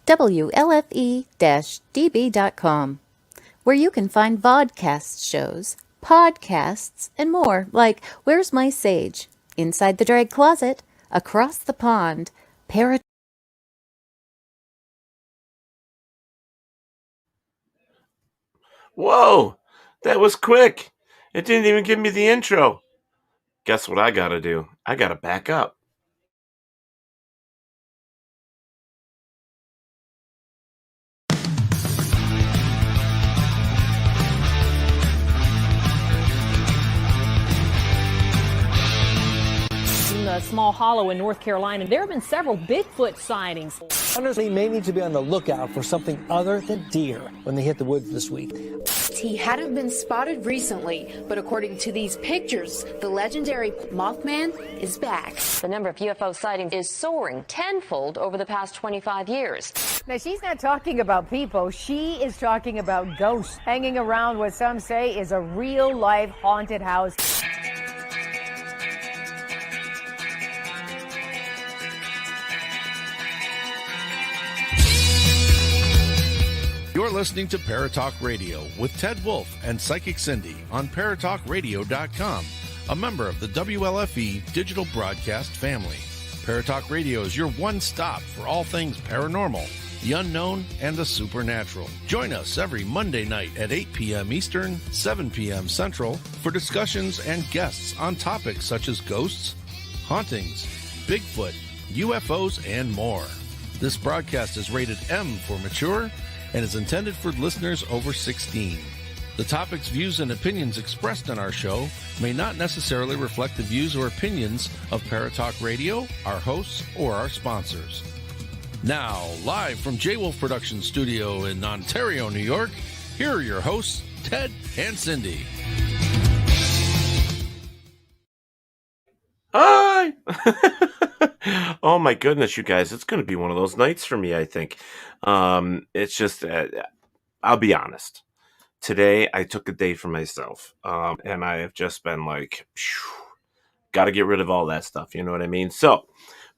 WLFE-DB.com, where you can find vodcast shows, podcasts, and more like Where's My Sage, Inside the Drag Closet, Across the Pond, Whoa, that was quick. It didn't even give me the intro. Guess what I gotta do? I gotta back up. In a small hollow in North Carolina, there have been several Bigfoot sightings. Hunters may need to be on the lookout for something other than deer when they hit the woods this week. He hadn't been spotted recently, but according to these pictures, the legendary Mothman is back. The number of UFO sightings is soaring tenfold over the past 25 years. Now, she's not talking about people. She is talking about ghosts hanging around what some say is a real-life haunted house. You're listening to Paratalkradio with Ted Wolf and Psychic Cindy on Paratalkradio.com, a member of the WLFE digital broadcast family. Paratalkradio is your one-stop for all things paranormal, the unknown, and the supernatural. Join us every Monday night at 8 p.m. Eastern, 7 p.m. Central for discussions and guests on topics such as ghosts, hauntings, Bigfoot, UFOs, and more. This broadcast is rated M for mature and is intended for listeners over 16. The topics, views, and opinions expressed on our show may not necessarily reflect the views or opinions of Paratalk Radio, our hosts, or our sponsors. Now, live from J-Wolf Production Studio in Ontario, New York, here are your hosts, Ted and Cindy. Hi! Oh my goodness, you guys, it's going to be one of those nights for me, I think. It's just, I'll be honest. Today, I took a day for myself, and I have just been like, got to get rid of all that stuff, you know what I mean? So,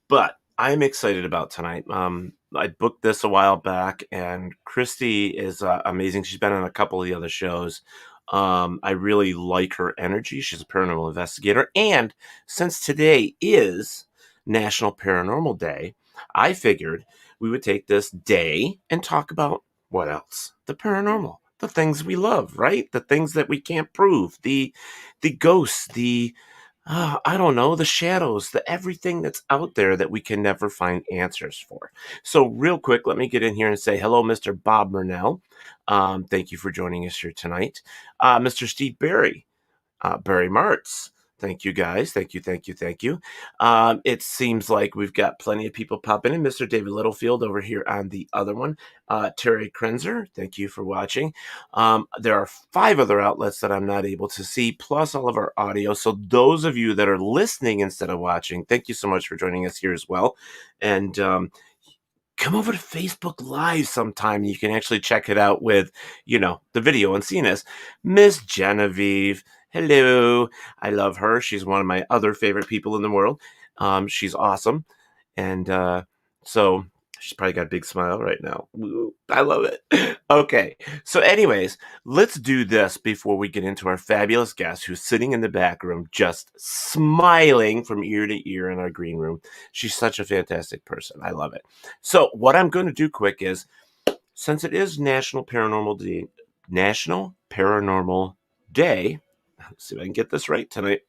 but I'm excited about tonight. I booked this a while back, and Kristie is amazing. She's been on a couple of the other shows. I really like her energy. She's a paranormal investigator. And since today is National Paranormal Day, I figured we would take this day and talk about what else? The paranormal, the things we love, right? The things that we can't prove, the ghosts, I don't know, the shadows, the everything that's out there that we can never find answers for. So real quick, let me get in here and say hello, Mr. Bob Murnell. Thank you for joining us here tonight. Mr. Steve Barry, Barry Martz. Thank you, guys. Thank you. It seems like we've got plenty of people popping in. Mr. David Littlefield over here on the other one. Terry Krenzer, thank you for watching. There are 5 other outlets that I'm not able to see, plus all of our audio. So those of you that are listening instead of watching, thank you so much for joining us here as well. And come over to Facebook Live sometime. You can actually check it out with, the video and seeing us. Miss Genevieve. Hello. I love her. She's one of my other favorite people in the world. She's awesome. And so she's probably got a big smile right now. Ooh, I love it. Okay. So anyways, let's do this before we get into our fabulous guest who's sitting in the back room just smiling from ear to ear in our green room. She's such a fantastic person. I love it. So what I'm going to do quick is, since it is National Paranormal Day, let's see if I can get this right tonight.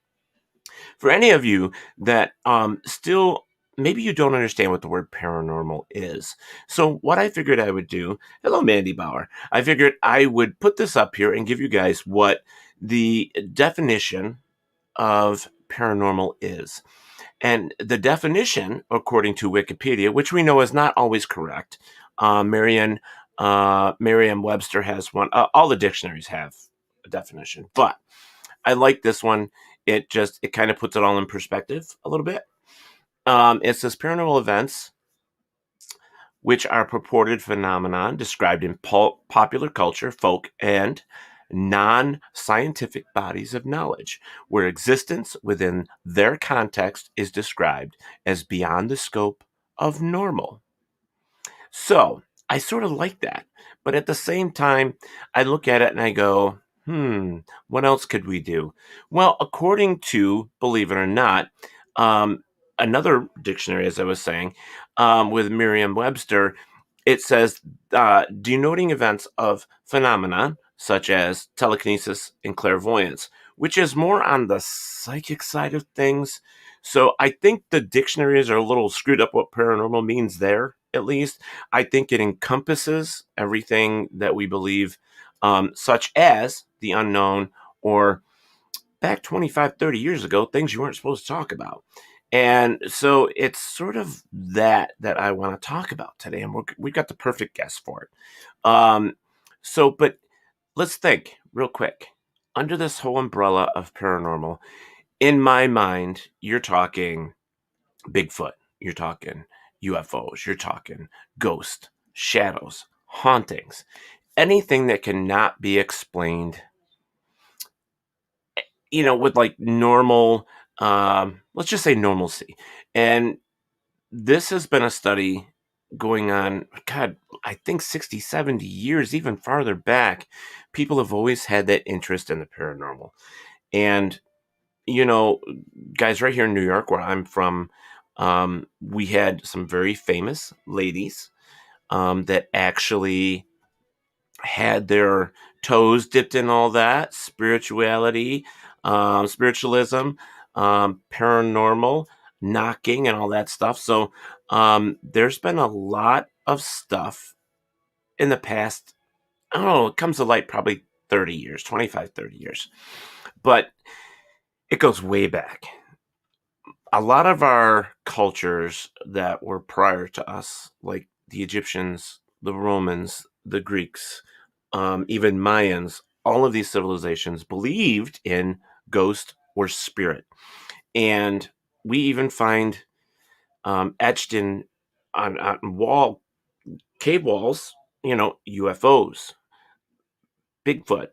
For any of you that still, maybe you don't understand what the word paranormal is. So what I figured I would do, hello, Mandy Bauer. I figured I would put this up here and give you guys what the definition of paranormal is. And the definition, according to Wikipedia, which we know is not always correct, Merriam-Webster has one. All the dictionaries have a definition, but I like this one. It kind of puts it all in perspective a little bit. It says paranormal events, which are purported phenomenon described in popular culture, folk, and non-scientific bodies of knowledge, where existence within their context is described as beyond the scope of normal. So I sort of like that. But at the same time, I look at it and I go, what else could we do? Well, according to, believe it or not, another dictionary, as I was saying, with Merriam-Webster, it says denoting events of phenomena such as telekinesis and clairvoyance, which is more on the psychic side of things. So I think the dictionaries are a little screwed up what paranormal means there, at least. I think it encompasses everything that we believe, such as the unknown, or back 25, 30 years ago, things you weren't supposed to talk about. And so it's sort of that I want to talk about today, and we got the perfect guest for it. But let's think real quick. Under this whole umbrella of paranormal, in my mind, you're talking Bigfoot, you're talking UFOs, you're talking ghosts, shadows, hauntings, anything that cannot be explained, with like normal, let's just say normalcy. And this has been a study going on, God, I think 60, 70 years, even farther back. People have always had that interest in the paranormal. And, guys, right here in New York, where I'm from, we had some very famous ladies that actually had their toes dipped in all that spirituality, spiritualism, paranormal, knocking, and all that stuff. So there's been a lot of stuff in the past. I don't know, it comes to light probably 30 years, 25, 30 years. But it goes way back. A lot of our cultures that were prior to us, like the Egyptians, the Romans, the Greeks, even Mayans, all of these civilizations believed in ghost or spirit. And we even find etched in on cave walls, UFOs, Bigfoot.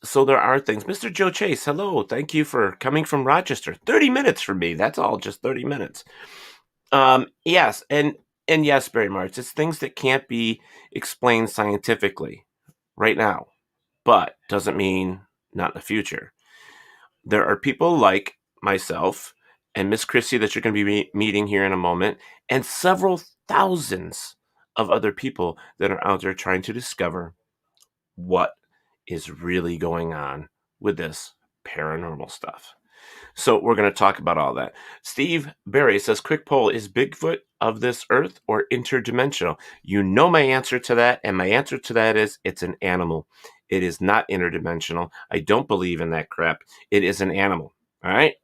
So there are things. Mr. Joe Chase, hello. Thank you for coming from Rochester. 30 minutes for me. That's all, just 30 minutes. Yes, and yes, Barry March, it's things that can't be explained scientifically right now, but doesn't mean not in the future. There are people like myself and Miss Kristie that you're going to be meeting here in a moment, and several thousands of other people that are out there trying to discover what is really going on with this paranormal stuff. So we're going to talk about all that. Steve Barry says, quick poll, is Bigfoot of this earth or interdimensional? You know my answer to that, and my answer to that is it's an animal. It is not interdimensional. I don't believe in that crap. It is an animal. All right?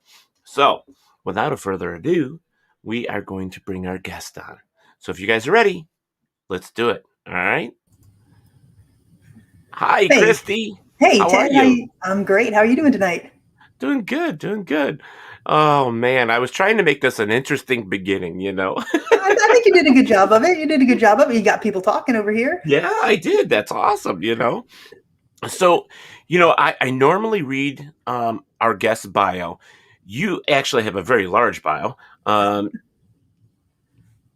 So without a further ado, we are going to bring our guest on. So if you guys are ready, let's do it. All right? Hi, Hey. Kristie. Hey, How Ted. are you? I'm great. How are you doing tonight? Doing good, doing good. Oh, man, I was trying to make this an interesting beginning, I think you did a good job of it. You got people talking over here. Yeah, I did. That's awesome, So, I normally read our guest bio. You actually have a very large bio.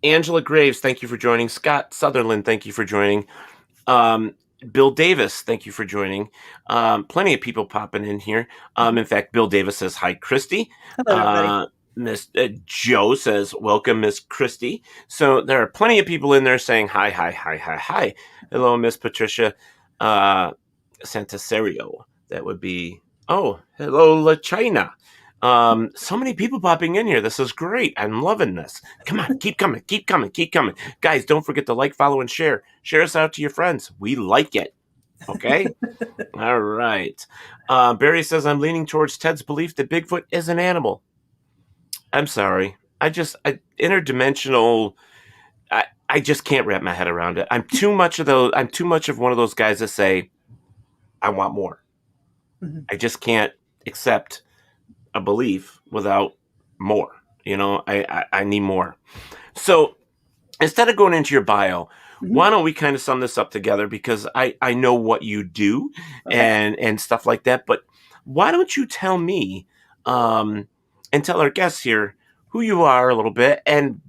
Angela Graves, thank you for joining. Scott Sutherland, thank you for joining. Bill Davis, thank you for joining. Plenty of people popping in here. In fact, Bill Davis says, hi, Kristie. Hello, everybody. Miss Joe says, welcome, Miss Kristie. So there are plenty of people in there saying, hi, hi, hi, hi, hi. Hello, Miss Patricia Santaserio. That would be, hello, La China. So many people popping in here. This is great. I'm loving this. Come on, keep coming, keep coming, keep coming. Guys, don't forget to like, follow, and share. Share us out to your friends. We like it. Okay? All right. Barry says, I'm leaning towards Ted's belief that Bigfoot is an animal. I'm sorry. Interdimensional, I just can't wrap my head around it. I'm too much of one of those guys that say, I want more. Mm-hmm. I just can't accept a belief without more. I need more. So instead of going into your bio, mm-hmm. why don't we kind of sum this up together? Because I know what you do, okay. and stuff like that. But why don't you tell me and tell our guests here who you are a little bit, and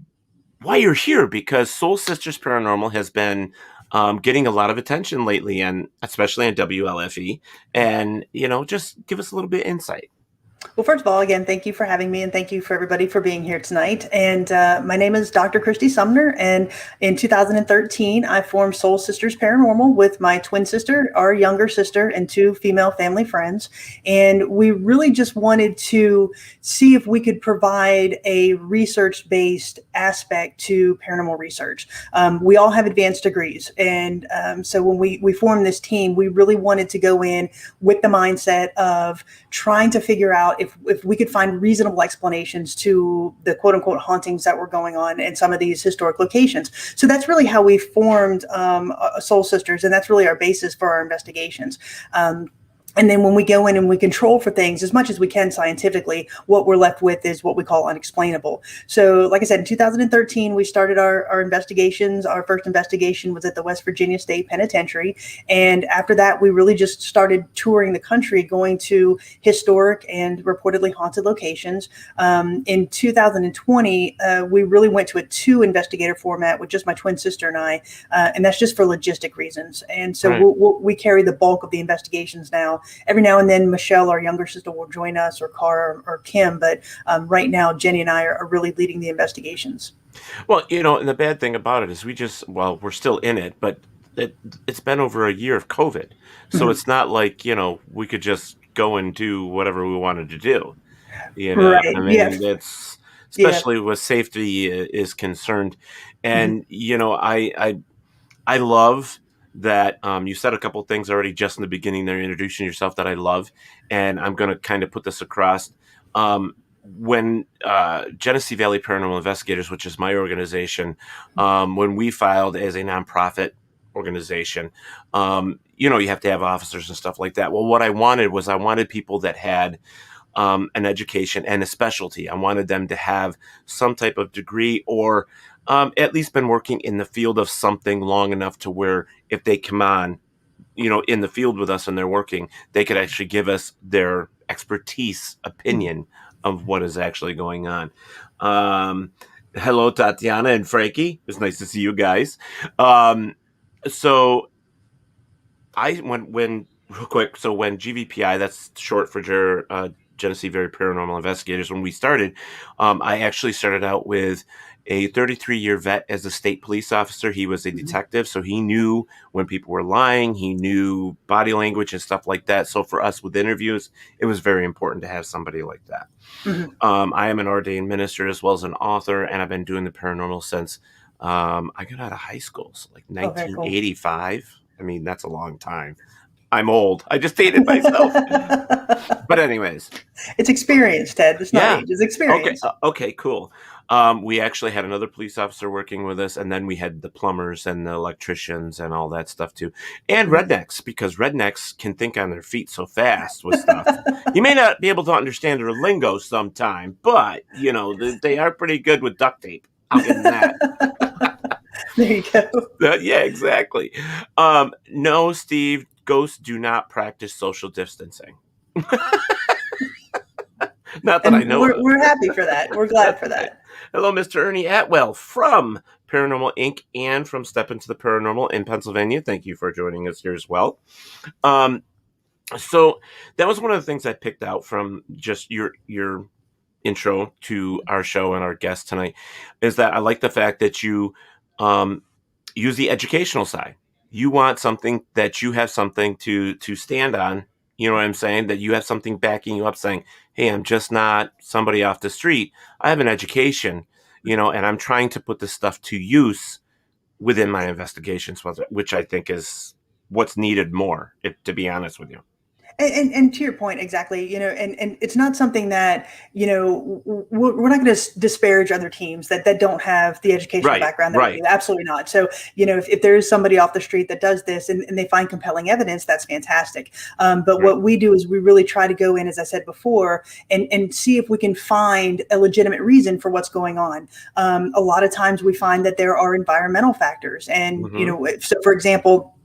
why you're here, because Soul Sisters Paranormal has been getting a lot of attention lately, and especially on WLFE. And, just give us a little bit of insight. Well, first of all, again, thank you for having me, and thank you for everybody for being here tonight. And my name is Dr. Kristy Sumner, and in 2013, I formed Soul Sisters Paranormal with my twin sister, our younger sister, and 2 female family friends. And we really just wanted to see if we could provide a research-based aspect to paranormal research. We all have advanced degrees, and so when we formed this team, we really wanted to go in with the mindset of trying to figure out if we could find reasonable explanations to the quote unquote hauntings that were going on in some of these historic locations. So that's really how we formed Soul Sisters, and that's really our basis for our investigations. And then when we go in and we control for things as much as we can scientifically, what we're left with is what we call unexplainable. So like I said, in 2013, we started our investigations. Our first investigation was at the West Virginia State Penitentiary. And after that, we really just started touring the country, going to historic and reportedly haunted locations. In 2020, we really went to a 2-investigator format with just my twin sister and I, and that's just for logistic reasons. And so we carry the bulk of the investigations now. Every now and then, Michelle, our younger sister, will join us, or Cara or Kim. But right now, Jenny and I are really leading the investigations. Well, and the bad thing about it is we're still in it, but it's been over a year of COVID. So it's not like, we could just go and do whatever we wanted to do. Right. I mean, it's especially with safety is concerned. And, I love that you said a couple of things already just in the beginning there, introducing yourself, that I love. And I'm going to kind of put this across. When Genesee Valley Paranormal Investigators, which is my organization, when we filed as a nonprofit organization, you have to have officers and stuff like that. Well, what I wanted people that had an education and a specialty. I wanted them to have some type of degree, or at least been working in the field of something long enough to where if they come on, in the field with us and they're working, they could actually give us their expertise, opinion of what is actually going on. Hello, Tatiana and Frankie. It's nice to see you guys. So I when real quick. So when GVPI, that's short for Genesee Valley Paranormal Investigators, when we started, I actually started out with a 33-year vet as a state police officer. He was a detective, so he knew when people were lying. He knew body language and stuff like that. So for us with interviews, it was very important to have somebody like that. I am an ordained minister as well as an author, and I've been doing the paranormal since I got out of high school, so like 1985. Cool. I mean, that's a long time. I'm old. I just dated myself. But anyways. It's experience, Ted. It's not age. It's experience. Okay, cool. We actually had another police officer working with us, and then we had the plumbers and the electricians and all that stuff too. And rednecks, because rednecks can think on their feet so fast with stuff. You may not be able to understand their lingo sometime, but, they are pretty good with duct tape. I'll give them that. There you go. Yeah, exactly. No, Steve, ghosts do not practice social distancing. Not that I know. We're happy for that. We're glad for that. Hello, Mr. Ernie Atwell from Paranormal Inc. and from Step Into the Paranormal in Pennsylvania. Thank you for joining us here as well. So that was one of the things I picked out from just your intro to our show and our guest tonight, is that I like the fact that you use the educational side. You want something that you have something to stand on. You know what I'm saying? That you have something backing you up saying, hey, I'm just not somebody off the street. I have an education, and I'm trying to put this stuff to use within my investigations, which I think is what's needed more, to be honest with you. And to your point, exactly, and it's not something that, we're not going to disparage other teams that don't have the educational background. That we do. Absolutely not. So, if there is somebody off the street that does this and they find compelling evidence, that's fantastic. But what we do is we really try to go in, as I said before, and see if we can find a legitimate reason for what's going on. A lot of times we find that there are environmental factors. And, so for example,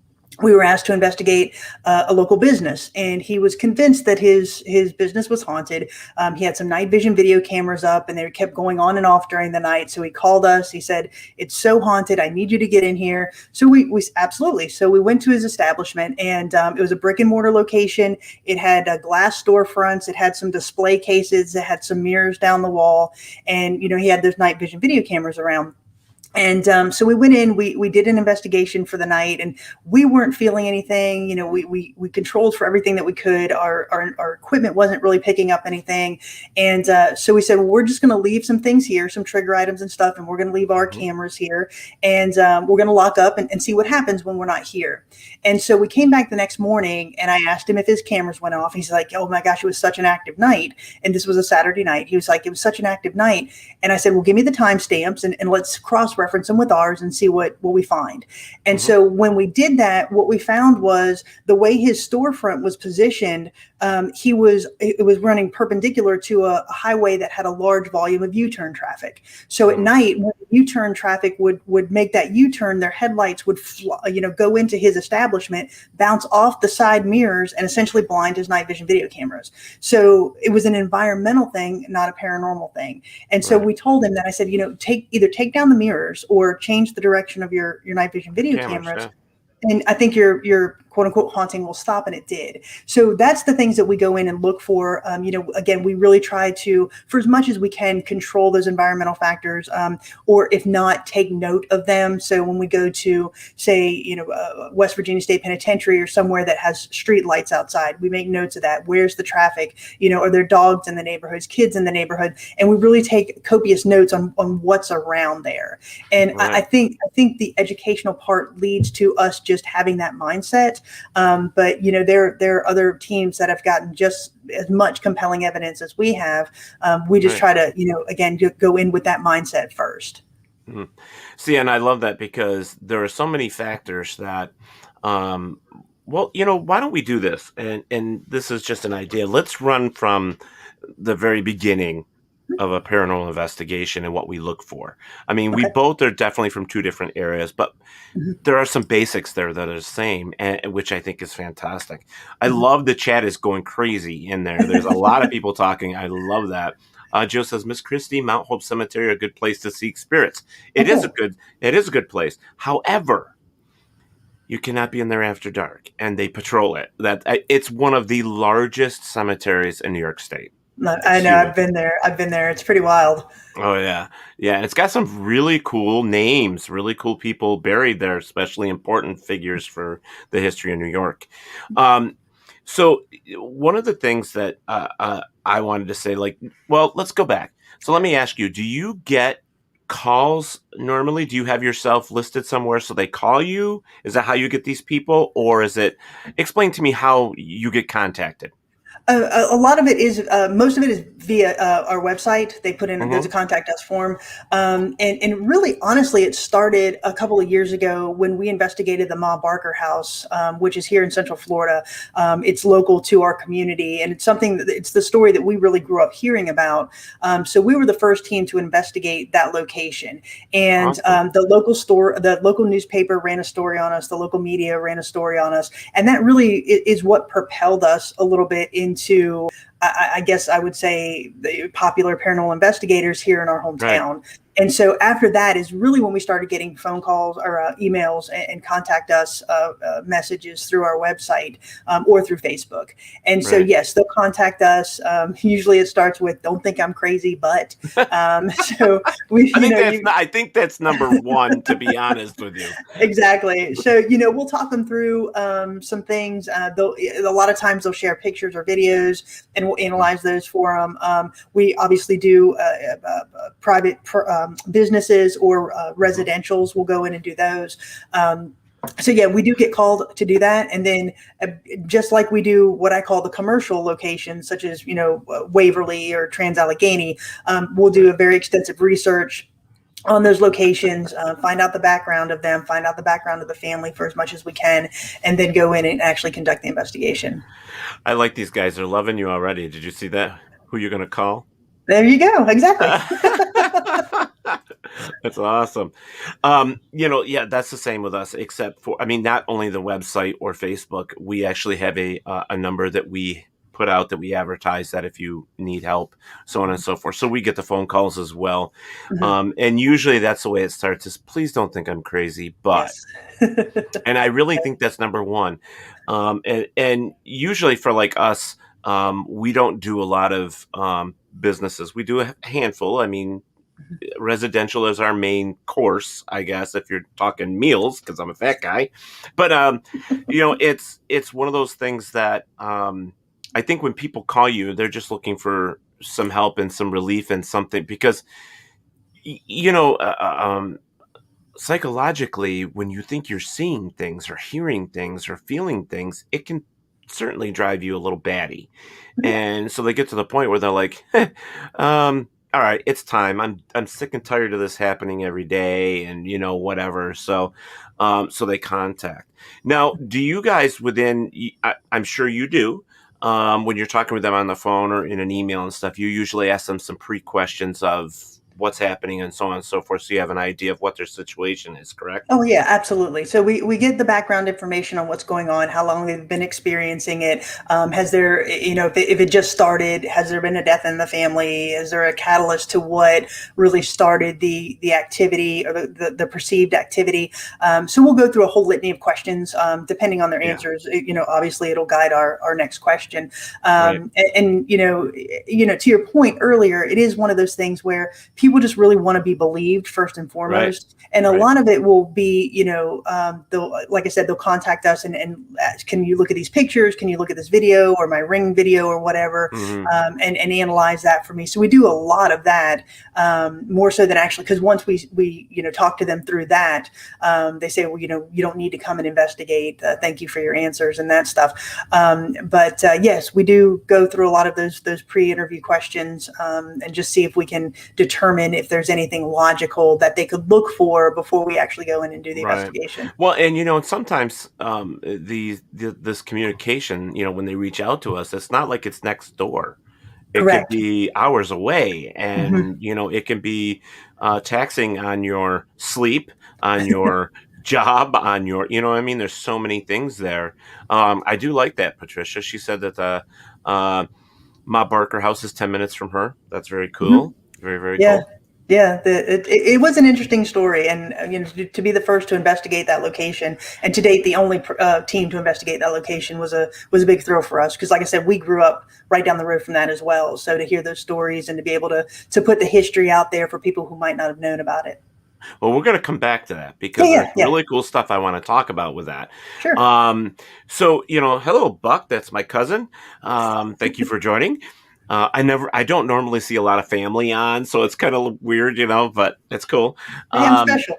we were asked to investigate a local business, and he was convinced that his business was haunted. He had some night vision video cameras up, and they kept going on and off during the night. So he called us. He said, "It's so haunted. I need you to get in here." So we absolutely. So we went to his establishment, and it was a brick and mortar location. It had glass storefronts. It had some display cases. It had some mirrors down the wall, and he had those night vision video cameras around. And so we went in, we did an investigation for the night, and we weren't feeling anything. We controlled for everything that we could. Our equipment wasn't really picking up anything. And so we said, well, we're just going to leave some things here, some trigger items and stuff, and we're going to leave our cameras here, and we're going to lock up and see what happens when we're not here. And so we came back the next morning, and I asked him if his cameras went off. He's like, "Oh my gosh, it was such an active night." And this was a Saturday night. He was like, "It was such an active night." And I said, "Well, give me the timestamps and let's cross-reference them with ours and see what we find." And so when we did that, what we found was the way his storefront was positioned, it was running perpendicular to a highway that had a large volume of U-turn traffic. So at night, when U-turn traffic would make that U-turn, their headlights would go into his establishment, bounce off the side mirrors, and essentially blind his night vision video cameras. So it was an environmental thing, not a paranormal thing. And so we told him that. I said, either take down the mirrors or change the direction of your night vision video cameras. Yeah. And I think your quote unquote haunting will stop. And it did. So that's the things that we go in and look for. Again, we really try to, for as much as we can, control those environmental factors, or if not, take note of them. So when we go to, say, West Virginia State Penitentiary or somewhere that has street lights outside, we make notes of that. Where's the traffic? Are there dogs in the neighborhoods, kids in the neighborhood? And we really take copious notes on what's around there. And right. I think the educational part leads to us just having that mindset. But there are other teams that have gotten just as much compelling evidence as we have. We just try to, again, go in with that mindset first. Mm-hmm. See, and I love that because there are so many factors that, why don't we do this? And this is just an idea. Let's run from the very beginning of a paranormal investigation and what we look for. I mean, we both are definitely from two different areas, but there are some basics there that are the same, which I think is fantastic. I love the chat is going crazy in there. There's a lot of people talking. I love that. Joe says, "Miss Kristie, Mount Hope Cemetery, a good place to seek spirits." It is a good place. However, you cannot be in there after dark, and they patrol it. It's one of the largest cemeteries in New York State. I know. I've been there. It's pretty wild. Oh, yeah. Yeah. And it's got some really cool names, really cool people buried there, especially important figures for the history of New York. So one of the things that I wanted to say, let's go back. So let me ask you, do you get calls normally? Do you have yourself listed somewhere so they call you? Is that how you get these people? Or explain to me how you get contacted? A lot of it is, most of it is via our website. They put in, there's a contact us form. And really, honestly, it started a couple of years ago when we investigated the Ma Barker house, which is here in Central Florida. It's local to our community, and it's the story that we really grew up hearing about. So we were the first team to investigate that location. And the local newspaper ran a story on us. The local media ran a story on us. And that really is what propelled us a little bit into, I guess I would say, the popular paranormal investigators here in our hometown. Right. And so after that is really when we started getting phone calls or emails and contact us messages through our website or through Facebook. And so, yes, they'll contact us. Usually it starts with, "Don't think I'm crazy, but." So I think that's number one, to be honest with you. Exactly. So, we'll talk them through some things. A lot of times they'll share pictures or videos, and we'll analyze those for them. We obviously do private businesses or residentials. We'll go in and do those. So yeah, we do get called to do that. And then just like we do what I call the commercial locations, such as, Waverly or Trans Allegheny, we'll do a very extensive research on those locations, find out the background of them, find out the background of the family for as much as we can, and then go in and actually conduct the investigation. I like these guys. They're loving you already. Did you see that? Who you're going to call? There you go. Exactly. That's awesome. Yeah, that's the same with us, except for, I mean, not only the website or Facebook, we actually have a number that we put out that we advertise that if you need help, so on and so forth. So we get the phone calls as well. And usually that's the way it starts is, please don't think I'm crazy, but, Yes. and I really think that's number one. And usually for like us, we don't do a lot of businesses. We do a handful. I mean, residential is our main course, I guess, if you're talking meals, because I'm a fat guy. But it's one of those things that I think when people call you, they're just looking for some help and some relief and something, because psychologically, when you think you're seeing things or hearing things or feeling things, it can certainly drive you a little batty. And so they get to the point where they're like, all right, it's time. I'm sick and tired of this happening every day, and whatever. So they contact. Now, do you guys I'm sure you do, when you're talking with them on the phone or in an email and stuff, you usually ask them some pre-questions of what's happening and so on and so forth, so you have an idea of what their situation is, correct? Oh yeah, absolutely. So we get the background information on what's going on, how long they've been experiencing it. Has there, if it just started, has there been a death in the family? Is there a catalyst to what really started the activity or the perceived activity? So we'll go through a whole litany of questions, depending on their answers. Obviously it'll guide our next question. Right. And to your point earlier, it is one of those things where people just really want to be believed first and foremost. Right. And a lot of it will be, like I said, they'll contact us and ask, can you look at these pictures? Can you look at this video or my ring video or whatever, and analyze that for me? So we do a lot of that, more so than actually, because once we talk to them through that, they say, well, you don't need to come and investigate. Thank you for your answers and that stuff. But yes, we do go through a lot of those pre-interview questions, and just see if we can determine if there's anything logical that they could look for before we actually go in and do the investigation. Well, and sometimes this communication, when they reach out to us, it's not like it's next door. It Correct. could be hours away, and it can be taxing on your sleep, on your job, on your, what I mean? There's so many things there. I do like that, Patricia. She said that the Ma Barker house is 10 minutes from her. That's very cool. Very, very cool. Yeah, it was an interesting story, and to be the first to investigate that location, and to date the only team to investigate that location was a big thrill for us, because, like I said, we grew up right down the road from that as well. So to hear those stories and to be able to put the history out there for people who might not have known about it. Well, we're going to come back to that, because there's really cool stuff I want to talk about with that. Sure. So hello, Buck. That's my cousin. Thank you for joining. I don't normally see a lot of family on, so it's kind of weird, but it's cool. I'm special.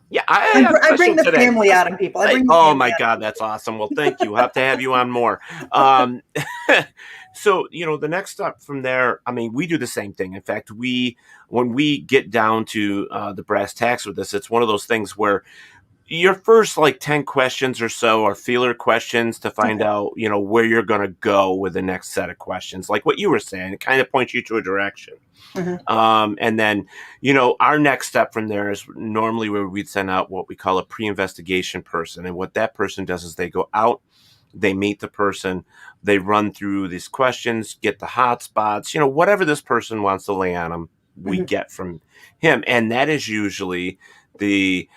Yeah, I bring the family out in people. Oh my God, that's awesome. Well, thank you. We'll have to have you on more. So, the next step from there, I mean, we do the same thing. In fact, when we get down to the brass tacks with this, it's one of those things where your first 10 questions or so are feeler questions to find out, where you're going to go with the next set of questions. Like what you were saying, it kind of points you to a direction. And then, our next step from there is normally where we'd send out what we call a pre-investigation person. And what that person does is they go out, they meet the person, they run through these questions, get the hot spots, whatever this person wants to lay on them, we get from him. And that is usually the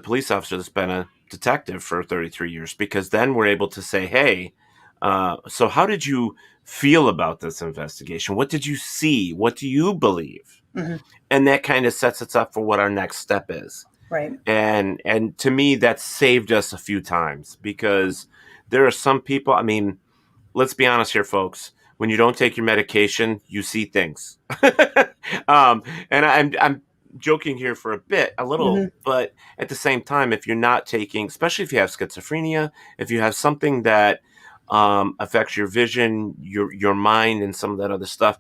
police officer that's been a detective for 33 years, because then we're able to say, hey, so how did you feel about this investigation? What did you see? What do you believe? And that kind of sets us up for what our next step is. Right. And to me, that's saved us a few times, because there are some people, I mean, let's be honest here, folks. When you don't take your medication, you see things. And I'm joking here for a little, but at the same time, if you're not taking, especially if you have schizophrenia, if you have something that affects your vision, your mind, and some of that other stuff,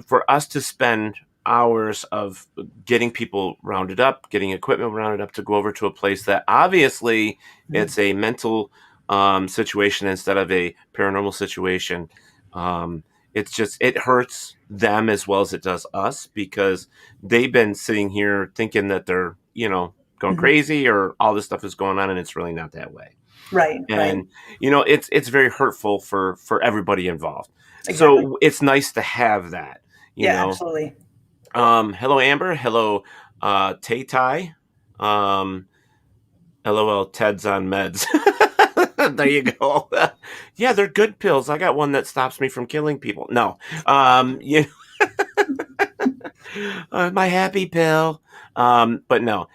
for us to spend hours of getting people rounded up, getting equipment rounded up to go over to a place that obviously it's a mental situation instead of a paranormal situation, it hurts them as well as it does us, because they've been sitting here thinking that they're, going crazy or all this stuff is going on, and it's really not that way. Right. And, it's very hurtful for everybody involved. Exactly. So it's nice to have that, you know. Absolutely. Hello, Amber. Hello, Tay-Tai. LOL, Ted's on meds. There you go. Yeah, they're good pills. I got one that stops me from killing people. No. My happy pill. But no.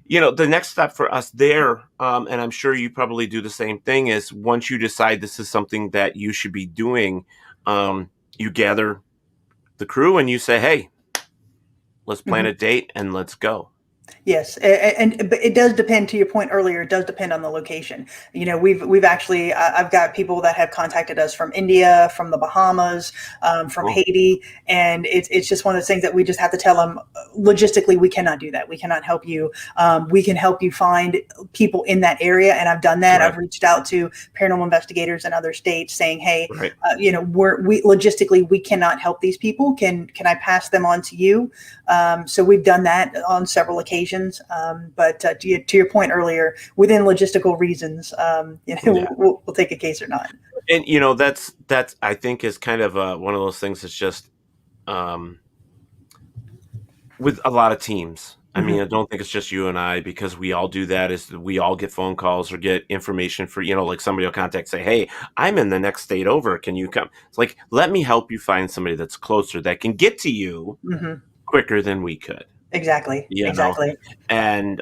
The next step for us there, and I'm sure you probably do the same thing, is once you decide this is something that you should be doing, you gather the crew and you say, hey, let's plan a date and let's go. Yes, but it does depend. To your point earlier, it does depend on the location. We've actually I've got people that have contacted us from India, from the Bahamas, from Haiti, and it's just one of those things that we just have to tell them logistically we cannot do that. We cannot help you. We can help you find people in that area, and I've done that. Right. I've reached out to paranormal investigators in other states saying, hey, we logistically we cannot help these people. Can I pass them on to you? So we've done that on several occasions. But to your point earlier, within logistical reasons, we'll take a case or not. And that's I think is kind of one of those things that's just with a lot of teams. I mean, I don't think it's just you and I, because we all do that. Is we all get phone calls or get information for, like somebody will contact, say, hey, I'm in the next state over. Can you come? It's like, let me help you find somebody that's closer that can get to you quicker than we could. Exactly. Exactly. And,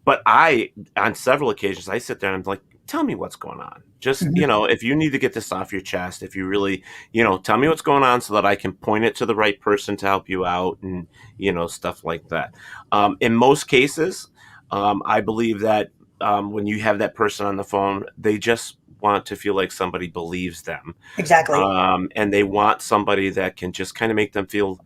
but on several occasions, I sit there and I'm like, tell me what's going on. Just, if you need to get this off your chest, if you really, tell me what's going on so that I can point it to the right person to help you out and, stuff like that. In most cases, I believe that when you have that person on the phone, they just want to feel like somebody believes them. Exactly. And they want somebody that can just kind of make them feel,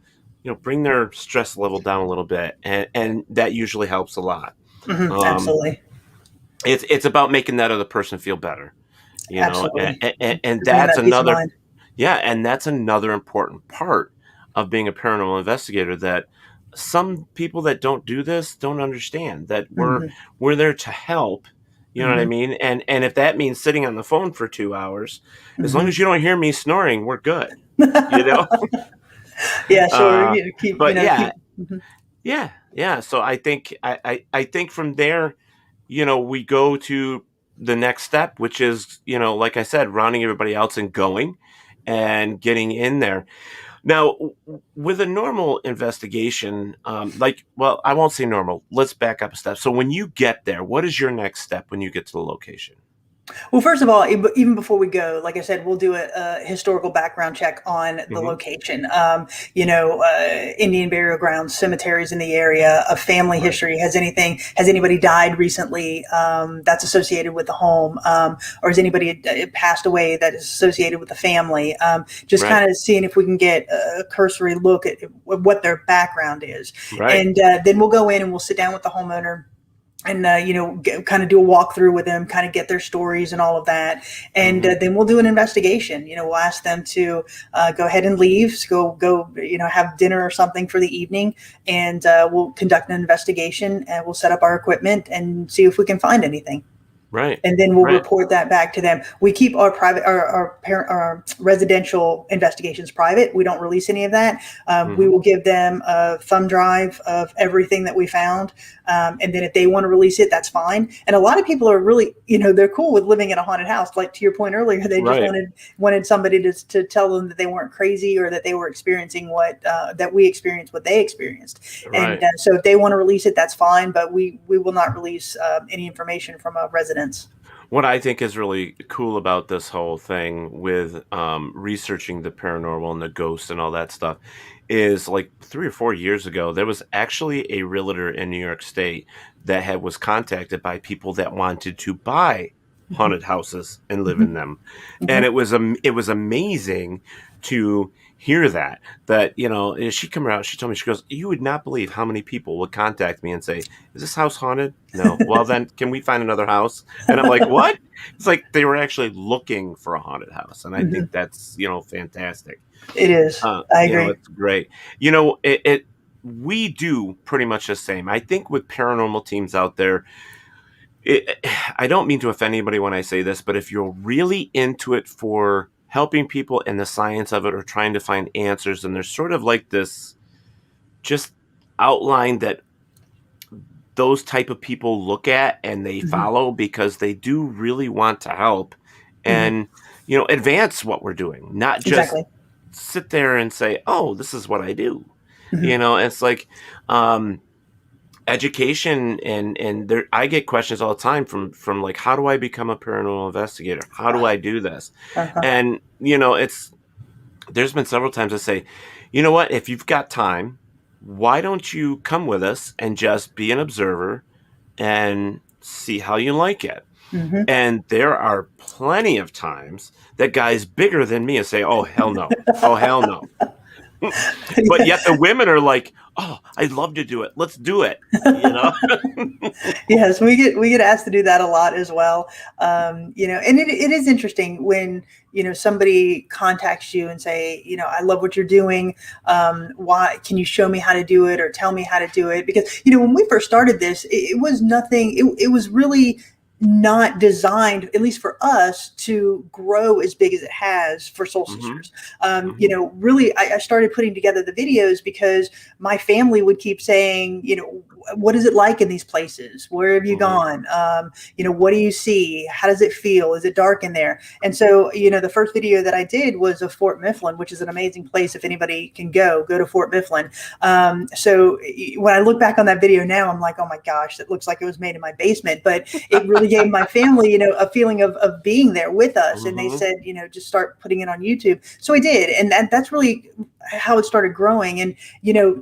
bring their stress level down a little bit. And that usually helps a lot. Absolutely. It's about making that other person feel better, Absolutely. And that's another, and that's another important part of being a paranormal investigator, that some people that don't do this don't understand that we're there to help. You know what I mean? And if that means sitting on the phone for 2 hours, as long as you don't hear me snoring, we're good. Yeah, sure. Yeah. So I think I think from there, we go to the next step, which is, like I said, rounding everybody else and going and getting in there. Now, with a normal investigation, I won't say normal. Let's back up a step. So when you get there, what is your next step when you get to the location? Well, first of all, even before we go, like I said, we'll do a historical background check on the location. Indian burial grounds, cemeteries in the area, a family history. Has anybody died recently that's associated with the home, or has anybody passed away that is associated with the family? Kind of seeing if we can get a cursory look at what their background is, and then we'll go in and we'll sit down with the homeowner. And, kind of do a walkthrough with them, kind of get their stories and all of that. And then we'll do an investigation. We'll ask them to go ahead and leave, go, have dinner or something for the evening. And we'll conduct an investigation, and we'll set up our equipment and see if we can find anything. Right. And then we'll report that back to them. We keep our private, our residential investigations private. We don't release any of that. We will give them a thumb drive of everything that we found. And then if they want to release it, that's fine. And a lot of people are really, they're cool with living in a haunted house. Like to your point earlier, they just wanted somebody to tell them that they weren't crazy, or that they were experiencing that we experienced what they experienced. And so if they want to release it, that's fine. But we will not release any information from a resident. What I think is really cool about this whole thing with researching the paranormal and the ghosts and all that stuff is, like 3 or 4 years ago, there was actually a realtor in New York State that was contacted by people that wanted to buy haunted houses and live in them. And it was amazing to hear that, she come around, she told me, she goes, you would not believe how many people would contact me and say, is this house haunted? No. Well, then can we find another house? And I'm like, what? It's like they were actually looking for a haunted house. And I think that's, fantastic. It is. I agree. It's great. We do pretty much the same. I think with paranormal teams out there, I don't mean to offend anybody when I say this, but if you're really into it for helping people in the science of it or trying to find answers, and there's sort of like this just outline that those type of people look at and they follow because they do really want to help and, advance what we're doing, not just sit there and say, oh, this is what I do. It's like, education and there, I get questions all the time from like, how do I become a paranormal investigator? How do I do this? And, there's been several times I say, you know what, if you've got time, why don't you come with us and just be an observer and see how you like it? And there are plenty of times that guys bigger than me say, oh, hell no. Oh, hell no. But yet the women are like, oh, I'd love to do it. Let's do it. Yes, we get asked to do that a lot as well. And it is interesting when, somebody contacts you and say, I love what you're doing. Why can you show me how to do it or tell me how to do it? Because, when we first started this, it was nothing. It was really not designed, at least for us, to grow as big as it has for Soul Sisters. Really, I started putting together the videos because my family would keep saying, what is it like in these places? Where have you gone? What do you see? How does it feel? Is it dark in there? And so, the first video that I did was of Fort Mifflin, which is an amazing place. If anybody can go to Fort Mifflin. So when I look back on that video now, I'm like, oh my gosh, that looks like it was made in my basement, but it really gave my family, a feeling of being there with us. And they said, just start putting it on YouTube. So I did. And that's really how it started growing. And,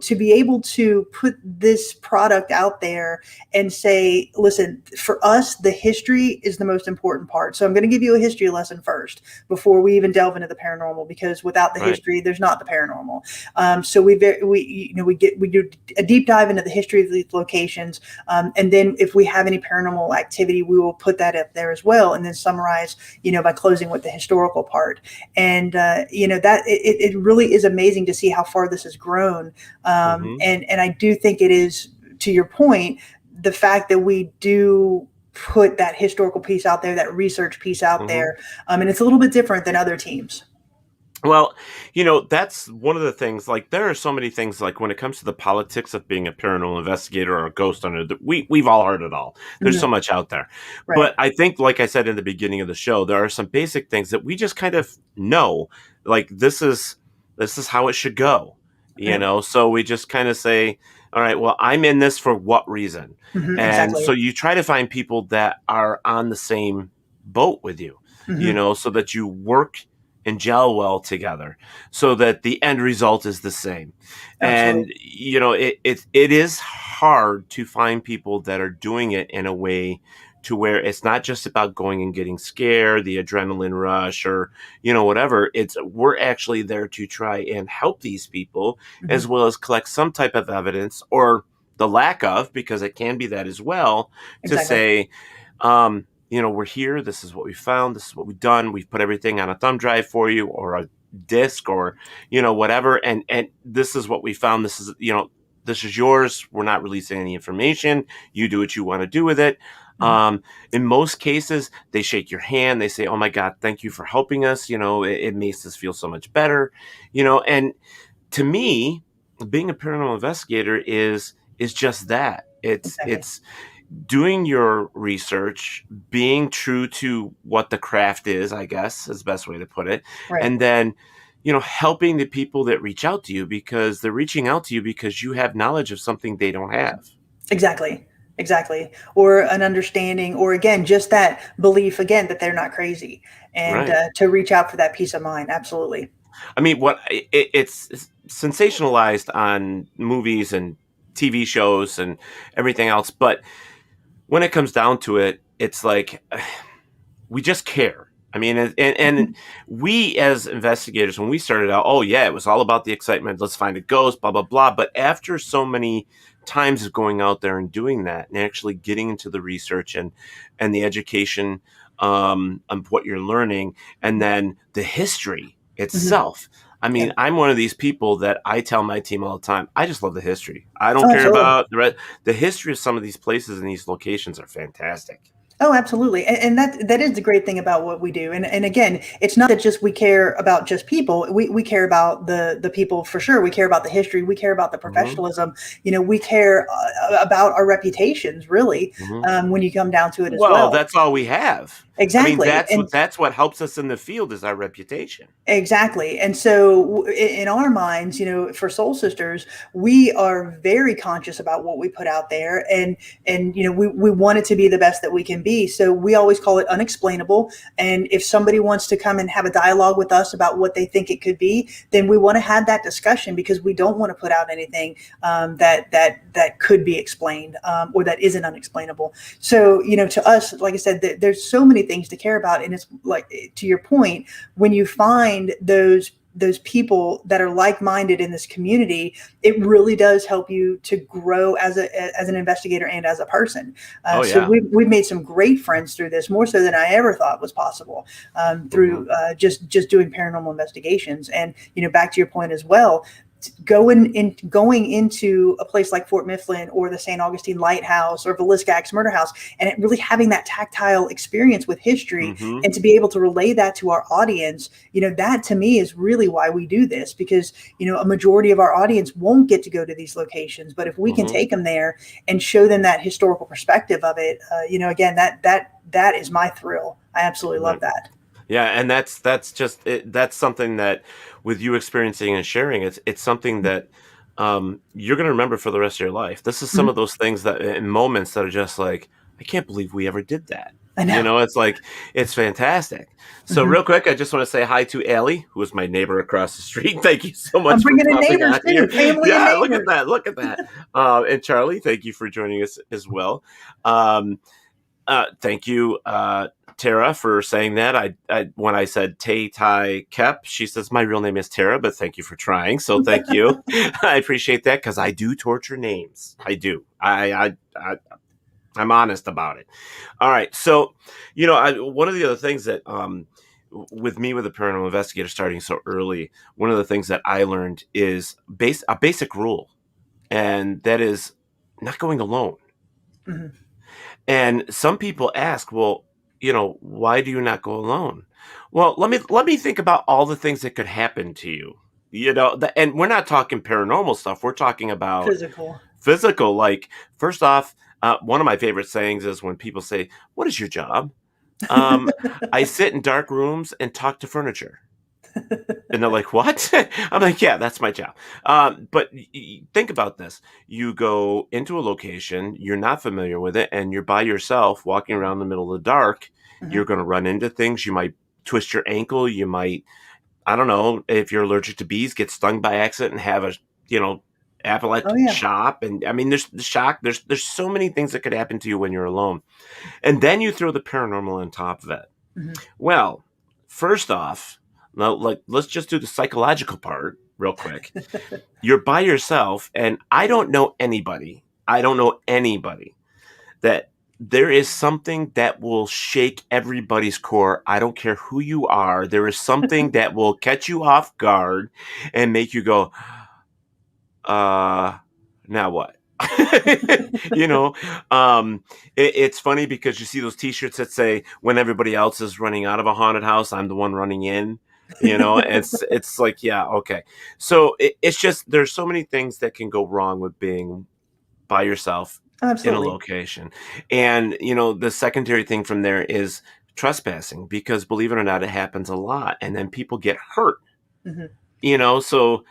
to be able to put this product out there and say, listen, for us, the history is the most important part. So I'm going to give you a history lesson first before we even delve into the paranormal, because without the history, there's not the paranormal. So we do a deep dive into the history of these locations. And then if we have any paranormal activity, we will put that up there as well. And then summarize, by closing with the historical part. And, that it really is amazing to see how far this has grown. And I do think it is, to your point, the fact that we do put that historical piece out there, that research piece out there. And it's a little bit different than other teams. Well, that's one of the things, like there are so many things, like when it comes to the politics of being a paranormal investigator or a ghost hunter, we've all heard it all. There's so much out there. Right. But I think, like I said in the beginning of the show, there are some basic things that we just kind of know, like this is how it should go, so we just kind of say, all right, well, I'm in this for what reason? And so you try to find people that are on the same boat with you, so that you work and gel well together so that the end result is the same. Absolutely. And, it is hard to find people that are doing it in a way to where it's not just about going and getting scared, the adrenaline rush or, whatever. We're actually there to try and help these people as well as collect some type of evidence or the lack of, because it can be that as well, to say, we're here. This is what we found. This is what we've done. We've put everything on a thumb drive for you or a disc or, whatever. And this is what we found. This is, this is yours. We're not releasing any information. You do what you want to do with it. In most cases, they shake your hand. They say, oh my God, thank you for helping us. It makes us feel so much better, and to me, being a paranormal investigator is just that. It's doing your research, being true to what the craft is, I guess is the best way to put it. Right. And then, helping the people that reach out to you because they're reaching out to you because you have knowledge of something they don't have. Exactly. Or an understanding, or again, just that belief again, that they're not crazy, and to reach out for that peace of mind. Absolutely. I mean, it's sensationalized on movies and TV shows and everything else. But when it comes down to it, it's like, we just care. I mean, and we as investigators, when we started out, oh yeah, it was all about the excitement. Let's find a ghost, blah, blah, blah. But after so many times of going out there and doing that and actually getting into the research and the education of what you're learning, and then the history itself. I mean, I'm one of these people that I tell my team all the time, I just love the history. I don't care about the history of some of these places and these locations are fantastic. Oh, absolutely. And that is the great thing about what we do. And again, it's not that just we care about just people. We care about the people for sure. We care about the history. We care about the professionalism. You know, we care about our reputations, really, when you come down to it as well. Well, that's all we have. Exactly. I mean, that's what helps us in the field is our reputation. Exactly. And so in our minds, you know, for Soul Sisters, we are very conscious about what we put out there, and you know, we want it to be the best that we can be. So we always call it unexplainable. And if somebody wants to come and have a dialogue with us about what they think it could be, then we want to have that discussion, because we don't want to put out anything that could be explained or that isn't unexplainable. So, you know, to us, like I said, there's so many things to care about. And it's like, to your point, when you find those people that are like-minded in this community, it really does help you to grow as an investigator and as a person. So we've made some great friends through this, more so than I ever thought was possible, through just doing paranormal investigations. And, you know, back to your point as well, going into a place like Fort Mifflin or the St. Augustine Lighthouse or Villisca Ax Murder House, and it really having that tactile experience with history, and to be able to relay that to our audience, you know, that to me is really why we do this, because, you know, a majority of our audience won't get to go to these locations, but if we can take them there and show them that historical perspective of it, you know, again, that is my thrill. I absolutely love that. Yeah, and that's just that's something that, with you experiencing and sharing, it's something that you're going to remember for the rest of your life. This is some of those things that, in moments that are just like, I can't believe we ever did that. I know. You know, it's like, it's fantastic. So real quick, I just want to say hi to Allie, who is my neighbor across the street. Thank you so much. I'm bringing for in popping neighbors on too, here. family and Yeah, neighbors. look at that. And Charlie, thank you for joining us as well. Thank you, Tara, for saying that. I when I said Tay Tai Kep, she says my real name is Tara, but thank you for trying. So thank you. I appreciate that, because I do torture names. I do. I'm honest about it. All right. So, you know, one of the other things that with me, with a paranormal investigator starting so early, one of the things that I learned is a basic rule, and that is not going alone. And some people ask, well, you know, why do you not go alone? Well, let me think about all the things that could happen to you. You know, and we're not talking paranormal stuff. We're talking about physical. Like, first off, one of my favorite sayings is when people say, "What is your job?" I sit in dark rooms and talk to furniture. And they're like, what? I'm like, yeah, that's my job. But think about this. You go into a location, you're not familiar with it, and you're by yourself walking around in the middle of the dark. You're going to run into things. You might twist your ankle. You might, I don't know, if you're allergic to bees, get stung by accident and have a, you know, anaphylactic shock. And I mean, there's the shock. There's so many things that could happen to you when you're alone. And then you throw the paranormal on top of it. Well, first off, now, like, let's just do the psychological part real quick. You're by yourself, and I don't know anybody that there is something that will shake everybody's core. I don't care who you are. There is something that will catch you off guard and make you go, now what? You know, it's funny because you see those T-shirts that say, when everybody else is running out of a haunted house, I'm the one running in. You know, it's like, yeah, okay. So it's just, there's so many things that can go wrong with being by yourself in a location. And, you know, the secondary thing from there is trespassing, because believe it or not, it happens a lot. And then people get hurt, you know, so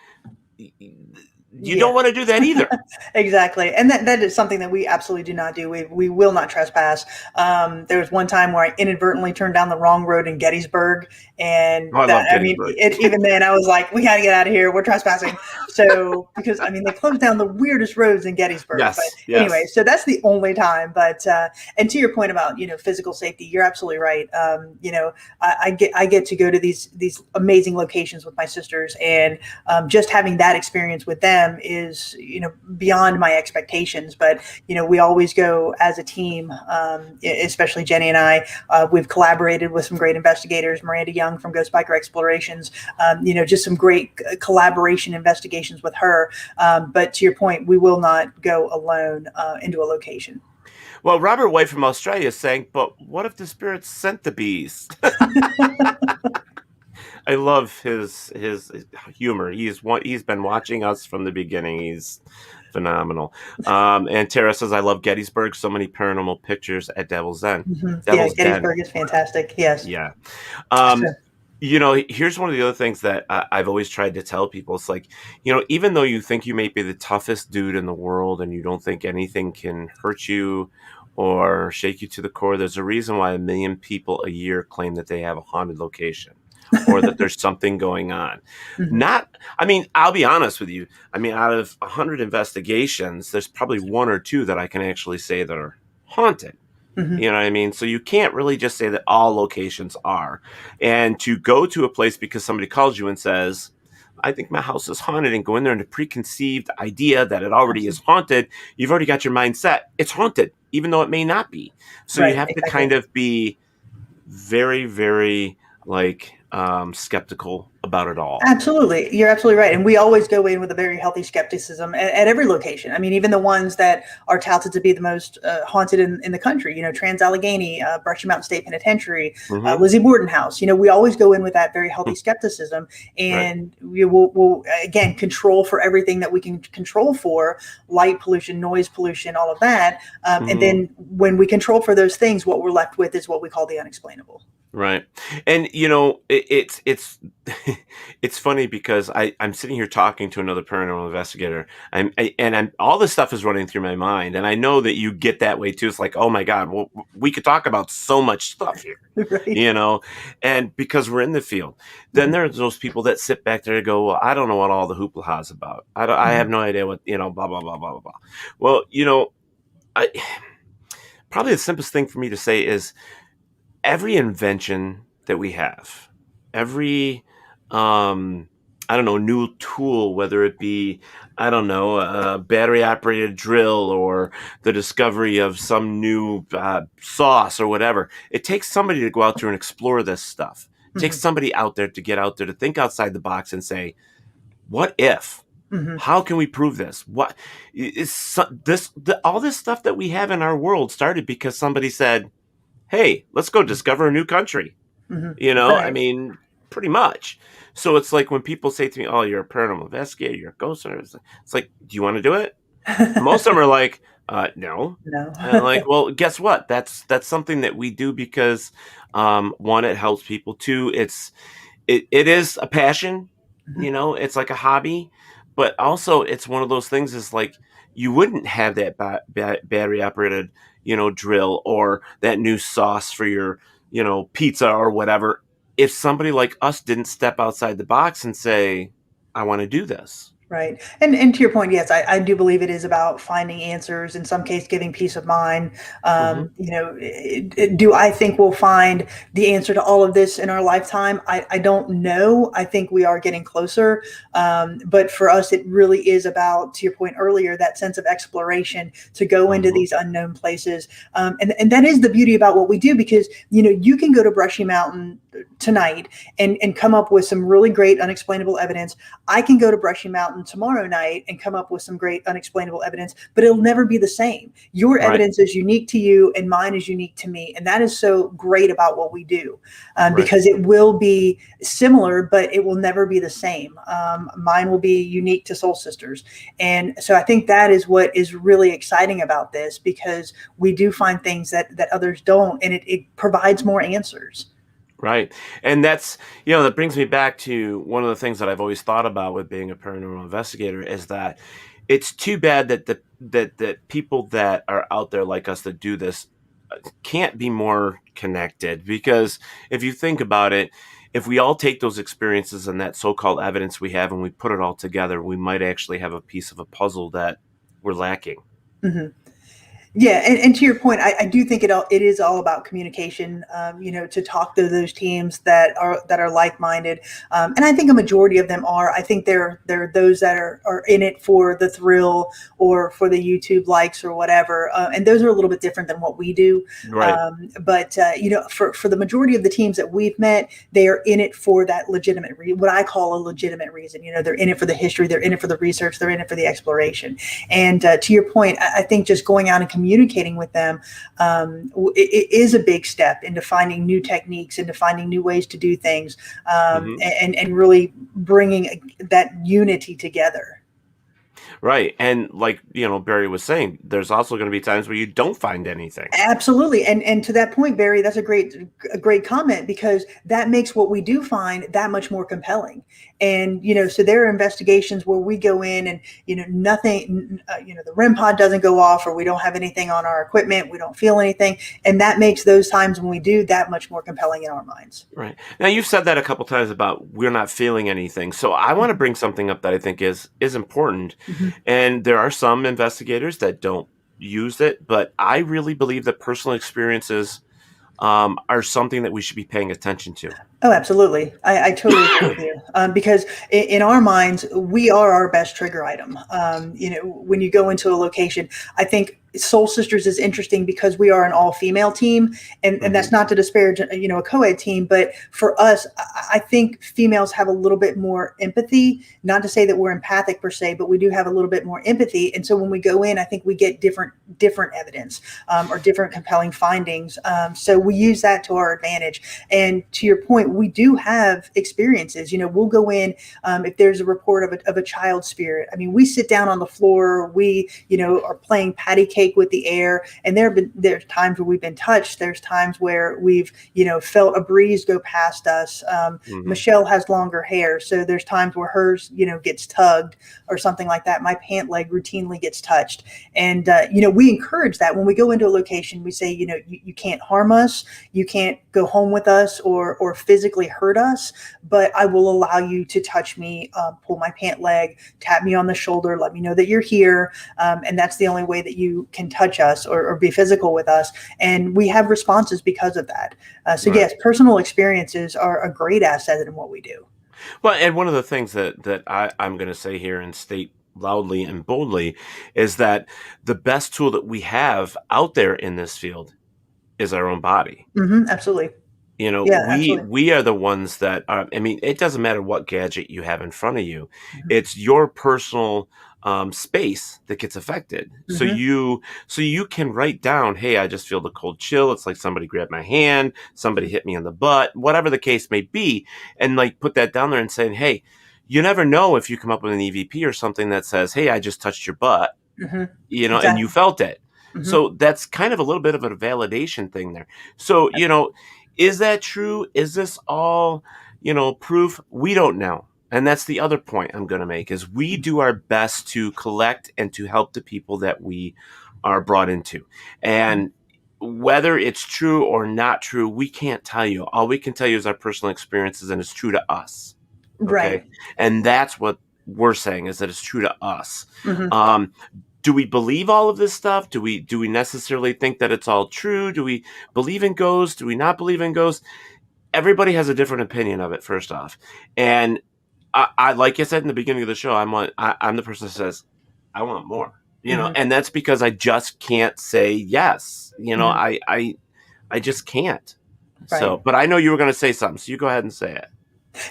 you don't want to do that either. Exactly. And that is something that we absolutely do not do. We will not trespass. There was one time where I inadvertently turned down the wrong road in Gettysburg. And I love Gettysburg. Even then I was like, we got to get out of here. We're trespassing. So, because they closed down the weirdest roads in Gettysburg. Yes, but anyway, so that's the only time. But, and to your point about, physical safety, you're absolutely right. I get to go to these amazing locations with my sisters, and just having that experience with them is, beyond my expectations. But, we always go as a team, especially Jenny and I. We've collaborated with some great investigators, Miranda Young from Ghost Biker Explorations, just some great collaboration investigations with her. But to your point, we will not go alone into a location. Well, Robert White from Australia is saying, but what if the spirits sent the bees? I love his humor. He's been watching us from the beginning. He's phenomenal. And Tara says, I love Gettysburg. So many paranormal pictures at Devil's Den. Devil's Gettysburg is fantastic. Yes. Yeah. Here's one of the other things that I've always tried to tell people. It's like, even though you think you may be the toughest dude in the world and you don't think anything can hurt you or shake you to the core, there's a reason why 1 million people a year claim that they have a haunted location or that there's something going on. I'll be honest with you. Out of 100 investigations, there's probably 1 or 2 that I can actually say that are haunted. You know what I mean? So you can't really just say that all locations are. And to go to a place because somebody calls you and says, I think my house is haunted, and go in there in a preconceived idea that it already is haunted, you've already got your mind set. It's haunted, even though it may not be. So you have to kind of be very, very skeptical about it all. Absolutely. You're absolutely right. And we always go in with a very healthy skepticism at every location. Even the ones that are touted to be the most haunted in the country, Trans Allegheny, Brushy Mountain State Penitentiary, Lizzie Borden House. We always go in with that very healthy skepticism, and we will again, control for everything that we can control for: light pollution, noise pollution, all of that. And then when we control for those things, what we're left with is what we call the unexplainable. Right. And, it's funny because I'm sitting here talking to another paranormal investigator, and all this stuff is running through my mind. And I know that you get that way too. It's like, oh my God, well, we could talk about so much stuff here, and because we're in the field. Then there's those people that sit back there and go, well, I don't know what all the hoopla is about. I have no idea what, blah, blah, blah, blah, blah, blah. Well, probably the simplest thing for me to say is, every invention that we have, every, new tool, whether it be, a battery operated drill or the discovery of some new sauce or whatever, it takes somebody to go out there and explore this stuff. It takes somebody out there to get out there to think outside the box and say, what if? How can we prove this? What is all this stuff that we have in our world started because somebody said, hey, let's go discover a new country. Pretty much. So it's like when people say to me, oh, you're a paranormal investigator, you're a ghost hunter. It's like, do you want to do it? Most of them are like, no. And I'm like, well, guess what? That's something that we do because, 1, it helps people. 2, it is a passion. It's like a hobby. But also it's one of those things is like, you wouldn't have that battery operated drill or that new sauce for your, pizza or whatever, if somebody like us didn't step outside the box and say, I want to do this. Right. And to your point, yes, I do believe it is about finding answers, in some case, giving peace of mind. Do I think we'll find the answer to all of this in our lifetime? I don't know. I think we are getting closer. But for us, it really is about, to your point earlier, that sense of exploration, to go into these unknown places. And that is the beauty about what we do, because, you can go to Brushy Mountain tonight and come up with some really great unexplainable evidence. I can go to Brushy Mountain tomorrow night and come up with some great unexplainable evidence, but it'll never be the same. Your evidence is unique to you and mine is unique to me. And that is so great about what we do, because it will be similar, but it will never be the same. Mine will be unique to Soul Sisters. And so I think that is what is really exciting about this, because we do find things that others don't, and it provides more answers. Right. And that's, that brings me back to one of the things that I've always thought about with being a paranormal investigator is that it's too bad that that people that are out there like us that do this can't be more connected, because if you think about it, if we all take those experiences and that so-called evidence we have and we put it all together, we might actually have a piece of a puzzle that we're lacking. Mm-hmm. Yeah, and to your point, I do think it is all about communication. To talk to those teams that are like-minded, and I think a majority of them are. I think there are those that are in it for the thrill or for the YouTube likes or whatever, and those are a little bit different than what we do. Right. But for the majority of the teams that we've met, they are in it for that legitimate what I call a legitimate reason. They're in it for the history, they're in it for the research, they're in it for the exploration. And to your point, I think just going out and communicating with them, it is a big step into finding new techniques, into finding new ways to do things, and really bringing that unity together. Right. And like, Barry was saying, there's also going to be times where you don't find anything. Absolutely. And to that point, Barry, that's a great comment, because that makes what we do find that much more compelling. And, so there are investigations where we go in and, nothing, the REM pod doesn't go off, or we don't have anything on our equipment. We don't feel anything. And that makes those times when we do that much more compelling in our minds. Right. Now, you've said that a couple times about we're not feeling anything. So I want to bring something up that I think is important. Mm-hmm. And there are some investigators that don't use it, but I really believe that personal experiences are something that we should be paying attention to. Oh, absolutely. I totally agree with you. Because in our minds, we are our best trigger item. When you go into a location, I think Soul Sisters is interesting because we are an all-female team, and that's not to disparage, a co-ed team, but for us, I think females have a little bit more empathy. Not to say that we're empathic per se, but we do have a little bit more empathy. And so when we go in, I think we get different evidence or different compelling findings. So we use that to our advantage. And to your point, we do have experiences. We'll go in if there's a report of a child spirit. I mean, we sit down on the floor. We, are playing patty cake with the air, and there's times where we've been touched. There's times where we've felt a breeze go past us. Michelle has longer hair, so there's times where hers gets tugged or something like that. My pant leg routinely gets touched, and we encourage that when we go into a location. We say you can't harm us, you can't go home with us or physically hurt us, but I will allow you to touch me, pull my pant leg, tap me on the shoulder, let me know that you're here, and that's the only way that you can touch us or be physical with us. And we have responses because of that. So yes, personal experiences are a great asset in what we do. Well, and one of the things that I'm going to say here and state loudly and boldly is that the best tool that we have out there in this field is our own body. Absolutely. We are the ones that are, it doesn't matter what gadget you have in front of you. It's your personal space that gets affected. So you can write down, hey, I just feel the cold chill. It's like somebody grabbed my hand, somebody hit me in the butt, whatever the case may be. And like put that down there and saying, hey, you never know if you come up with an EVP or something that says, hey, I just touched your butt, and you felt it. So that's kind of a little bit of a validation thing there. So, is that true? Is this all, proof? We don't know. And that's the other point I'm going to make is we do our best to collect and to help the people that we are brought into. And whether it's true or not true, we can't tell you. All we can tell you is our personal experiences, and it's true to us. Okay? Right. And that's what we're saying, is that it's true to us. Do we believe all of this stuff? Do we necessarily think that it's all true? Do we believe in ghosts? Do we not believe in ghosts? Everybody has a different opinion of it, first off. And I like I said in the beginning of the show, I'm the person that says, I want more, and that's because I just can't say yes. I just can't. Right. So, but I know you were going to say something, so you go ahead and say it.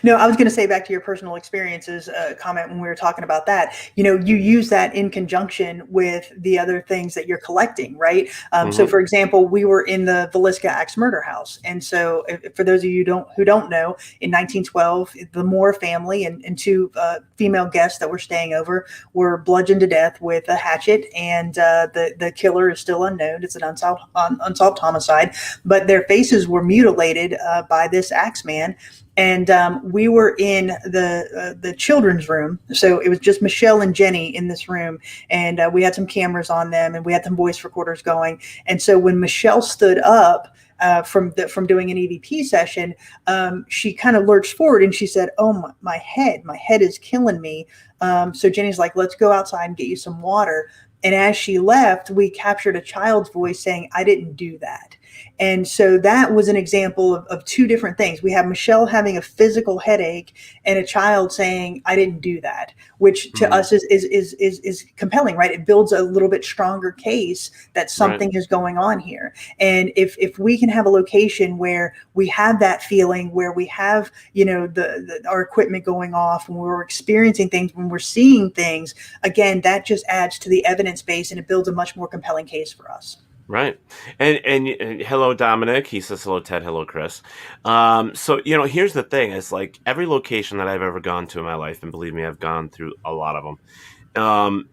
No, I was going to say, back to your personal experiences comment when we were talking about that, you use that in conjunction with the other things that you're collecting, right? So for example, we were in the Villisca Ax Murder House. And so for those of you who don't know, in 1912, the Moore family and two female guests that were staying over were bludgeoned to death with a hatchet, and the killer is still unknown. It's an unsolved homicide, but their faces were mutilated by this axe man. And we were in the children's room. So it was just Michelle and Jenny in this room. And we had some cameras on them, and we had some voice recorders going. And so when Michelle stood up from doing an EVP session, she kind of lurched forward and she said, "Oh, my head is killing me." So Jenny's like, "Let's go outside and get you some water." And as she left, we captured a child's voice saying, "I didn't do that." And so that was an example of two different things. We have Michelle having a physical headache and a child saying, "I didn't do that," which to us is compelling, right? It builds a little bit stronger case that something is going on here. And if we can have a location where we have that feeling, where we have, our equipment going off, when we're experiencing things, when we're seeing things, again, that just adds to the evidence base, and it builds a much more compelling case for us. Right. And hello, Dominic. He says hello, Ted. Hello, Chris. So, here's the thing. It's like every location that I've ever gone to in my life, and believe me, I've gone through a lot of them,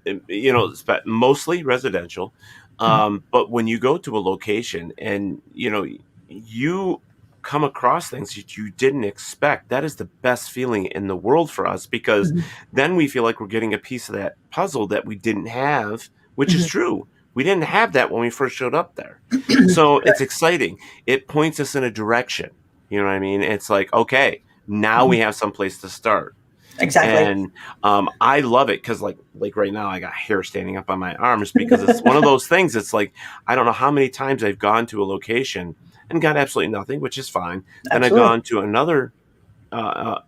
mostly residential. But when you go to a location and, you come across things that you didn't expect, that is the best feeling in the world for us, because then we feel like we're getting a piece of that puzzle that we didn't have, which is true. We didn't have that when we first showed up there. So it's exciting. It points us in a direction. You know what I mean? It's like, okay, now we have some place to start. Exactly. And I love it because like right now I got hair standing up on my arms, because it's one of those things. It's like, I don't know how many times I've gone to a location and got absolutely nothing, which is fine. Then I've gone to another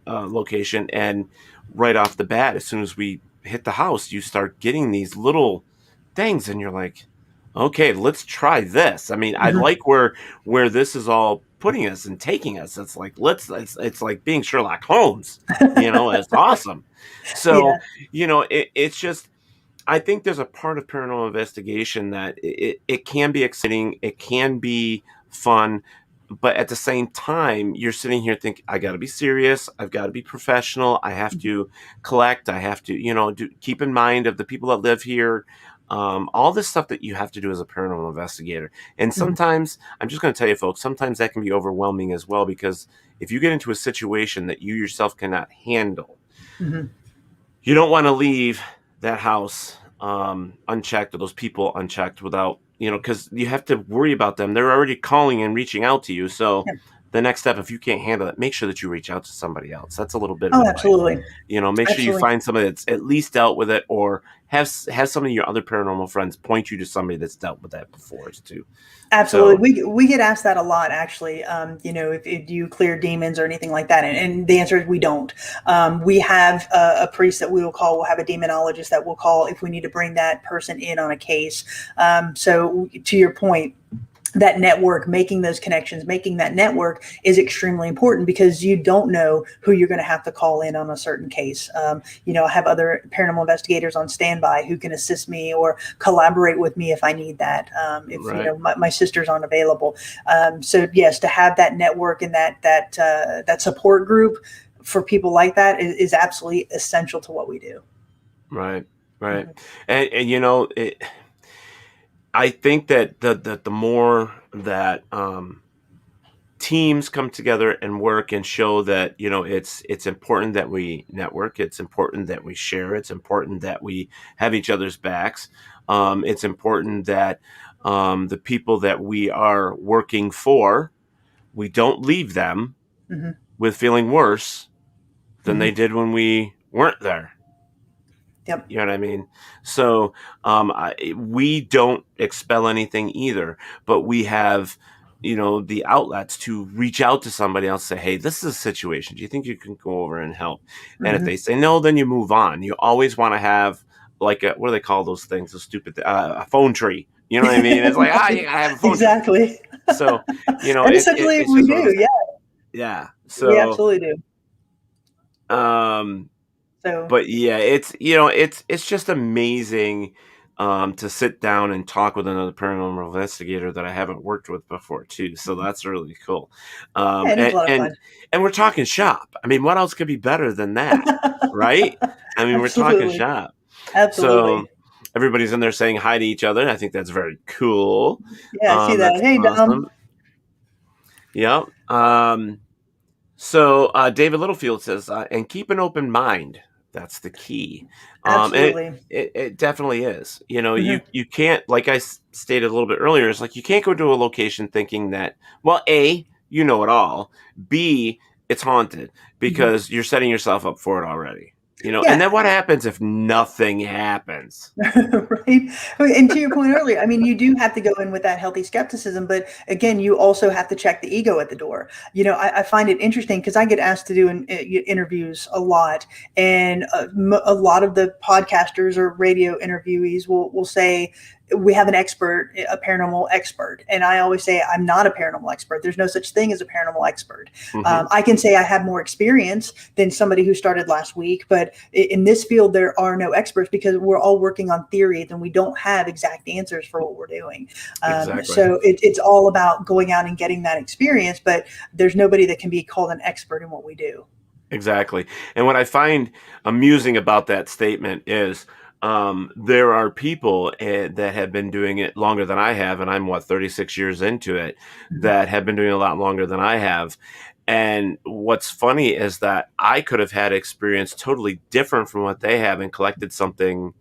location, and right off the bat, as soon as we hit the house, you start getting these little things, and you're like, okay, let's try this. I mean, I like where this is all putting us and taking us. It's like, it's like being Sherlock Holmes, it's awesome. So, it's just, I think there's a part of paranormal investigation that it can be exciting. It can be fun. But at the same time, you're sitting here thinking, I got to be serious. I've got to be professional. I have to collect. I have to, keep in mind of the people that live here. All this stuff that you have to do as a paranormal investigator. And sometimes, I'm just going to tell you folks, sometimes that can be overwhelming as well, because if you get into a situation that you yourself cannot handle, you don't want to leave that house unchecked, or those people unchecked, without, because you have to worry about them. They're already calling and reaching out to you. So the next step, if you can't handle it, make sure that you reach out to somebody else. That's a little bit of advice. Absolutely. Make sure you find somebody that's at least dealt with it, or have some of your other paranormal friends point you to somebody that's dealt with that before too. Absolutely. We get asked that a lot, actually. If you clear demons or anything like that. And the answer is we don't. We have a priest that we will call. We'll have a demonologist that we'll call if we need to bring that person in on a case. So to your point, that network, making those connections, making that network is extremely important, because you don't know who you're going to have to call in on a certain case. I have other paranormal investigators on standby who can assist me or collaborate with me if I need that. If my sisters aren't available. So yes, to have that network and that support group for people like that is absolutely essential to what we do. Right. And I think that the more that teams come together and work and show that, it's important that we network, it's important that we share, it's important that we have each other's backs. It's important that the people that we are working for, we don't leave them with feeling worse than they did when we weren't there. Yep. You know what I mean? So we don't expel anything either, but we have, the outlets to reach out to somebody else, say, hey, this is a situation. Do you think you can go over and help? And if they say no, then you move on. You always want to have what do they call those things? Those stupid, a phone tree. You know what I mean? It's like, you gotta have a phone exactly. tree. So, essentially we do. Yeah. Yeah. So we absolutely do. So, But yeah, it's just amazing to sit down and talk with another paranormal investigator that I haven't worked with before too. So that's really cool. yeah, it is a lot of And fun. we're talking shop. I mean, what else could be better than that, right? I mean, we're talking Absolutely. shop. So Absolutely. everybody's in there saying hi to each other. I think that's very cool. Yeah, I see that. That's Hey, Dom. awesome. Yeah. So David Littlefield says, and keep an open mind. That's the key. And Absolutely. it definitely is. Mhm. You can't, like I stated a little bit earlier, it's like you can't go to a location thinking that, well, A, you know it all. B, it's haunted because you're setting yourself up for it already. And Yeah. then what happens if nothing happens? Right. And to your point earlier, I mean, you do have to go in with that healthy skepticism, but again, you also have to check the ego at the door. I find it interesting because I get asked to do interviews a lot, and a lot of the podcasters or radio interviewees will say, we have an expert, a paranormal expert. And I always say, I'm not a paranormal expert. There's no such thing as a paranormal expert. Mhm. I can say I have more experience than somebody who started last week, but in this field, there are no experts because we're all working on theories and we don't have exact answers for what we're doing. Exactly. So it's all about going out and getting that experience, but there's nobody that can be called an expert in what we do. Exactly. And what I find amusing about that statement is there are people that have been doing it longer than I have, and I'm 36 years into it, that have been doing it a lot longer than I have. And what's funny is that I could have had experience totally different from what they have and collected something,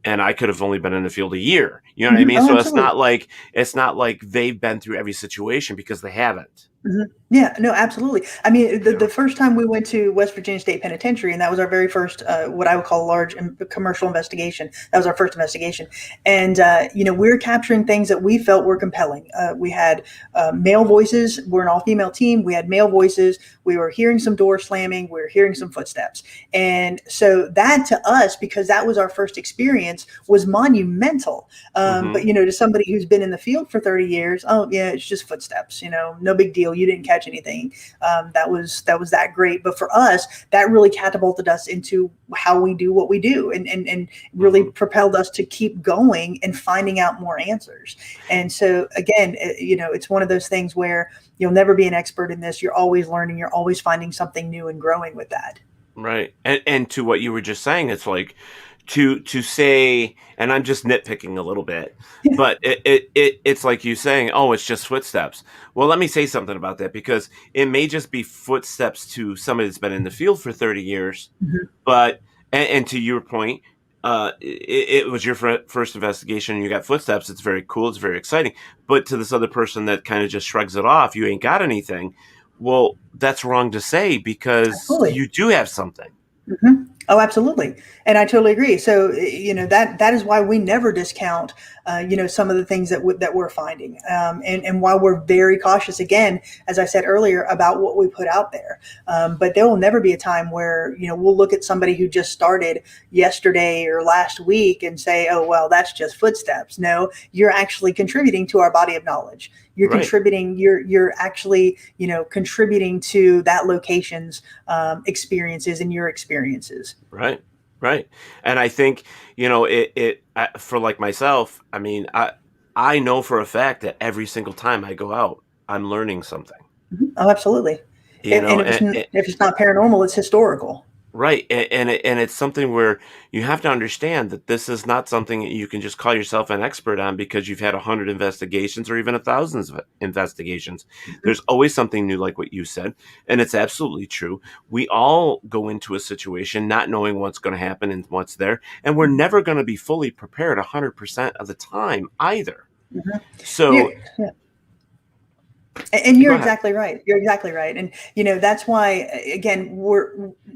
and I could have only been in the field a year. You know what I mean? Oh, So absolutely. it's not like they've been through every situation because they haven't. Mhm. Yeah, no, absolutely. I mean, the, You know? the first time we went to West Virginia State Penitentiary, and that was our very first, what I would call large commercial investigation. That was our first investigation. And, we were capturing things that we felt were compelling. We had male voices. We're an all-female team. We had male voices. We were hearing some doors slamming. We were hearing some footsteps. And so that to us, because that was our first experience, was monumental. But, to somebody who's been in the field for 30 years, oh, yeah, it's just footsteps, no big deal. You didn't catch anything. That was that great. But for us, that really catapulted us into how we do what we do, and really propelled us to keep going and finding out more answers. And so again, it's one of those things where you'll never be an expert in this. You're always learning. You're always finding something new and growing with that. Right. And to what you were just saying, it's like to say, and I'm just nitpicking a little bit, but it's like you saying, oh, it's just footsteps. Well, let me say something about that, because it may just be footsteps to somebody that's been in the field for 30 years, but, and to your point, it was your first investigation and you got footsteps. It's very cool. It's very exciting. But to this other person that kind of just shrugs it off, you ain't got anything. Well, that's wrong to say, because Absolutely. you do have something. Oh, absolutely. And I totally agree. So, that is why we never discount, some of the things that we're finding, and why we're very cautious, again, as I said earlier, about what we put out there. But there will never be a time where, we'll look at somebody who just started yesterday or last week and say, oh, well, that's just footsteps. No, you're actually contributing to our body of knowledge. You're Right. contributing, you're actually, contributing to that location's experiences and your experiences. Right. Right. And I think, for like myself, I mean, I know for a fact that every single time I go out, I'm learning something. Oh, absolutely. And if it's not paranormal, it's historical. Right. And it's something where you have to understand that this is not something that you can just call yourself an expert on because you've had 100 investigations or even 1,000 investigations. There's always something new, like what you said. And it's absolutely true. We all go into a situation not knowing what's going to happen and what's there. And we're never going to be fully prepared 100% of the time either. So... Yeah. And you're exactly right. You're exactly right. And, that's why, again,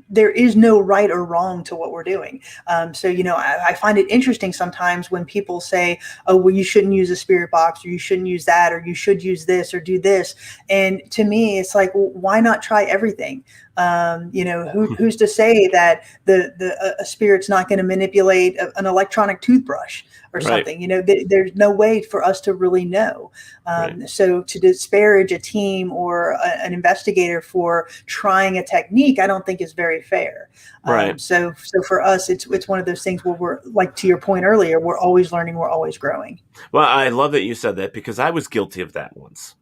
there is no right or wrong to what we're doing. So, I find it interesting sometimes when people say, oh, well, you shouldn't use a spirit box, or you shouldn't use that, or you should use this or do this. And to me, it's like, well, why not try everything? Who's to say that a spirit's not going to manipulate an electronic toothbrush or something? There's no way for us to really know. So to disparage a team or an investigator for trying a technique, I don't think is very fair. So for us, it's one of those things where we're, like, to your point earlier, we're always learning, we're always growing. Well, I love that you said that, because I was guilty of that once.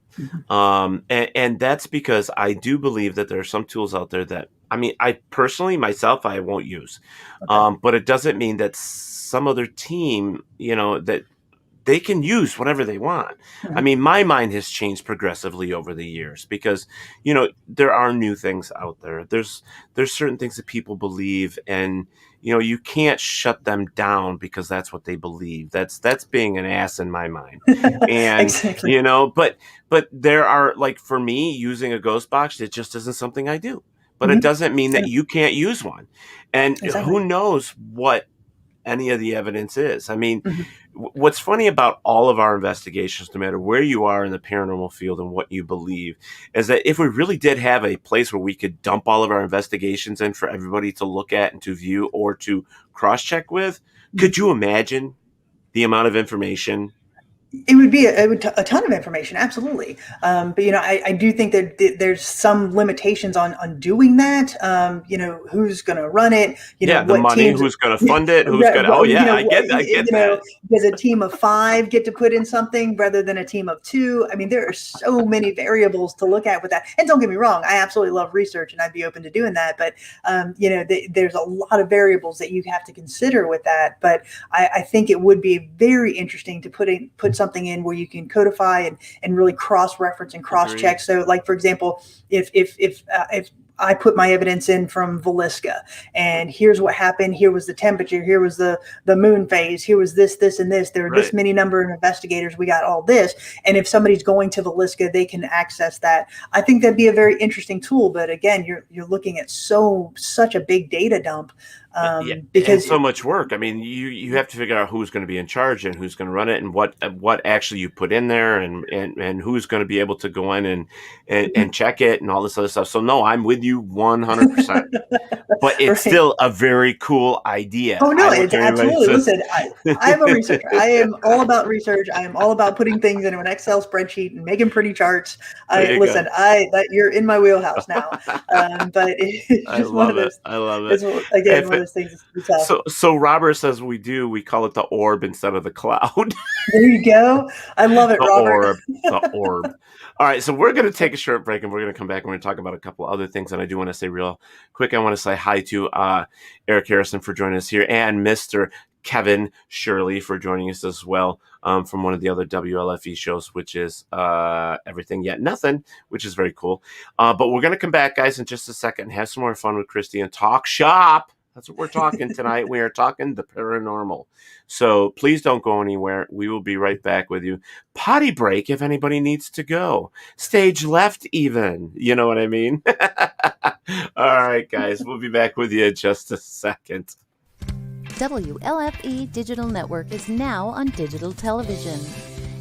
And that's because I do believe that there are some tools out there that, I personally, myself, I won't use. But it doesn't mean that some other team, that they can use whatever they want. My mind has changed progressively over the years because, there are new things out there. There's certain things that people believe, and, you can't shut them down because that's what they believe. That's being an ass in my mind. And, Exactly. but there are, like, for me, using a ghost box, it just isn't something I do. But it doesn't mean that you can't use one. And who knows what any of the evidence is. What's funny about all of our investigations, no matter where you are in the paranormal field and what you believe, is that if we really did have a place where we could dump all of our investigations in for everybody to look at and to view or to cross-check with, could you imagine the amount of information? It would be a ton of information, absolutely. But I do think that there's some limitations on doing that. Who's going to run it? The what money, teams, who's going to fund it? Who's going to? I get that. Does a team of 5 get to put in something rather than a team of 2? There are so many variables to look at with that. And don't get me wrong, I absolutely love research, and I'd be open to doing that. But there's a lot of variables that you have to consider with that. But I think it would be very interesting to put something in where you can codify and really cross-reference and cross-check. So, like, for example, if I put my evidence in from Villisca, and here's what happened. Here was the temperature. Here was the moon phase. Here was this, and this. There are this many number of investigators. We got all this. And if somebody's going to Villisca, they can access that. I think that'd be a very interesting tool. But again, you're looking at such a big data dump. Because so much work. You have to figure out who's going to be in charge and who's going to run it, and what actually you put in there, and who's going to be able to go in and check it and all this other stuff. So no, I'm with you 100%. But it's still a very cool idea. Oh no, it's absolutely. Listen, I'm a researcher. I am all about research. I am all about putting things into an Excel spreadsheet and making pretty charts. You're in my wheelhouse now. But it's just one of those. I love it. It's, again, one of those things. So Robert says we call it the orb instead of the cloud. There you go. I love it, Robert. The orb. All right, so we're going to take a short break, and we're going to come back and we're going to talk about a couple other things. And I do want to say real quick, I want to say hi to Eric Harrison for joining us here, and Mr. Kevin Shirley for joining us as well, from one of the other WLFE shows, which is Everything Yet Nothing, which is very cool. But we're going to come back, guys, in just a second and have some more fun with Kristie and talk shop. That's what we're talking tonight. We are talking the paranormal. So please don't go anywhere. We will be right back with you. Potty break if anybody needs to go. Stage left even. You know what I mean? All right, guys. We'll be back with you in just a second. WLFE Digital Network is now on digital television.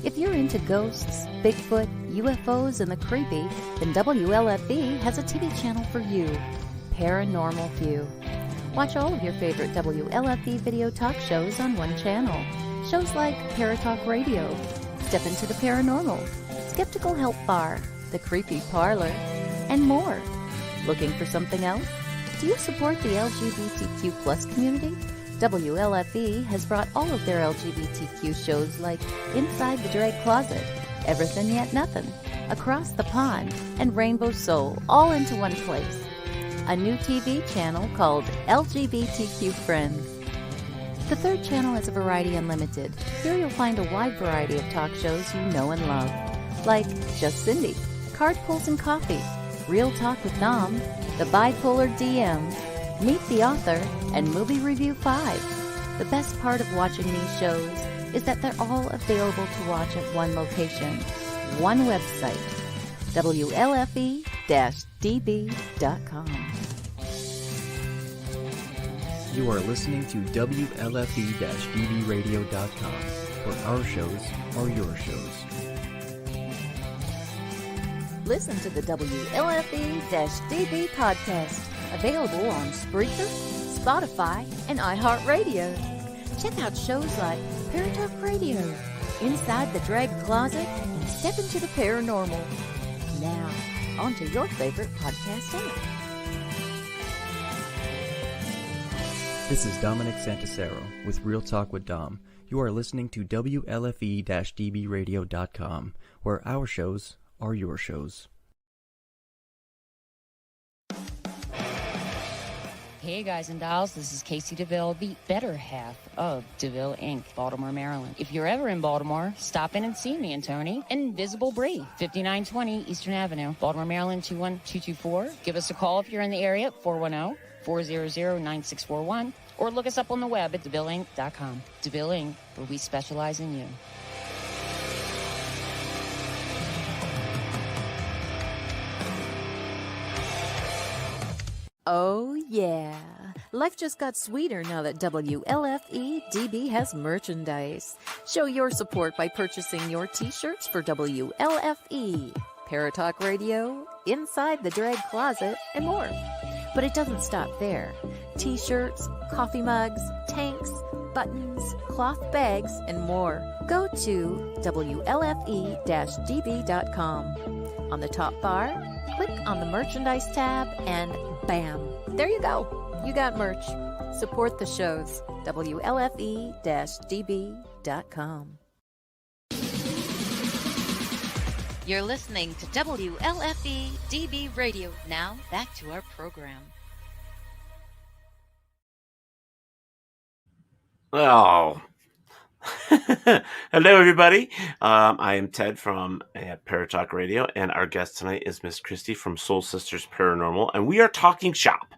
If you're into ghosts, Bigfoot, UFOs, and the creepy, then WLFE has a TV channel for you, Paranormal View. Watch all of your favorite WLFE video talk shows on one channel. Shows like Paratalkradio, Step Into the Paranormal, Skeptical Help Bar, The Creepy Parlor, and more. Looking for something else? Do you support the LGBTQ plus community? WLFE has brought all of their LGBTQ shows like Inside the Drag Closet, Everything Yet Nothing, Across the Pond, and Rainbow Soul all into one place. A new TV channel called LGBTQ Friends. The third channel is a Variety Unlimited. Here you'll find a wide variety of talk shows you know and love, like Just Cindy, Card Pulls and Coffee, Real Talk with Nom, The Bipolar DMs, Meet the Author, and Movie Review 5. The best part of watching these shows is that they're all available to watch at one location, one website, WLFE-DB.com. You are listening to WLFE-DBRadio.com, where our shows are your shows. Listen to the WLFE-DB podcast, available on Spreaker, Spotify, and iHeartRadio. Check out shows like Paratalkradio, Inside the Drag Closet, and Step into the Paranormal. Now, on to your favorite podcast app. This is Dominic Santasero with Real Talk with Dom. You are listening to WLFE-DBRadio.com, where our shows are your shows. Hey guys and dolls, this is Casey DeVille, the better half of DeVille Inc., Baltimore, Maryland. If you're ever in Baltimore, stop in and see me and Tony. Invisible Bree, 5920 Eastern Avenue, Baltimore, Maryland, 21224. Give us a call if you're in the area, 410-400-9641, or look us up on the web at DeVilleInc.com. DeVille Inc., where we specialize in you. Oh, yeah. Life just got sweeter now that WLFE-DB has merchandise. Show your support by purchasing your t-shirts for WLFE, Paratalk Radio, Inside the Drag Closet, and more. But it doesn't stop there. T-shirts, coffee mugs, tanks, buttons, cloth bags, and more. Go to WLFE-DB.com. On the top bar, click on the merchandise tab and bam, there you go. You got merch. Support the shows. WLFE-DB.com. You're listening to WLFE-DB Radio. Now, back to our program. Oh. Hello, everybody. I am Ted from Paratalk Radio, and our guest tonight is Miss Kristie from Soul Sisters Paranormal, and we are talking shop.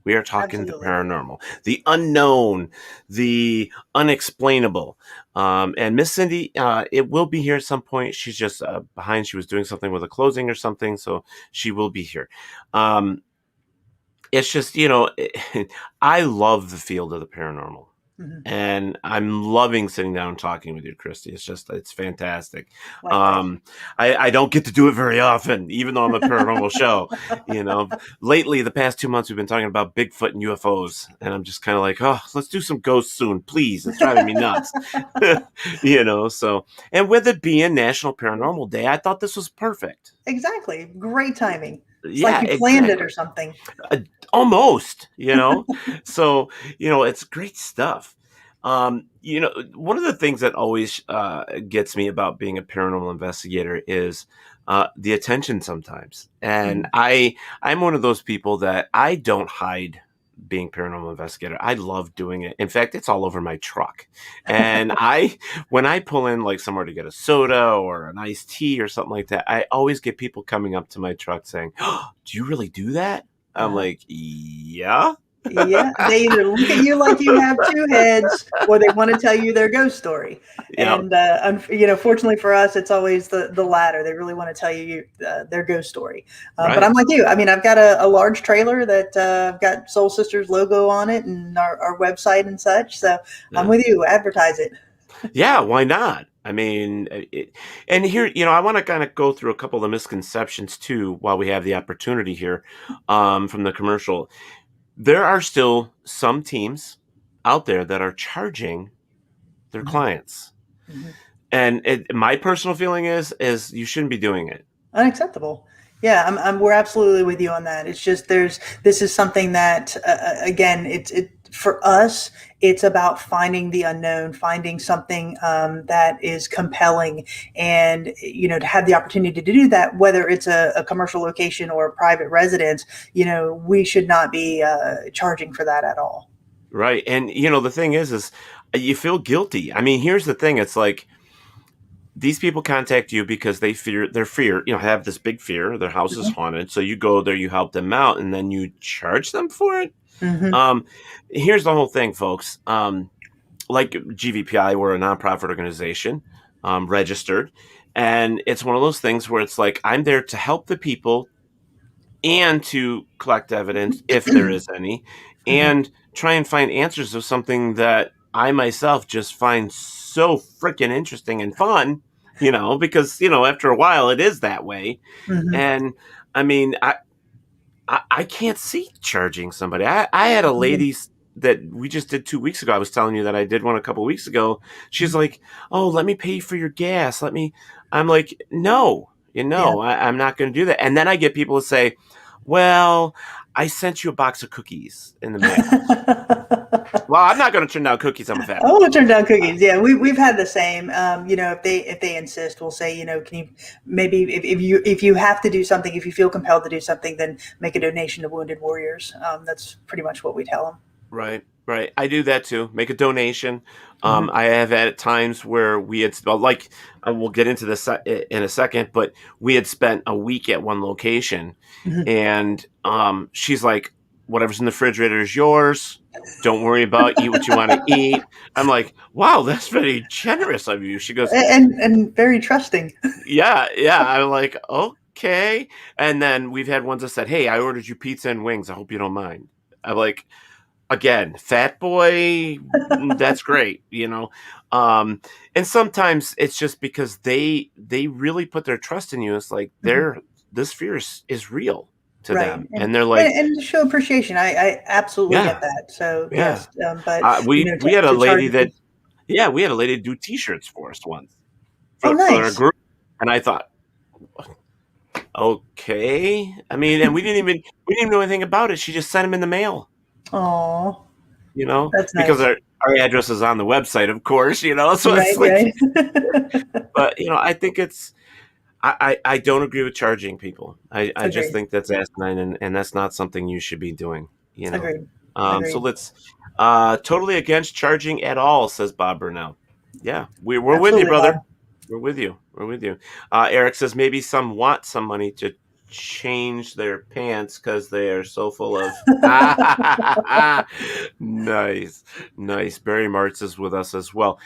We are talking Absolutely. the paranormal, the unknown, the unexplainable. And Miss Cindy, it will be here at some point. She's just behind. She was doing something with a closing or something, so she will be here. It's just, I love the field of the paranormal. Mm-hmm. And I'm loving sitting down and talking with you, Kristie. It's fantastic. I don't get to do it very often, even though I'm a paranormal show. Lately, the past 2 months, we've been talking about Bigfoot and UFOs, and I'm just kind of like, oh, let's do some ghosts soon, please. It's driving me nuts. So, and with it being National Paranormal Day, I thought this was perfect. Exactly. Great timing. It's Yeah, like you planned it or something. Almost, So, it's great stuff. One of the things that always gets me about being a paranormal investigator is the attention sometimes. And I'm one of those people that I don't hide being paranormal investigator. I love doing it. In fact, it's all over my truck. And when I pull in like somewhere to get a soda or an iced tea or something like that, I always get people coming up to my truck saying, oh, do you really do that? I'm like, yeah. Yeah, they either look at you like you have two heads, or they want to tell you their ghost story. Yep. And fortunately for us, it's always the latter. They really want to tell you their ghost story. Right. But I'm like you. I mean, I've got a large trailer that I've got Soul Sisters logo on it and our website and such. So yeah. I'm with you. Advertise it. Yeah, why not? I mean, and here, I want to kind of go through a couple of the misconceptions too, while we have the opportunity here from the commercial. There are still some teams out there that are charging their clients. Mm-hmm. And my personal feeling is you shouldn't be doing it. Unacceptable. Yeah, we're absolutely with you on that. It's just this is something that, again, it's for us, it's about finding the unknown, finding something that is compelling, and to have the opportunity to do that, whether it's a commercial location or a private residence, we should not be charging for that at all. Right, and the thing is you feel guilty. I mean, here's the thing: it's like these people contact you because they have this big fear. Their house is haunted, so you go there, you help them out, and then you charge them for it. Mm-hmm. Here's the whole thing, folks. Like GVPI, we're a nonprofit organization, registered. And it's one of those things where it's like, I'm there to help the people and to collect evidence, if there is any, and try and find answers of something that I myself just find so freaking interesting and fun because, after a while it is that way. Mhm. And I mean, I can't see charging somebody. I had a lady that we just did 2 weeks ago. I was telling you that I did one a couple of weeks ago. She's like, "Oh, let me pay for your gas. I'm like, no, I'm not going to do that. And then I get people to say, well, I sent you a box of cookies in the mail. Well, I'm not going to turn down cookies. I'm a fat. I won't turn down cookies. Yeah, we've had the same. If they insist, we'll say, can you maybe if you have to do something, if you feel compelled to do something, then make a donation to Wounded Warriors. That's pretty much what we tell them. Right. I do that too. Make a donation. I have had times where we had, we'll get into this in a second, but we had spent a week at one location, and she's like, "Whatever's in the refrigerator is yours. Don't worry about eat what you want to eat." I'm like, "Wow, that's very generous of you." She goes, and very trusting. Yeah. I'm like, okay. And then we've had ones that said, "Hey, I ordered you pizza and wings. I hope you don't mind." I'm like, again, fat boy, that's great, and sometimes it's just because they really put their trust in you. It's like this fear is real to them, and they're like, and to show appreciation. I absolutely get that. So yes, but we had a lady that do T-shirts for us once for our group, and I thought, okay, I mean, and we didn't even know anything about it. She just sent them in the mail. Oh, that's nice. Because our address is on the website, of course, so it's like, but I think I don't agree with charging people. I just think that's asinine, and that's not something you should be doing, Agreed. So let's totally against charging at all, says Bob Burnell. Yeah, we're with you, brother. Bob. We're with you. Eric says maybe some want some money to change their pants because they are so full of nice. Barry Martz is with us as well.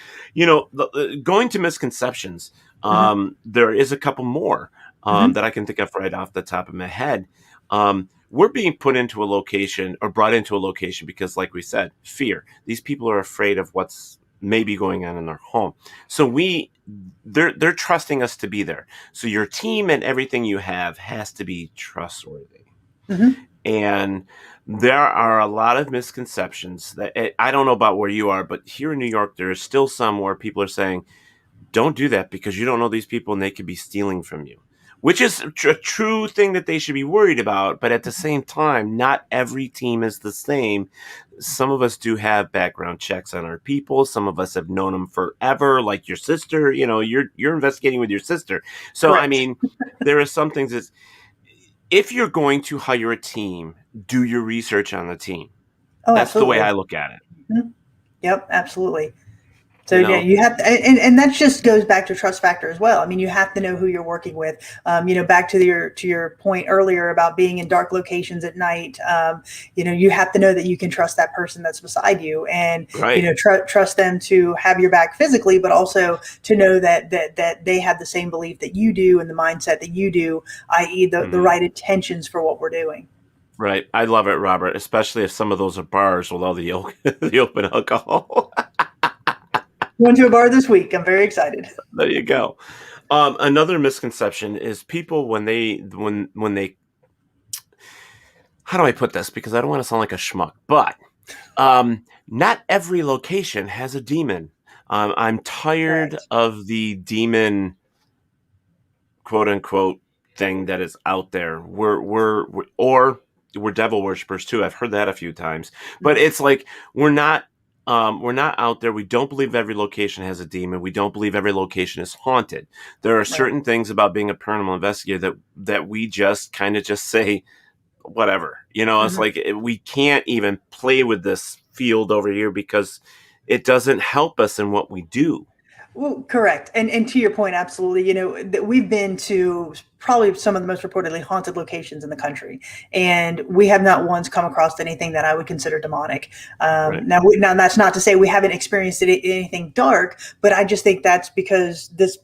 Going to misconceptions, there is a couple more that I can think of right off the top of my head. We're being put into a location or brought into a location because, like we said, fear. These people are afraid of what's maybe going on in their home. So they're trusting us to be there. So your team and everything you have has to be trustworthy. And there are a lot of misconceptions that I don't know about where you are, but here in New York, there is still some where people are saying, don't do that because you don't know these people and they could be stealing from you, which is a true thing that they should be worried about. But at the same time, not every team is the same. Some of us do have background checks on our people. Some of us have known them forever, like your sister. You're investigating with your sister. So, correct. I mean, there are some things that if you're going to hire a team, do your research on the team. Oh, that's absolutely. The way I look at it. Yep, absolutely. So you have to, and that just goes back to trust factor as well. I mean, you have to know who you're working with. Back to your point earlier about being in dark locations at night. You have to know that you can trust that person that's beside you, and trust them to have your back physically, but also to know that they have the same belief that you do and the mindset that you do, i.e., the right intentions for what we're doing. Right, I love it, Robert. Especially if some of those are bars with all the open alcohol. Went to a bar this week. I'm very excited. There you go. Another misconception is people when they how do I put this? Because I don't want to sound like a schmuck, but not every location has a demon. I'm tired of the demon quote unquote thing that is out there. We're devil worshippers too. I've heard that a few times, but it's like we're not out there. We don't believe every location has a demon. We don't believe every location is haunted. There are certain things about being a paranormal investigator that we just kind of just say, whatever. It's like we can't even play with this field over here because it doesn't help us in what we do. Well, correct. And to your point, absolutely. That we've been to probably some of the most reportedly haunted locations in the country. And we have not once come across anything that I would consider demonic. Right. Now that's not to say we haven't experienced anything dark, but I just think that's because this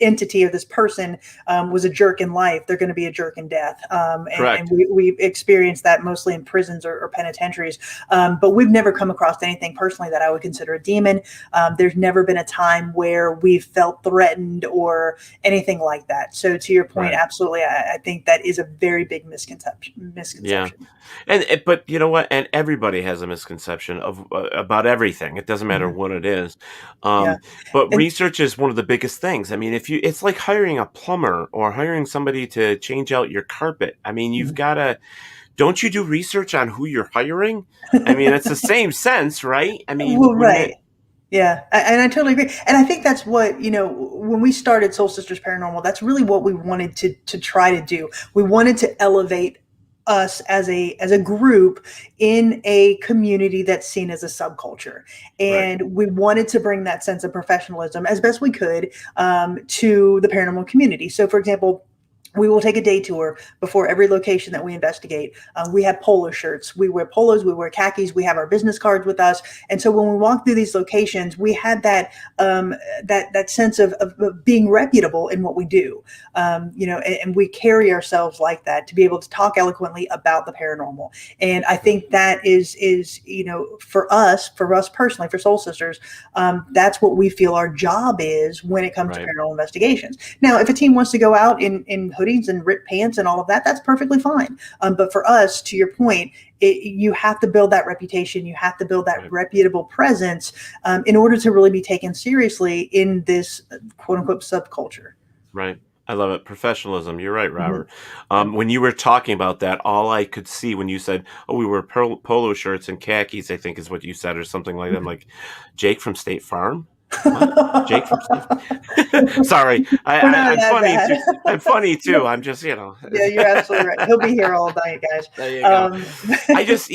entity or this person was a jerk in life. They're going to be a jerk in death. And we've experienced that mostly in prisons or penitentiaries. But we've never come across anything personally that I would consider a demon. There's never been a time where we've felt threatened or anything like that. So to your point, absolutely, I think that is a very big misconception. Yeah, but you know what? And everybody has a misconception of about everything. It doesn't matter what it is. But research is one of the biggest things. I mean, it's like hiring a plumber or hiring somebody to change out your carpet. I mean, you've got to. Don't you do research on who you're hiring? I mean, it's the same sense, right? I mean, right. Yeah, and I totally agree. And I think that's what, when we started Soul Sisters Paranormal, that's really what we wanted to try to do. We wanted to elevate us as a group in a community that's seen as a subculture. And we wanted to bring that sense of professionalism as best we could to the paranormal community. So, for example, we will take a day tour before every location that we investigate. We have polo shirts. We wear polos. We wear khakis. We have our business cards with us. And so when we walk through these locations, we had that sense of being reputable in what we do. And we carry ourselves like that to be able to talk eloquently about the paranormal. And I think that is for us personally, for Soul Sisters, that's what we feel our job is when it comes to paranormal investigations. Now, if a team wants to go out in hoodies and ripped pants and all of that, that's perfectly fine. But for us, to your point, you have to build that reputation. You have to build that reputable presence in order to really be taken seriously in this quote unquote subculture. Right. I love it. Professionalism. You're right, Robert. When you were talking about that, all I could see when you said, we wear polo shirts and khakis, I think is what you said, or something like that. I'm like, Jake from State Farm? What? Jake from State Sorry. I'm funny too. I'm just, Yeah, you're absolutely right. He'll be here all night, guys. There you go. I just,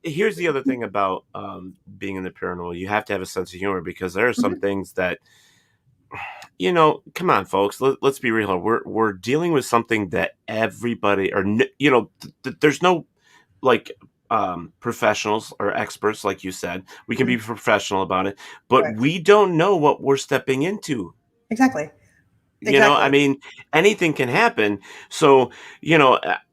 here's the other thing about being in the paranormal. You have to have a sense of humor because there are some things that, come on, folks. Let's be real. We're dealing with something that everybody, or there's no professionals or experts, like you said. We can be professional about it, but we don't know what we're stepping into. Exactly. I mean, anything can happen. So,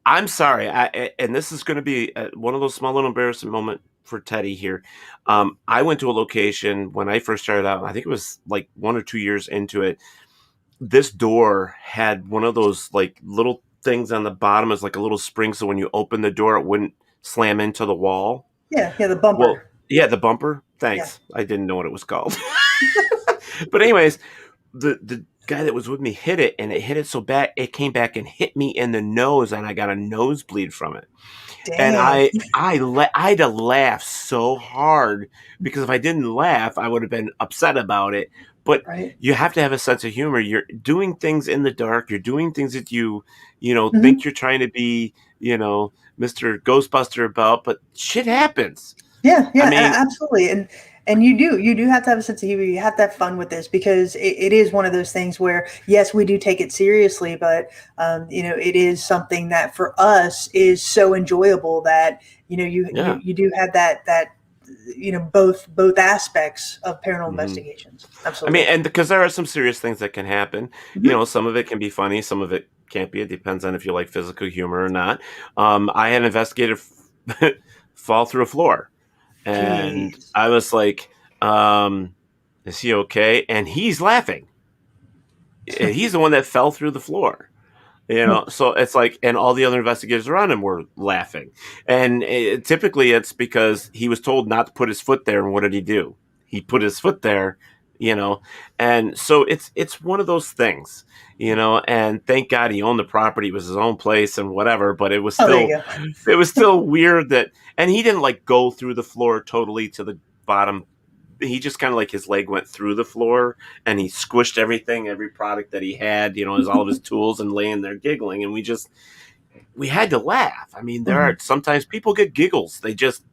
I'm sorry. And this is going to be one of those small little embarrassing moments for Teddy here. I went to a location when I first started out. I think it was like 1 or 2 years into it. This door had one of those little things on the bottom as like a little spring. So when you open the door, it wouldn't slam into the wall. Yeah, the bumper. Well, yeah, the bumper. Thanks. Yeah. I didn't know what it was called. But anyways, the guy that was with me hit it, and it hit it so bad it came back and hit me in the nose, and I got a nosebleed from it. Damn. And I had to laugh so hard because if I didn't laugh, I would have been upset about it. But you have to have a sense of humor. You're doing things in the dark. You're doing things that you think you're trying to be, Mr. Ghostbuster about, but shit happens. Yeah, I mean, absolutely. And you do have to have a sense of humor. You have to have fun with this because it is one of those things where, yes, we do take it seriously, but it is something that for us is so enjoyable that you do have that both aspects of paranormal investigations. Absolutely. I mean, and because there are some serious things that can happen. Some of it can be funny, some of it can't be. It depends on if you like physical humor or not. I had an investigator fall through a floor. And I was like, is he okay? And he's laughing. He's the one that fell through the floor. So it's like, and all the other investigators around him were laughing. And typically it's because he was told not to put his foot there. And what did he do? He put his foot there, and so it's one of those things, and thank God he owned the property. It was his own place and whatever, but it was still weird that, and he didn't go through the floor totally to the bottom. He just kind of his leg went through the floor and he squished every product that he had, all of his tools, and laying there giggling. And we had to laugh. I mean, there are sometimes people get giggles. They just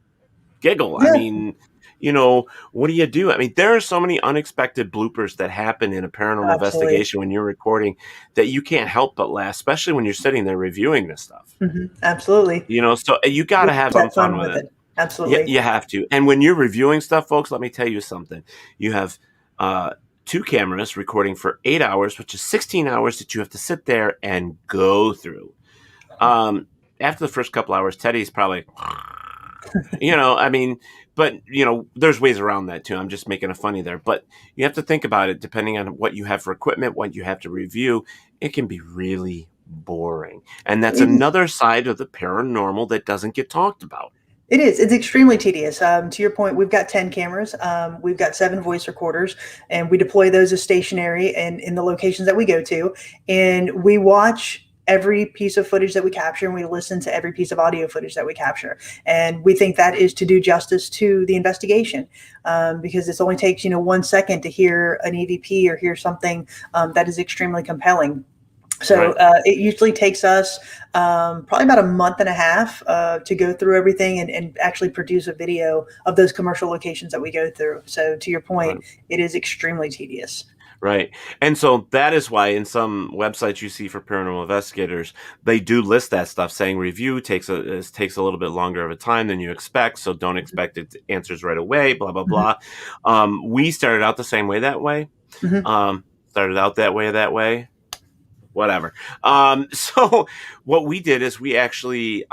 giggle. Yeah. I mean, what do you do? I mean, there are so many unexpected bloopers that happen in a paranormal Absolutely. investigation when you're recording that you can't help but laugh, especially when you're sitting there reviewing this stuff. Absolutely. So you got to have some fun with it. Absolutely. You have to. And when you're reviewing stuff, folks, let me tell you something. You have 2 cameras recording for 8 hours, which is 16 hours that you have to sit there and go through. After the first couple hours, Teddy's probably, but there's ways around that too. I'm just making a funny there, but you have to think about it. Depending on what you have for equipment, what you have to review, it can be really boring. And that's another side of the paranormal that doesn't get talked about. It is. It's extremely tedious. To your point, we've got 10 cameras. We've got 7 voice recorders, and we deploy those as stationary and in the locations that we go to. And we watch every piece of footage that we capture, and we listen to every piece of audio footage that we capture. And we think that is to do justice to the investigation, because it only takes 1 second to hear an EVP or hear something that is extremely compelling. So it usually takes us probably about a month and a half to go through everything and actually produce a video of those commercial locations that we go through. So to your point, it is extremely tedious. Right. And so that is why in some websites you see for paranormal investigators, they do list that stuff saying review takes a little bit longer of a time than you expect. So don't expect it answers right away, blah, blah, blah. We started out the same way that way. Whatever. So what we did is we actually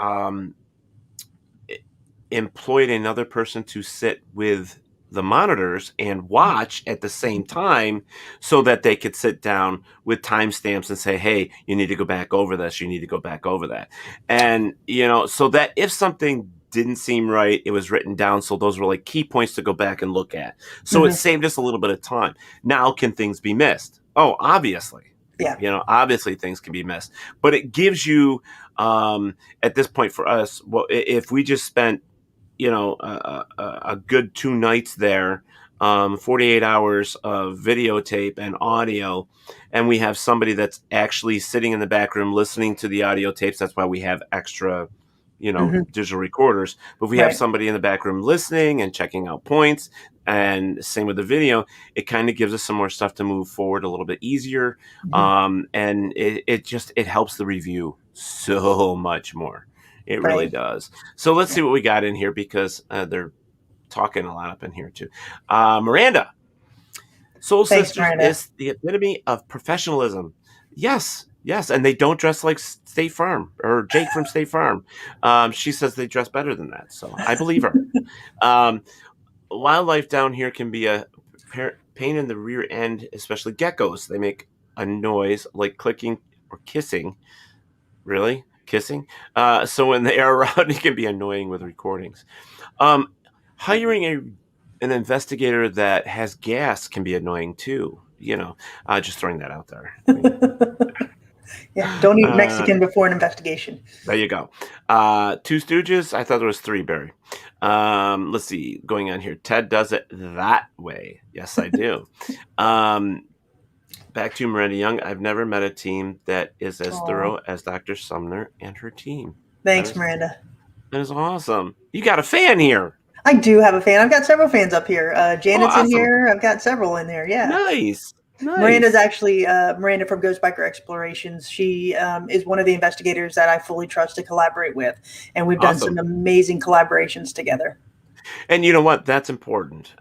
employed another person to sit with the monitors and watch at the same time so that they could sit down with timestamps and say, hey, you need to go back over this. You need to go back over that. And, so that if something didn't seem right, it was written down. So those were like key points to go back and look at. So it saved us a little bit of time. Now, can things be missed? Oh, obviously. Yeah. Obviously things can be missed, but it gives you, at this point for us, well, if we just spent, a good 2 nights there, 48 hours of videotape and audio, and we have somebody that's actually sitting in the back room listening to the audio tapes. That's why we have extra, digital recorders. But if we have somebody in the back room listening and checking out points, and same with the video, it kind of gives us some more stuff to move forward a little bit easier. And it helps the review so much more. It really does. So let's see what we got in here, because they're talking a lot up in here too. Miranda, Soul Sisters is the epitome of professionalism. Yes. And they don't dress like State Farm or Jake from State Farm. She says they dress better than that. So I believe her. Wildlife down here can be a pain in the rear end, especially geckos. They make a noise like clicking or kissing. Really? Kissing? So when they are around, it can be annoying with recordings. Hiring an investigator that has gas can be annoying too. Just throwing that out there. Yeah, don't eat Mexican before an investigation. There you go. 2 Stooges. I thought there was 3, Barry. Let's see. Going on here. Ted does it that way. Yes, I do. Back to Miranda Young. I've never met a team that is as thorough as Dr. Sumner and her team. Thanks, Miranda. That is awesome. You got a fan here. I do have a fan. I've got several fans up here. Janet's awesome. in here. I've got several in there. Yeah. Nice. Miranda's actually Miranda from Ghost Biker Explorations. She is one of the investigators that I fully trust to collaborate with, and we've done some amazing collaborations together. And you know what? That's important.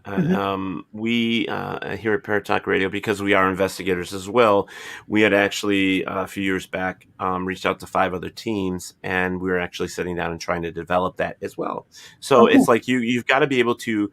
We here at Paratalk Radio, because we are investigators as well, we had actually a few years back reached out to 5 other teams, and we were actually sitting down and trying to develop that as well. So it's like you've got to be able to.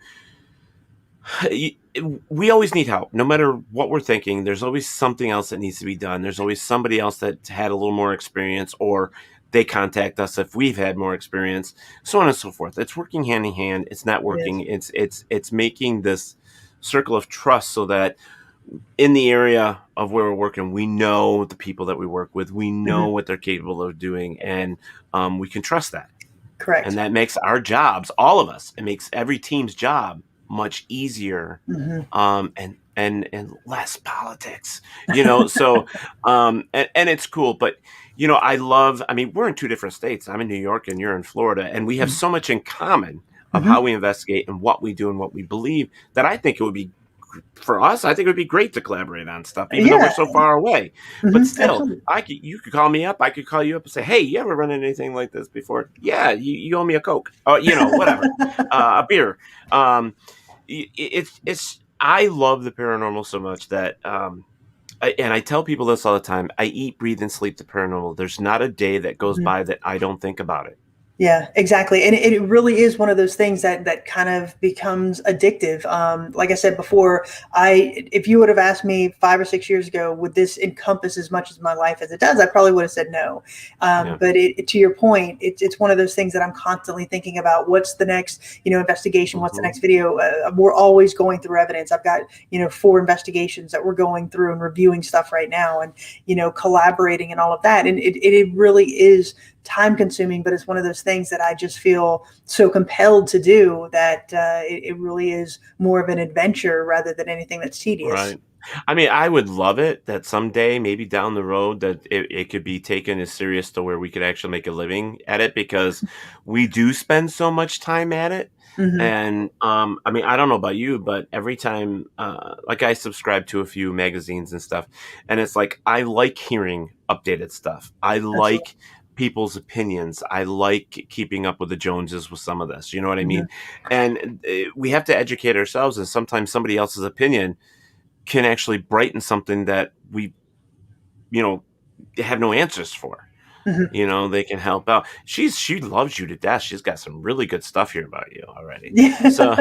We always need help. No matter what we're thinking, there's always something else that needs to be done. There's always somebody else that had a little more experience, or they contact us if we've had more experience, so on and so forth. It's working hand in hand. It's networking. It's making this circle of trust so that in the area of where we're working, we know the people that we work with. We know what they're capable of doing, and we can trust that. Correct. And that makes our jobs, all of us, it makes every team's job much easier, and less politics, so, and it's cool. But, we're in 2 different states. I'm in New York and you're in Florida, and we have so much in common. of how we investigate and what we do and what we believe, that I think it would be, for us, I think it would be great to collaborate on stuff, even though we're so far away. But still, you could call me up. I could call you up and say, hey, you ever run into anything like this before? Yeah, you owe me a Coke. Whatever. A beer. I love the paranormal so much that, and I tell people this all the time, I eat, breathe, and sleep the paranormal. There's not a day that goes by that I don't think about it. Yeah, exactly. And it really is one of those things that kind of becomes addictive. Like I said before, if you would have asked me 5 or 6 years ago, would this encompass as much of my life as it does, I probably would have said no. But to your point, it's one of those things that I'm constantly thinking about. What's the next, investigation? What's the next video? We're always going through evidence. I've got, 4 investigations that we're going through and reviewing stuff right now, and, collaborating and all of that. And it really is time consuming, but it's one of those things that I just feel so compelled to do that it really is more of an adventure rather than anything that's tedious. Right. I mean, I would love it that someday, maybe down the road, that it could be taken as serious to where we could actually make a living at it, because we do spend so much time at it. And I mean, I don't know about you, but every time, like, I subscribe to a few magazines and stuff, and it's like, I like hearing updated stuff. I like people's opinions. I like keeping up with the Joneses with some of this. You know what I mean? And we have to educate ourselves, and sometimes somebody else's opinion can actually brighten something that we, have no answers for. They can help out. She loves you to death. She's got some really good stuff here about you already. So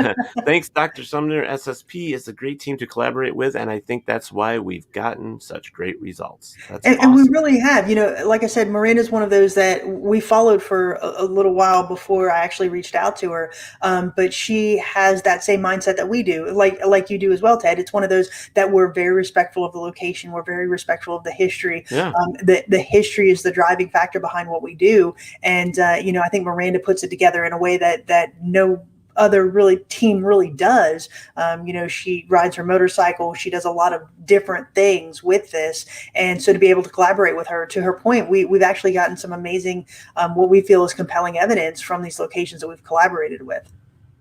thanks, Dr. Sumner. SSP is a great team to collaborate with, and I think that's why we've gotten such great results. That's awesome. And we really have. Like I said, Miranda's one of those that we followed for a little while before I actually reached out to her. But she has that same mindset that we do, like you do as well, Ted. It's one of those that we're very respectful of the location. We're very respectful of the history. Yeah. The history is the driving factor behind what we do. And, I think Miranda puts it together in a way that no other team really does. She rides her motorcycle. She does a lot of different things with this. And so to be able to collaborate with her, to her point, we've actually gotten some amazing, what we feel is compelling evidence from these locations that we've collaborated with.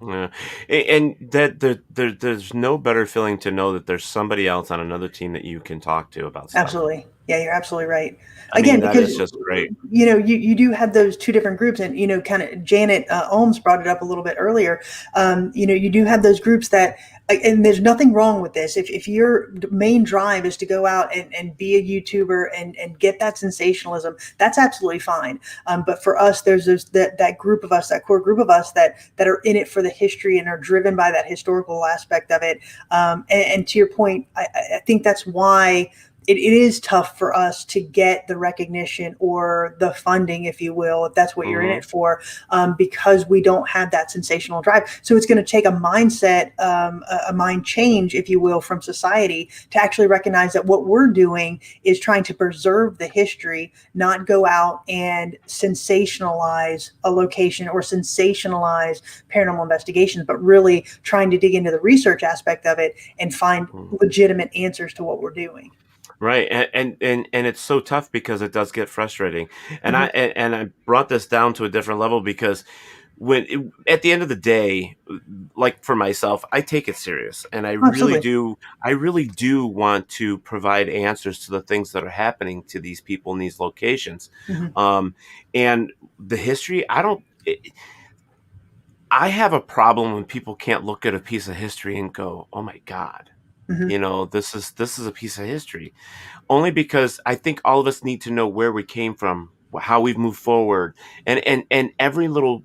Yeah. And that there's no better feeling to know that there's somebody else on another team that you can talk to about stuff. Absolutely. Yeah, you're absolutely right. Again, that is just great. You do have those two different groups, and kind of Janet Ohms brought it up a little bit earlier. You do have those groups that, and there's nothing wrong with this. If your main drive is to go out and be a YouTuber and get that sensationalism, that's absolutely fine. But for us, there's that group of us, that core group of us that are in it for the history and are driven by that historical aspect of it. And to your point, I think that's why it is tough for us to get the recognition or the funding, if you will, if that's what you're in it for, because we don't have that sensational drive. So it's going to take a mindset, a mind change, if you will, from society to actually recognize that what we're doing is trying to preserve the history, not go out and sensationalize a location or sensationalize paranormal investigations, but really trying to dig into the research aspect of it and find legitimate answers to what we're doing. Right. And it's so tough because it does get frustrating. And I brought this down to a different level because at the end of the day, like for myself, I take it serious, and I really do want to provide answers to the things that are happening to these people in these locations. And the history, I have a problem when people can't look at a piece of history and go, oh my God. This is a piece of history, only because I think all of us need to know where we came from, how we've moved forward, and every little,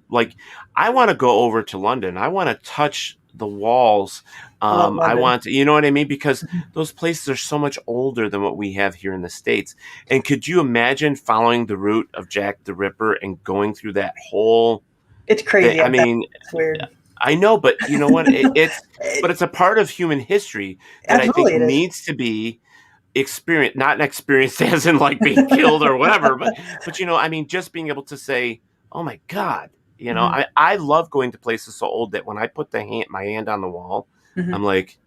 I want to go over to London. I want to touch the walls. I want to, you know what I mean? Because those places are so much older than what we have here in the States. And could you imagine following the route of Jack the Ripper and going through that whole? It's crazy. I mean, it's weird. I know, but you know what? It's a part of human history that Absolutely, I think needs to be experienced, not experienced as in like being killed or whatever, but just being able to say, oh my God, I love going to places so old that when I put my hand on the wall, I'm like,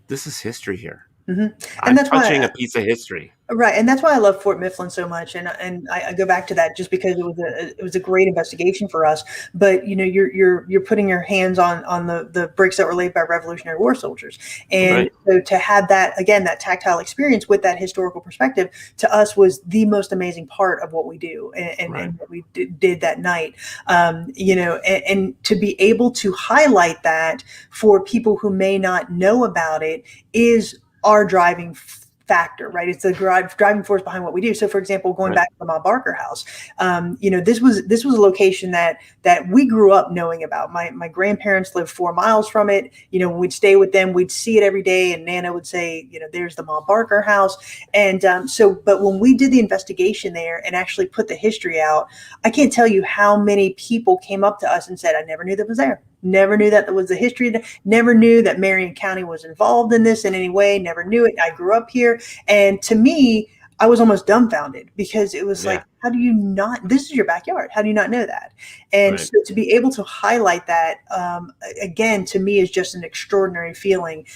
this is history here. And I'm that's why. touching a piece of history. Right, and that's why I love Fort Mifflin so much, and I go back to that just because it was a great investigation for us. But you're putting your hands on the bricks that were laid by Revolutionary War soldiers, and Right. so to have that again, that tactile experience with that historical perspective, to us was the most amazing part of what we do and what we did that night. And to be able to highlight that for people who may not know about it is our driving factor, right? It's the driving force behind what we do. So, for example, going back to the Ma Barker house, this was a location that we grew up knowing about. My grandparents lived 4 miles from it. When we'd stay with them, we'd see it every day, and Nana would say, there's the Ma Barker house. And but when we did the investigation there and actually put the history out, I can't tell you how many people came up to us and said, I never knew that was there. Never knew that there was a history. Never knew that Marion County was involved in this in any way. Never knew it. I grew up here. And to me, I was almost dumbfounded because it was like, how do you not, this is your backyard. How do you not know that? And so to be able to highlight that, again, to me is just an extraordinary feeling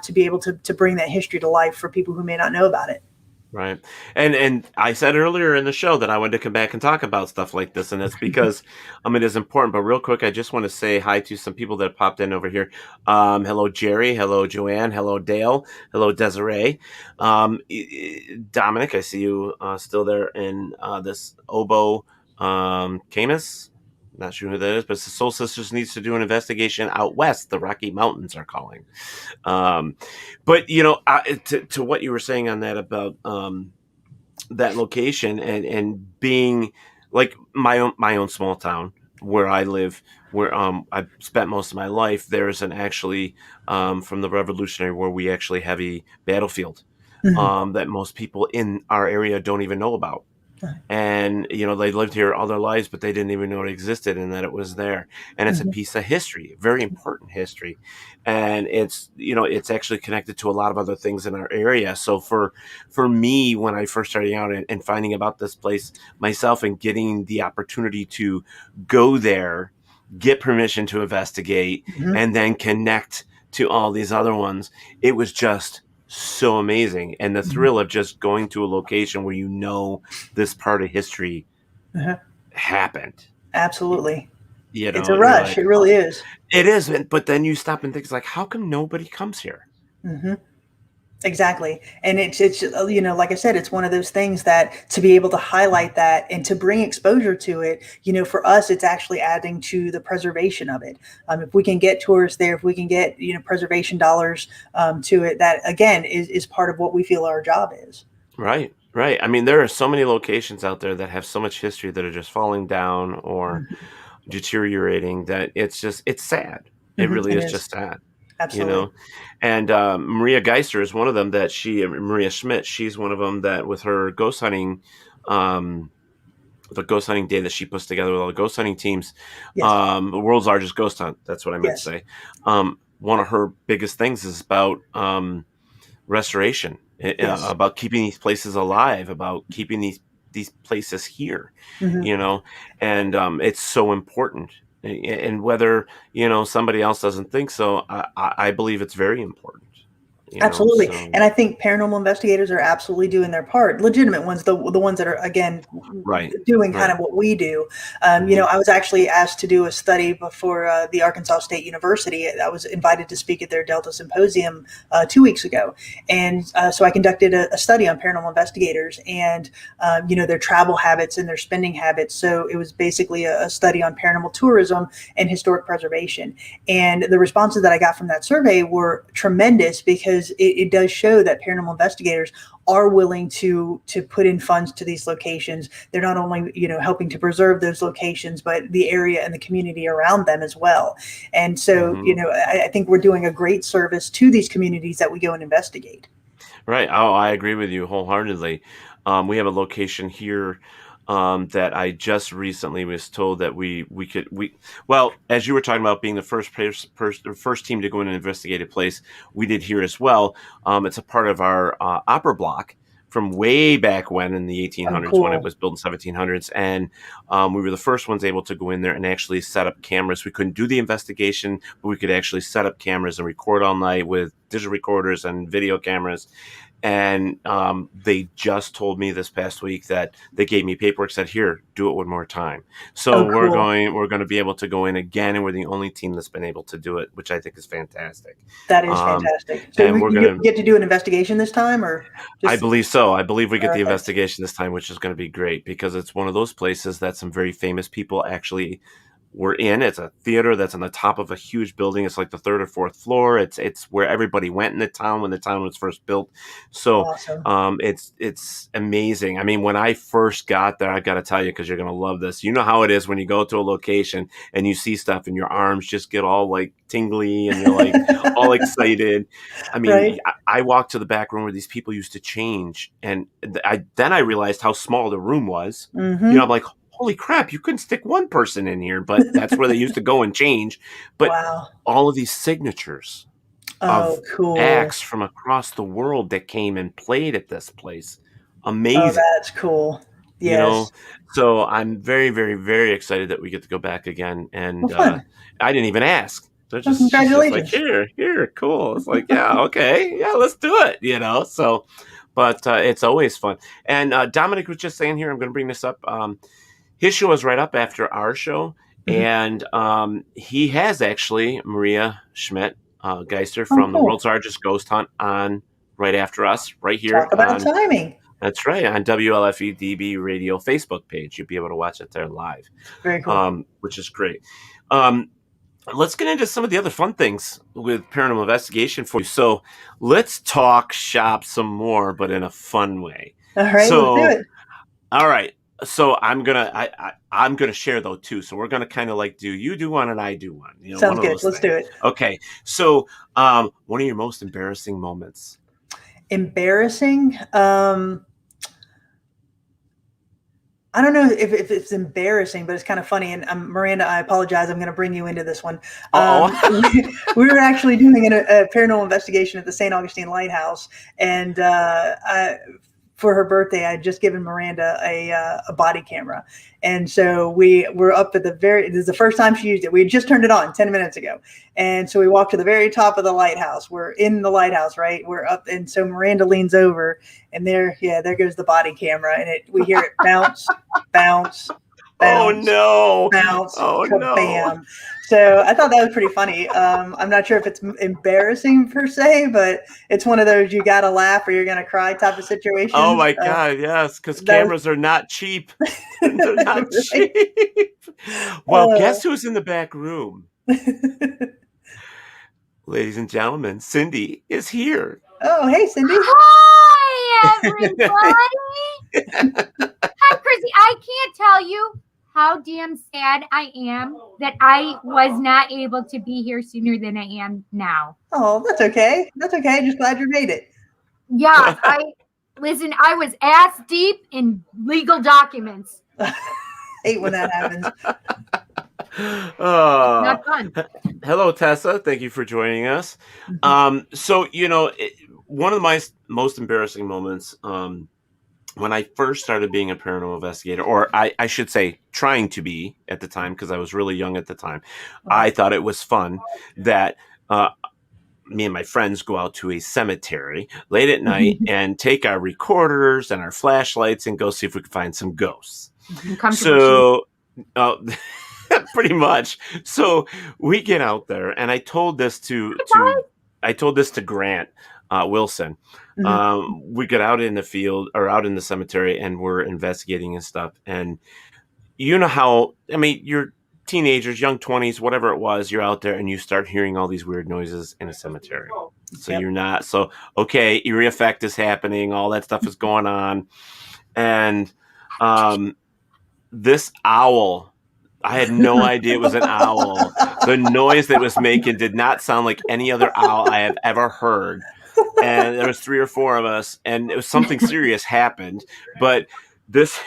to be able to bring that history to life for people who may not know about it. Right. And I said earlier in the show that I wanted to come back and talk about stuff like this, and that's because it is important. But real quick, I just want to say hi to some people that popped in over here. Hello, Jerry. Hello, Joanne. Hello, Dale. Hello, Desiree. Dominic, I see you still there in this Obo Camus. Not sure who that is, but the Soul Sisters needs to do an investigation out west. The Rocky Mountains are calling. But to what you were saying on that about that location and being like my own small town where I live, where I've spent most of my life. There's an actually from the Revolutionary War, we actually have a battlefield that most people in our area don't even know about. And they lived here all their lives, but they didn't even know it existed and that it was there. And it's a piece of history, very important history, and it's actually connected to a lot of other things in our area. So for me, when I first started out and finding about this place myself and getting the opportunity to go there, get permission to investigate, and then connect to all these other ones, it was just so amazing. And the thrill of just going to a location where this part of history happened. Absolutely. It's a rush. like, it really is. It is. But then you stop and think, it's like, how come nobody comes here? Exactly. And it's like I said, it's one of those things that to be able to highlight that and to bring exposure to it, for us, it's actually adding to the preservation of it. If we can get tourists there, if we can get, preservation dollars to it, that again is part of what we feel our job is. Right. Right. I mean, there are so many locations out there that have so much history that are just falling down or deteriorating that it's sad. It really is just sad. Absolutely. And Maria Geister is one of them Maria Schmidt, she's one of them that with her ghost hunting, the ghost hunting day that she puts together with all the ghost hunting teams, the world's largest ghost hunt. That's what I meant to say. One of her biggest things is about restoration, about keeping these places alive, about keeping these places here, and it's so important. And whether, somebody else doesn't think so, I believe it's very important. Absolutely. And I think paranormal investigators are absolutely doing their part. Legitimate ones, the ones that are, again, doing kind of what we do. I was actually asked to do a study before the Arkansas State University. I was invited to speak at their Delta Symposium 2 weeks ago. And so I conducted a study on paranormal investigators and, their travel habits and their spending habits. So it was basically a study on paranormal tourism and historic preservation. And the responses that I got from that survey were tremendous because it does show that paranormal investigators are willing to put in funds to these locations. They're not only, helping to preserve those locations, but the area and the community around them as well. And so, I think we're doing a great service to these communities that we go and investigate. Right. Oh, I agree with you wholeheartedly. We have a location here that I just recently was told that well, as you were talking about being the first team to go in and investigate a place, we did here as well. It's a part of our opera block from way back when in the 1800s, cool. when it was built in 1700s. And we were the first ones able to go in there and actually set up cameras. We couldn't do the investigation, but we could actually set up cameras and record all night with digital recorders and video cameras. And they just told me this past week that they gave me paperwork, said, here, do it one more time. So cool. we're going to be able to go in again, and we're the only team that's been able to do it, which I think is fantastic. That is fantastic. So and we're going to get to do an investigation this time, or I believe so. I believe we get the Okay. investigation this time, which is going to be great because it's one of those places that some very famous people actually were in. It's a theater that's on the top of a huge building. It's like the 3rd or 4th floor. It's where everybody went in the town when the town was first built. So Awesome. it's amazing. I mean, when I first got there, I got to tell you, because you're going to love this. You know how it is when you go to a location and you see stuff and your arms just get all like tingly and you're like all excited. I mean, Right. I walked to the back room where these people used to change, and then I realized how small the room was. Mhm. You know, I'm like, holy crap, you couldn't stick one person in here, but that's where they used to go and change. But Wow. all of these signatures of cool. acts from across the world that came and played at this place. Amazing. Oh, that's cool. Yes. You know, so I'm very, very, very excited that we get to go back again. And Well, fun. I didn't even ask. They're Well, just congratulations. like, here, cool. It's like, yeah, okay, yeah, let's do it. You know, so, but it's always fun. And Dominic was just saying here, I'm going to bring this up. His show is right up after our show, and he has actually Maria Schmidt Geister from the cool. World's Largest Ghost Hunt on right after us, right here. Talk about timing. That's right, on WLFE DB Radio Facebook page. You'll be able to watch it there live. Very cool. Which is great. Let's get into some of the other fun things with paranormal investigation for you. So let's talk shop some more, but in a fun way. All right, so, let's do it. All right. So I'm gonna share though too. So we're gonna kind of like you do one and I do one. You know, Sounds one of good. those Let's things. do it. Okay. So one of your most embarrassing moments. Embarrassing. I don't know if it's embarrassing, but it's kind of funny. And Miranda, I apologize. I'm going to bring you into this one. We were actually doing a paranormal investigation at the St. Augustine Lighthouse, and for her birthday, I had just given Miranda a body camera. And so we were up at this is the first time she used it. We had just turned it on 10 minutes ago. And so we walked to the very top of the lighthouse. We're in the lighthouse, right? We're up. And so Miranda leans over, and there goes the body camera. And we hear it bounce, bounce, bounce. Oh no. Bounce. Oh bam. So I thought that was pretty funny. I'm not sure if it's embarrassing per se, but it's one of those you got to laugh or you're going to cry type of situations. Oh my God, yes, because cameras are not cheap. They're not cheap. Well, guess who's in the back room? Ladies and gentlemen, Cindy is here. Oh, hey, Cindy. Hi, everybody. Hi, Kristy. I can't tell you how damn sad I am that I was not able to be here sooner than I am now. Oh, that's okay. That's okay. Just glad you made it. Yeah, listen, I was ass deep in legal documents. Hate when that happens. Not fun. Hello, Tessa. Thank you for joining us. So, one of my most embarrassing moments when I first started being a paranormal investigator, or I should say trying to be at the time, because I was really young at the time, I thought it was fun that me and my friends go out to a cemetery late at night and take our recorders and our flashlights and go see if we can find some ghosts. So pretty much. So we get out there, and I told this to Grant Wilson. We get out in the field or out in the cemetery, and we're investigating and stuff. And you know how, I mean, you're teenagers, young 20s, whatever it was, you're out there and you start hearing all these weird noises in a cemetery. So you're not, okay, eerie effect is happening, all that stuff is going on. And this owl, I had no idea it was an owl. The noise that it was making did not sound like any other owl I have ever heard. And there was 3 or 4 of us, and it was something serious happened. But this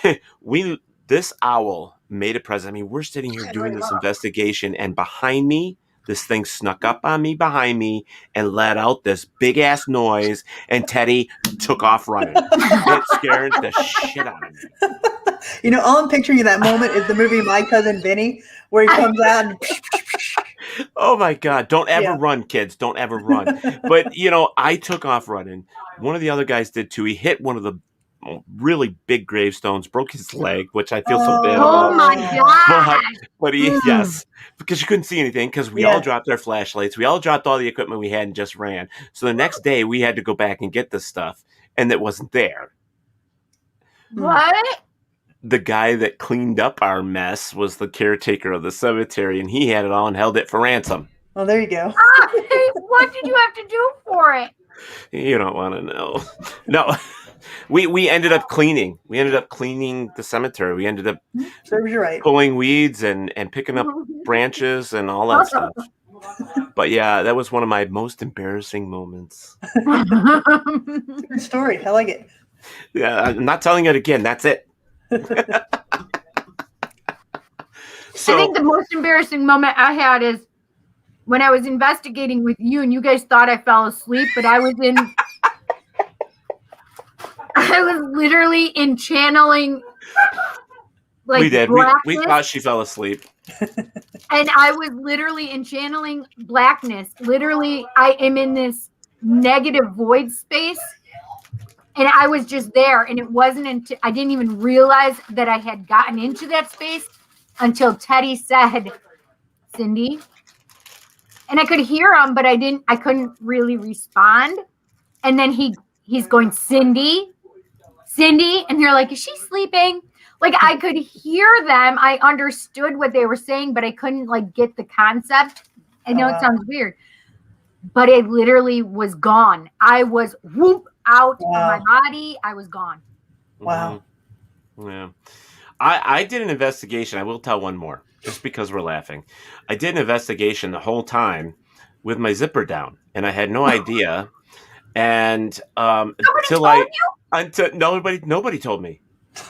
owl made a presence. I mean, we're sitting here doing this investigation, and behind me, this thing snuck up on me behind me and let out this big ass noise, and Teddy took off running. It scared the shit out of me. All I'm picturing in that moment is the movie My Cousin Vinny, where he comes out and oh my God, don't ever run, kids. Don't ever run. But, I took off running. One of the other guys did too. He hit one of the really big gravestones, broke his leg, which I feel so bad about. Oh my God. But yes, because you couldn't see anything, because we all dropped our flashlights. We all dropped all the equipment we had and just ran. So the next day we had to go back and get this stuff, and it wasn't there. What? The guy that cleaned up our mess was the caretaker of the cemetery, and he had it all and held it for ransom. Oh, there you go. What did you have to do for it? You don't want to know. No. We ended up cleaning. We ended up cleaning the cemetery. We ended up pulling weeds and picking up branches and all that stuff. But yeah, that was one of my most embarrassing moments. Good story. I like it. Yeah, I'm not telling it again. That's it. I think the most embarrassing moment I had is when I was investigating with you, and you guys thought I fell asleep, but I was literally in channeling. Like, we did. We thought she fell asleep. And I was literally in channeling blackness. Literally, I am in this negative void space. And I was just there. And it wasn't until I didn't even realize that I had gotten into that space until Teddy said, Cindy. And I could hear him, but I couldn't really respond. And then he's going, Cindy. And they're like, is she sleeping? Like, I could hear them. I understood what they were saying, but I couldn't get the concept. I know it sounds weird, but it literally was gone. I was out of my body. I was gone. Wow. Yeah. I did an investigation. I will tell one more just because we're laughing. I did an investigation the whole time with my zipper down, and I had no idea. And until nobody told me.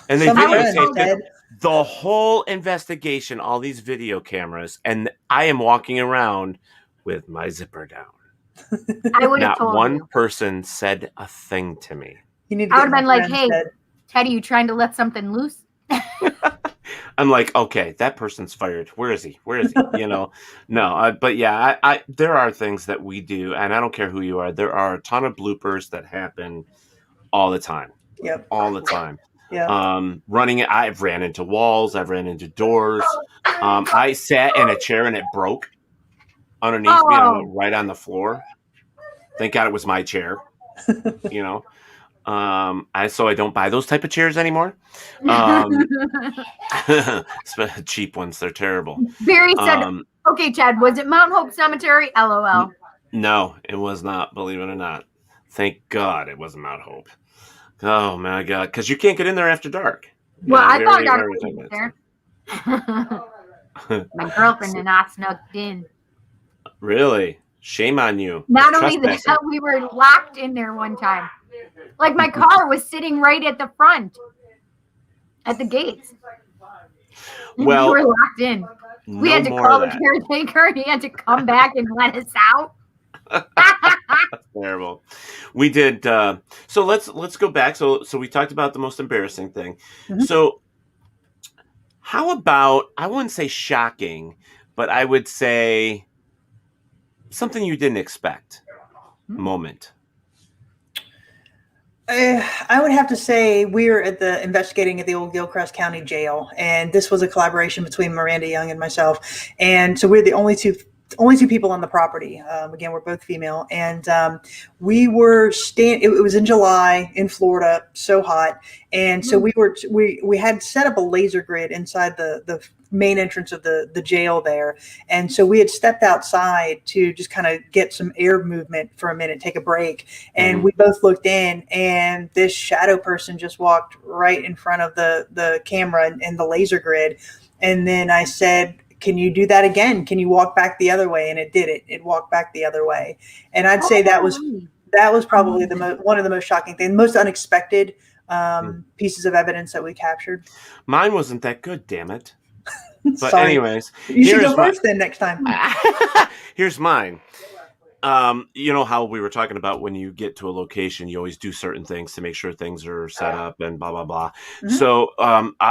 And they videotaped the whole investigation, all these video cameras, and I am walking around with my zipper down. Not one person said a thing to me. I would have been like, hey, Teddy, you trying to let something loose? I'm like, okay, that person's fired. Where is he? No, but yeah, I there are things that we do, and I don't care who you are. There are a ton of bloopers that happen all the time. Yep. All the time. Yeah. Running, I've ran into walls. I've ran into doors. I sat in a chair and it broke underneath me, right on the floor. Thank God it was my chair. So I don't buy those type of chairs anymore. Cheap ones, they're terrible. Barry said, okay, Chad, was it Mount Hope Cemetery? LOL. No, it was not, believe it or not. Thank God it wasn't Mount Hope. Oh my God, because you can't get in there after dark. Well, I thought I was in there. My girlfriend and I snuck in. Really? Shame on you. Not only that, we were locked in there one time. Like, my car was sitting right at the front, at the gates. Well, we were locked in. We had to call the caretaker. He had to come back and let us out. That's terrible. We did. So let's go back. So we talked about the most embarrassing thing. Mm-hmm. So how about, I wouldn't say shocking, but I would say something you didn't expect moment. I would have to say we were investigating at the old Gilchrist County Jail, and this was a collaboration between Miranda Young and myself. And so we're the only two people on the property. Again, we're both female, and we were it was in July in Florida, so hot, and so we had set up a laser grid inside the main entrance of the jail there, and so we had stepped outside to just kind of get some air movement for a minute, take a break, and we both looked in, and this shadow person just walked right in front of the camera and the laser grid, and then I said, can you do that again? Can you walk back the other way? And it did it. It walked back the other way. And I'd say that was probably one of the most shocking things, most unexpected pieces of evidence that we captured. Mine wasn't that good, damn it. But Sorry. anyways, You should go first then next time. Here's mine. You know how we were talking about when you get to a location, you always do certain things to make sure things are set up and blah, blah, blah. Mm-hmm. So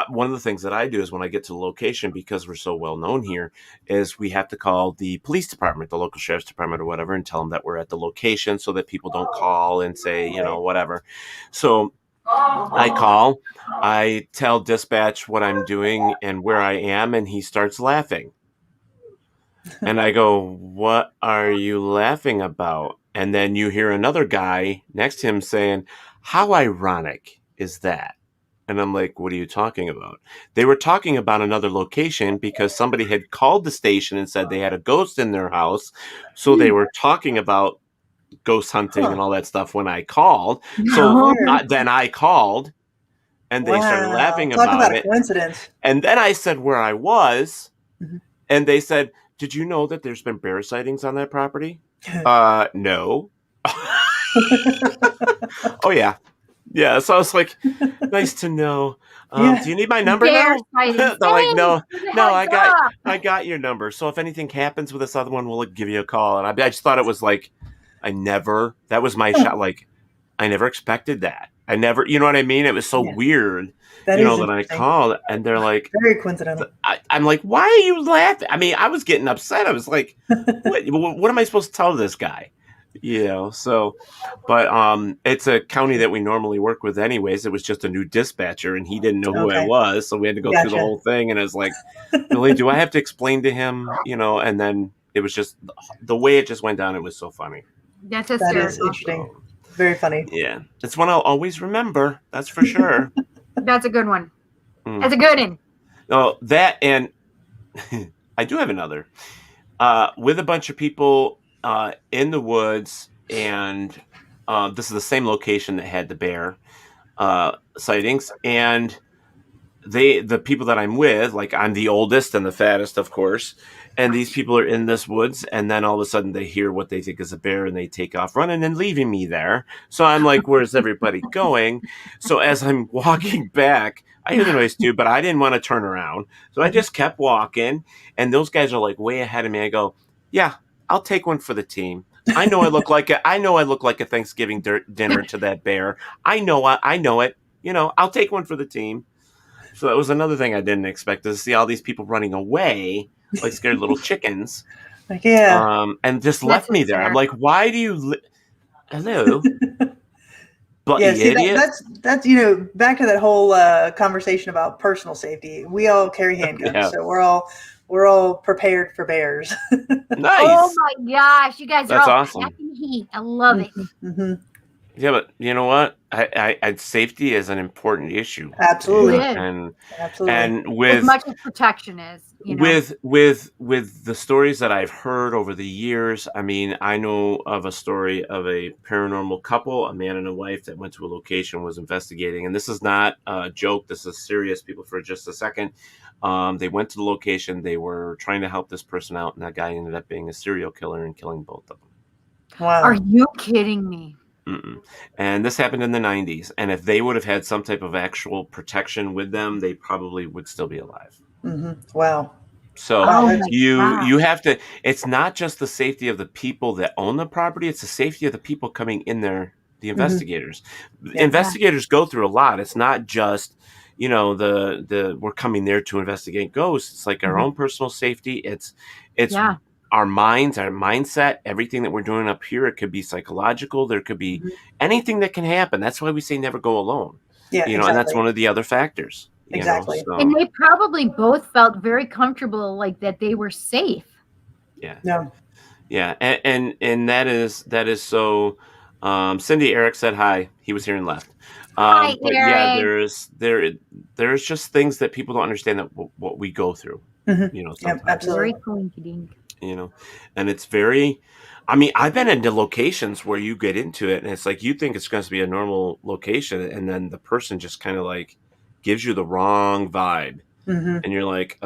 one of the things that I do is when I get to the location, because we're so well known here, is we have to call the police department, the local sheriff's department or whatever, and tell them that we're at the location so that people don't call and say, you know, whatever. So I call, I tell dispatch what I'm doing and where I am, and he starts laughing. And I go, what are you laughing about? And then you hear another guy next to him saying, how ironic is that? And I'm like, what are you talking about? They were talking about another location because somebody had called the station and said they had a ghost in their house. So they were talking about ghost hunting and all that stuff when I called. So then I called and they started laughing about it. Coincidence. And then I said where I was, and they said, did you know that there's been bear sightings on that property? No. Oh, yeah. Yeah, so I was like, nice to know. Do you need my number now? They're like, no, I got your number. So if anything happens with this other one, we'll give you a call. And I just thought it was like, that was my shot. Like, I never expected that. I never, you know what I mean? It was so weird. That I called and they're like, very coincidental. I'm like, why are you laughing? I mean, I was getting upset. I was like, what am I supposed to tell this guy? You know, so, but it's a county that we normally work with anyways. It was just a new dispatcher and he didn't know who I was. So we had to go through the whole thing. And I was like, really, do I have to explain to him, you know? And then it was just the way it just went down. It was so funny. That is interesting. Very funny. Yeah. It's one I'll always remember. That's for sure. That's a good one. That's a good one. Oh, that and I do have another. With a bunch of people in the woods, and this is the same location that had the bear sightings. And the people that I'm with, like I'm the oldest and the fattest, of course. And these people are in this woods, and then all of a sudden they hear what they think is a bear, and they take off running and leaving me there. So I'm like, where's everybody going? So as I'm walking back, I hear the noise too, but I didn't want to turn around. So I just kept walking, and those guys are like way ahead of me. I go, yeah, I'll take one for the team. I know I look like a Thanksgiving dinner to that bear. I know it. You know, I'll take one for the team. So that was another thing I didn't expect, to see all these people running away like scared little chickens. Like, yeah. And just left me there. I'm like, why do you hello? But yeah, see, that's back to that whole conversation about personal safety. We all carry handguns, so we're all prepared for bears. Nice. Oh my gosh, you guys are all awesome. packing heat. I love it. Mm-hmm. Yeah, but you know what? I safety is an important issue. Absolutely. And Absolutely. with as much as protection is, with the stories that I've heard over the years, I mean, I know of a story of a paranormal couple, a man and a wife, that went to a location, was investigating, and this is not a joke. This is serious, people, for just a second. They went to the location. They were trying to help this person out, and that guy ended up being a serial killer and killing both of them. Wow. Are you kidding me? Mm-mm. And this happened in the 90s. And if they would have had some type of actual protection with them, they probably would still be alive. Mm-hmm. Wow. So you have to, it's not just the safety of the people that own the property, it's the safety of the people coming in there, the investigators. Yeah. Investigators go through a lot. It's not just, we're coming there to investigate ghosts. It's like our own personal safety. It's our minds, our mindset, everything that we're doing up here. It could be psychological. There could be anything that can happen. That's why we say never go alone. Yeah, and that's one of the other factors. Exactly. And they probably both felt very comfortable, like that they were safe. Yeah. No. Yeah. And that is so. Cindy, Eric said hi. He was here and left. Hi, but Eric. yeah, there's just things that people don't understand, that what we go through. Yep, absolutely. Very coincident. And it's very, I mean, I've been into locations where you get into it and it's like, you think it's going to be a normal location, and then the person just kind of like gives you the wrong vibe. And you're like,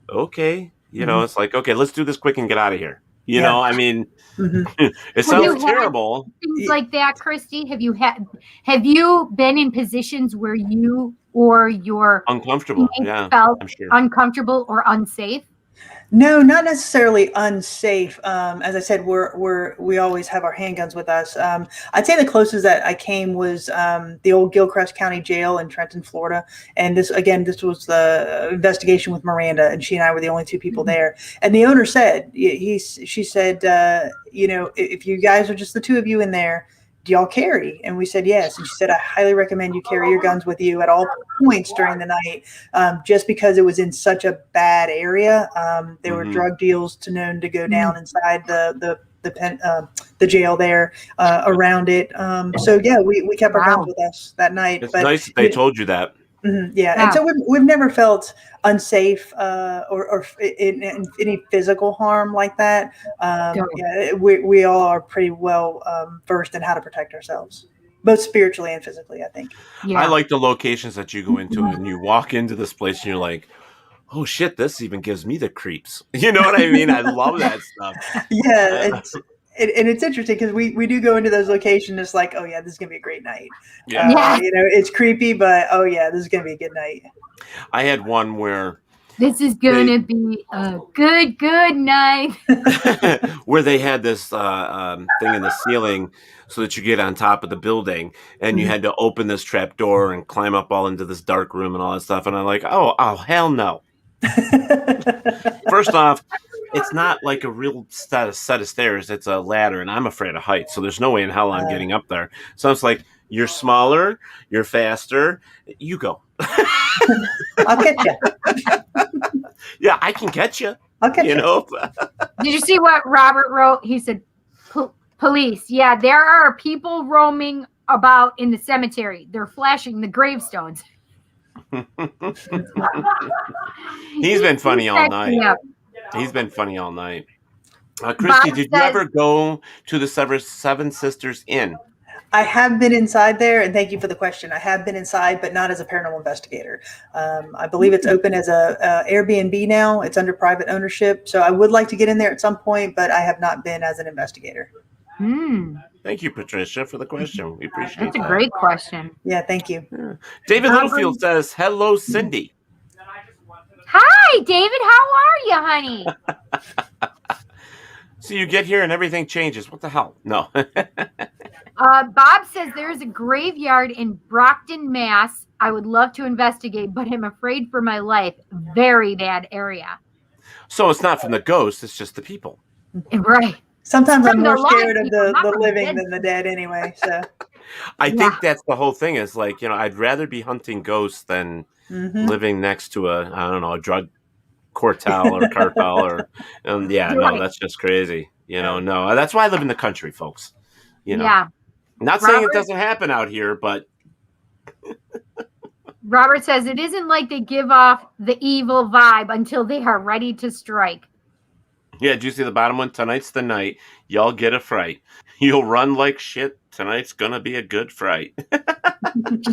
okay, it's like, okay, let's do this quick and get out of here. I mean, it sounds terrible. Things like that, Kristy. Have you been in positions where you or your Uncomfortable. teammates Yeah, felt I'm sure. uncomfortable or unsafe? No, not necessarily unsafe. As I said, we always have our handguns with us. I'd say the closest that I came was the old Gilchrist County Jail in Trenton, Florida. And this was the investigation with Miranda, and she and I were the only two people there. And the owner said, she said, if you guys are just the two of you in there, do y'all carry? And we said yes. And she said, I highly recommend you carry your guns with you at all points during the night, just because it was in such a bad area. There were drug deals known to go down inside the jail there, around it. So yeah, we kept our guns with us that night. It's nice that they told you that. Yeah, and so we've never felt unsafe or in any physical harm like that. Yeah, we all are pretty well versed in how to protect ourselves, both spiritually and physically, I think. I like the locations that you go into, and you walk into this place and you're like, oh shit, this even gives me the creeps. You know what I mean? I love that stuff. Yeah. And it's interesting because we do go into those locations. It's like, oh yeah, this is gonna be a great night. It's creepy, but oh yeah, this is gonna be a good night. I had one where this is gonna be a good night. where they had this thing in the ceiling so that you get on top of the building, and you had to open this trap door and climb up all into this dark room and all that stuff. And I'm like, oh hell no. First off, it's not like a real set of stairs. It's a ladder, and I'm afraid of heights, so there's no way in hell I'm getting up there. So it's like, you're smaller, you're faster, you go. I'll get you. Yeah, I can get you. I'll get you. Did you see what Robert wrote? He said, police. Yeah, there are people roaming about in the cemetery. They're flashing the gravestones. He's been funny all night. Yeah. He's been funny all night. Kristy, did you ever go to the Seven Sisters Inn? I have been inside there, and thank you for the question. I have been inside, but not as a paranormal investigator. I believe it's open as a Airbnb now. It's under private ownership. So I would like to get in there at some point, but I have not been as an investigator. Thank you, Patricia, for the question. We appreciate that. That's a great question. Yeah, thank you. Yeah. David Littlefield says, hello, Cindy. Hi, David. How are you, honey? So you get here and everything changes. What the hell? No. Bob says there's a graveyard in Brockton, Mass. I would love to investigate, but I'm afraid for my life. Very bad area. So it's not from the ghosts. It's just the people. Right. Sometimes I'm more scared of the living than the dead anyway. So I think that's the whole thing is like, I'd rather be hunting ghosts than living next to a drug cartel or that's just crazy. No, that's why I live in the country, folks. Yeah. Not saying it doesn't happen out here, but Robert says it isn't like they give off the evil vibe until they are ready to strike. Yeah, did you see the bottom one? Tonight's the night. Y'all get a fright. You'll run like shit. Tonight's gonna be a good fright.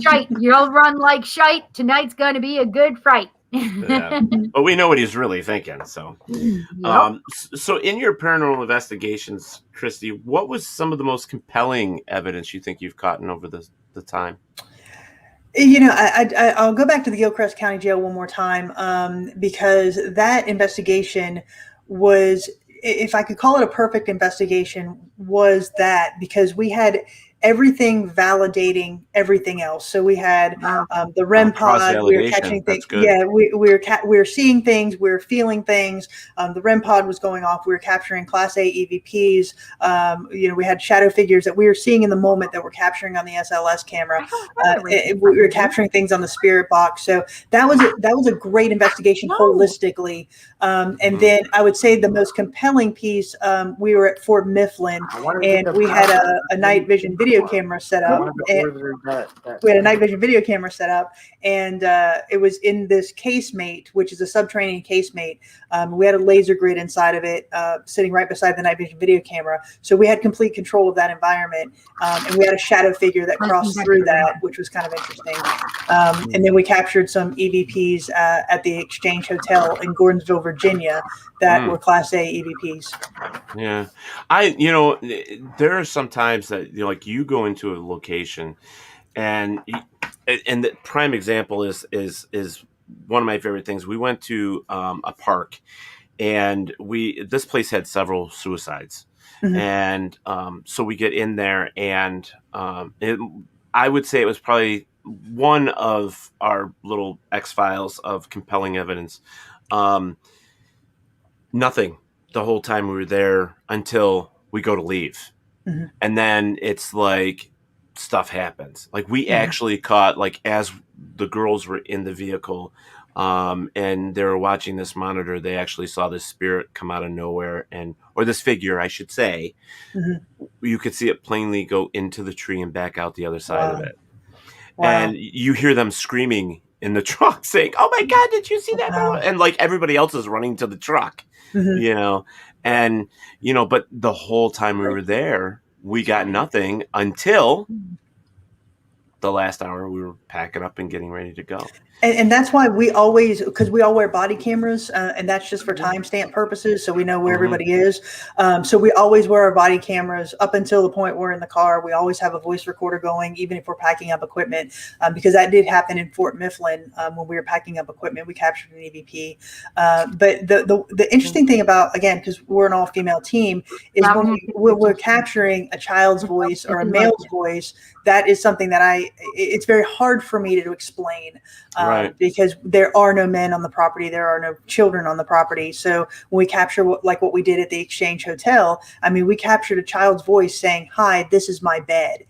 Shite. You'll run like shite. Tonight's gonna be a good fright. Yeah. But we know what he's really thinking. So, so in your paranormal investigations, Kristy, what was some of the most compelling evidence you think you've gotten over the time? I'll go back to the Gilchrist County Jail one more time, because that investigation was, if I could call it a perfect investigation, was that because we had everything validating everything else. So we had the REM pod. We were catching things. Yeah, we were seeing things. We were feeling things. The REM pod was going off. We were capturing Class A EVPs. We had shadow figures that we were seeing in the moment that we're capturing on the SLS camera. We were capturing things on the spirit box. So that was a great investigation holistically. And then I would say the most compelling piece. We were at Fort Mifflin, and we had a night vision video camera set up. We had a night vision video camera set up, and it was in this casemate, which is a subterranean casemate. We had a laser grid inside of it, sitting right beside the night vision video camera. So we had complete control of that environment, and we had a shadow figure that crossed through that, which was kind of interesting. And then we captured some EVPs at the Exchange Hotel in Gordonsville, Virginia, that were Class A EVPs. Yeah, there are some times that like you go into a location and and the prime example is one of my favorite things. We went to a park, and this place had several suicides. And so we get in there, and I would say it was probably one of our little X-Files of compelling evidence. Nothing the whole time we were there until we go to leave. And then it's like stuff happens. Like we actually caught, like, as the girls were in the vehicle and they were watching this monitor, they actually saw this spirit come out of nowhere, or this figure, I should say. You could see it plainly go into the tree and back out the other side of it. And you hear them screaming in the truck saying, "Oh my God, did you see that?" And like everybody else is running to the truck, you know, and, you know, but the whole time we were there, we got nothing until the last hour we were packing up and getting ready to go. And that's why we always, because we all wear body cameras, and that's just for timestamp purposes, so we know where everybody is. So we always wear our body cameras up until the point we're in the car. We always have a voice recorder going, even if we're packing up equipment, because that did happen in Fort Mifflin when we were packing up equipment. We captured an EVP. But the interesting thing about, again, because we're an all-female team, is when we're capturing a child's voice or a male's voice, that is something that it's very hard for me to explain. Because there are no men on the property, there are no children on the property. So when we capture what we did at the Exchange Hotel, I mean, we captured a child's voice saying, "Hi, this is my bed."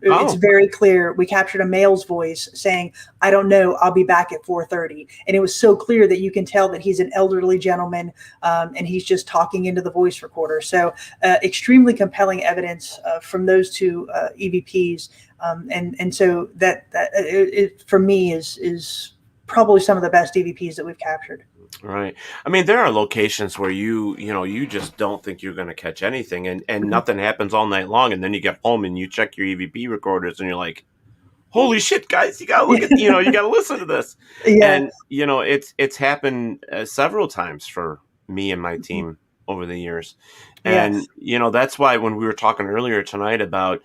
It's very clear. We captured a male's voice saying, "I don't know, I'll be back at 4:30." And it was so clear that you can tell that he's an elderly gentleman, and he's just talking into the voice recorder. So extremely compelling evidence from those two EVPs. And so that for me is probably some of the best EVPs that we've captured. Right. I mean, there are locations where you just don't think you're going to catch anything, and nothing happens all night long, and then you get home and you check your EVP recorders and you're like, "Holy shit, guys, you got to look at, you got to listen to this." And it's happened several times for me and my team over the years. And that's why when we were talking earlier tonight about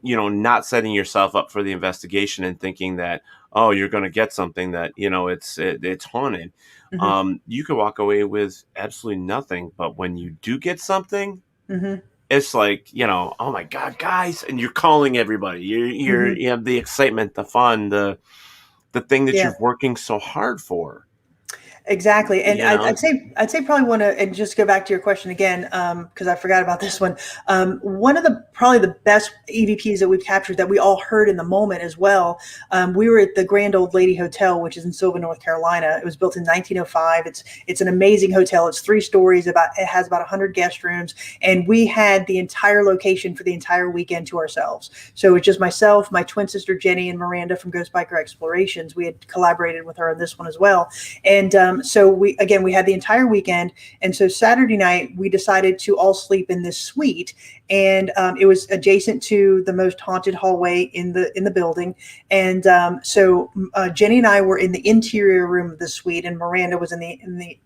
not setting yourself up for the investigation and thinking that, oh, you're going to get something that, it's haunted. You could walk away with absolutely nothing. But when you do get something, it's like, oh my God, guys. And you're calling everybody. You have the excitement, the fun, the thing that you're working so hard for. Exactly. And I'd say probably want to, and just go back to your question again, because I forgot about this one. One of probably the best EVPs that we've captured that we all heard in the moment as well. We were at the Grand Old Lady Hotel, which is in Sylvan, North Carolina. It was built in 1905. It's an amazing hotel. It's 3 stories. It has about 100 guest rooms, and we had the entire location for the entire weekend to ourselves. So it's just myself, my twin sister Jenny, and Miranda from Ghost Biker Explorations. We had collaborated with her on this one as well, and so we had the entire weekend. And so Saturday night we decided to all sleep in this suite, and it was adjacent to the most haunted hallway in the building. And so Jenny and I were in the interior room of the suite, and Miranda was in the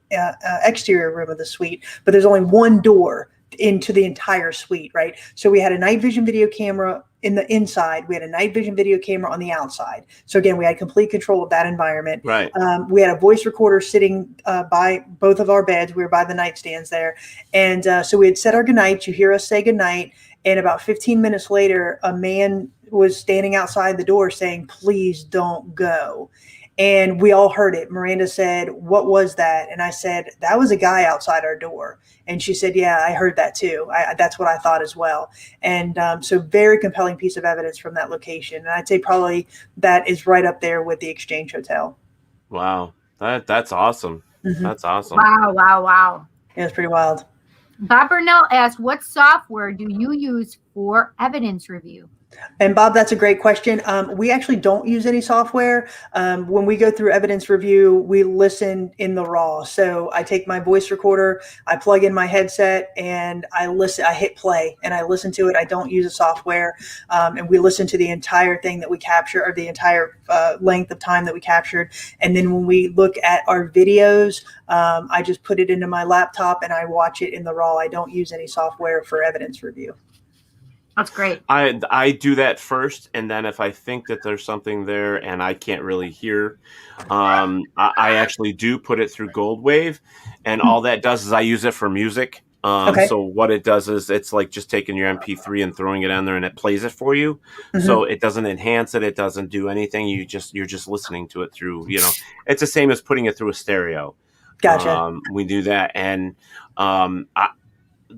exterior room of the suite. But there's only one door into the entire suite, right? So we had a night vision video camera in the inside. We had a night vision video camera on the outside. So again, we had complete control of that environment. Right. We had a voice recorder sitting by both of our beds. We were by the nightstands there. And so we had said our goodnight. You hear us say goodnight. And about 15 minutes later, a man was standing outside the door saying, "Please don't go." And we all heard it. Miranda said, "What was that?" And I said, "That was a guy outside our door." And she said, "Yeah, I heard that too. That's what I thought as well." And so very compelling piece of evidence from that location. And I'd say probably that is right up there with the Exchange Hotel. Wow. That's awesome. That's awesome. Wow. Yeah, it's pretty wild. Bob Burnell asked, what software do you use for evidence review? And Bob, that's a great question. We actually don't use any software. When we go through evidence review, we listen in the raw. So I take my voice recorder, I plug in my headset, and I listen. I hit play and I listen to it. I don't use a software, and we listen to the entire thing that we capture, or the entire length of time that we captured. And then when we look at our videos, I just put it into my laptop and I watch it in the raw. I don't use any software for evidence review. That's great. I do that first, and then if I think that there's something there and I can't really hear, I actually do put it through Gold Wave, and all that does is I use it for music. So what it does is it's like just taking your MP3 and throwing it on there, and it plays it for you. So it doesn't enhance it. It doesn't do anything. You're just listening to it through, it's the same as putting it through a stereo. Gotcha. We do that. And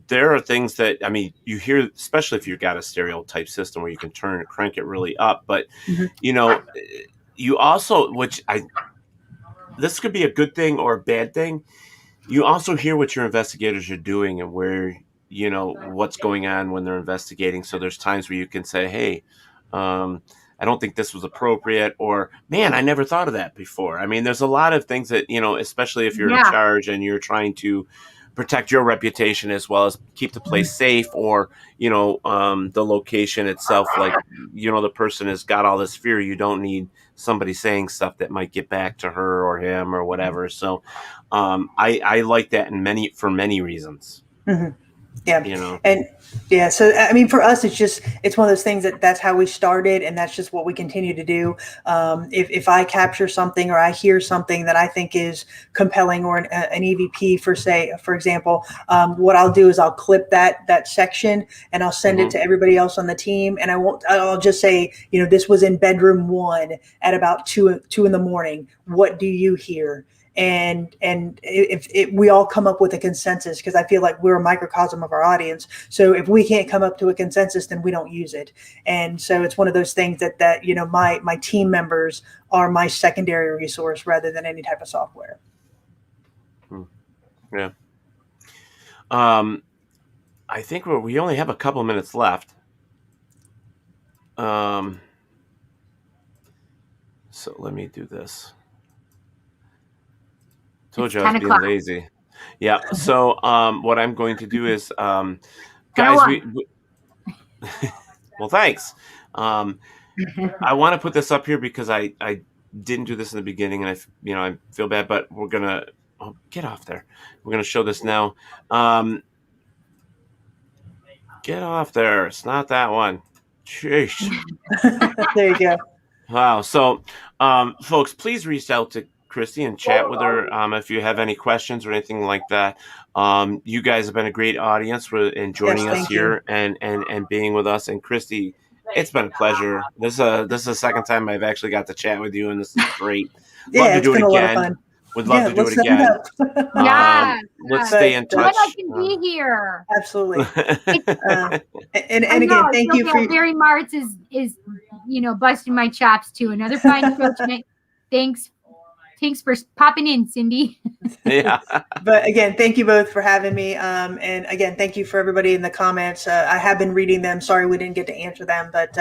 there are things that, you hear, especially if you've got a stereo type system where you can crank it really up. But, you also, this could be a good thing or a bad thing. You also hear what your investigators are doing and where, what's going on when they're investigating. So there's times where you can say, hey, I don't think this was appropriate, or, man, I never thought of that before. There's a lot of things that, especially if you're in charge and you're trying to protect your reputation as well as keep the place safe, or, the location itself, like, the person has got all this fear. You don't need somebody saying stuff that might get back to her or him or whatever. So I like that for many reasons. Yeah. And so, for us, it's one of those things that's how we started, and that's just what we continue to do. If I capture something or I hear something that I think is compelling, or an EVP for example, what I'll do is I'll clip that section and I'll send it to everybody else on the team. And I'll just say, this was in bedroom 1 at about 2 in the morning. What do you hear? And if we all come up with a consensus, because I feel like we're a microcosm of our audience. So if we can't come up to a consensus, then we don't use it. And so it's one of those things that my team members are my secondary resource rather than any type of software. Yeah. I think we only have a couple minutes left. So let me do this. Told you I was being lazy. Yeah. So what I'm going to do is, guys, well, thanks. I want to put this up here because I didn't do this in the beginning, and I feel bad, but we're gonna get off there. We're gonna show this now. Get off there. It's not that one. Sheesh. There you go. Wow. So, folks, please reach out to Kristie and chat with her if you have any questions or anything like that. You guys have been a great audience in joining us here and being with us. And Kristie, it's been a pleasure. This is the second time I've actually got to chat with you, and this is great. Love to do it again. Would love to do it again. Let's stay in touch. I can be here. Absolutely. And again, thank you for Barry Martz is busting my chops too. Another fine coach. Thanks for popping in, Cindy. Yeah. But again, thank you both for having me. And again, thank you for everybody in the comments. I have been reading them. Sorry we didn't get to answer them, but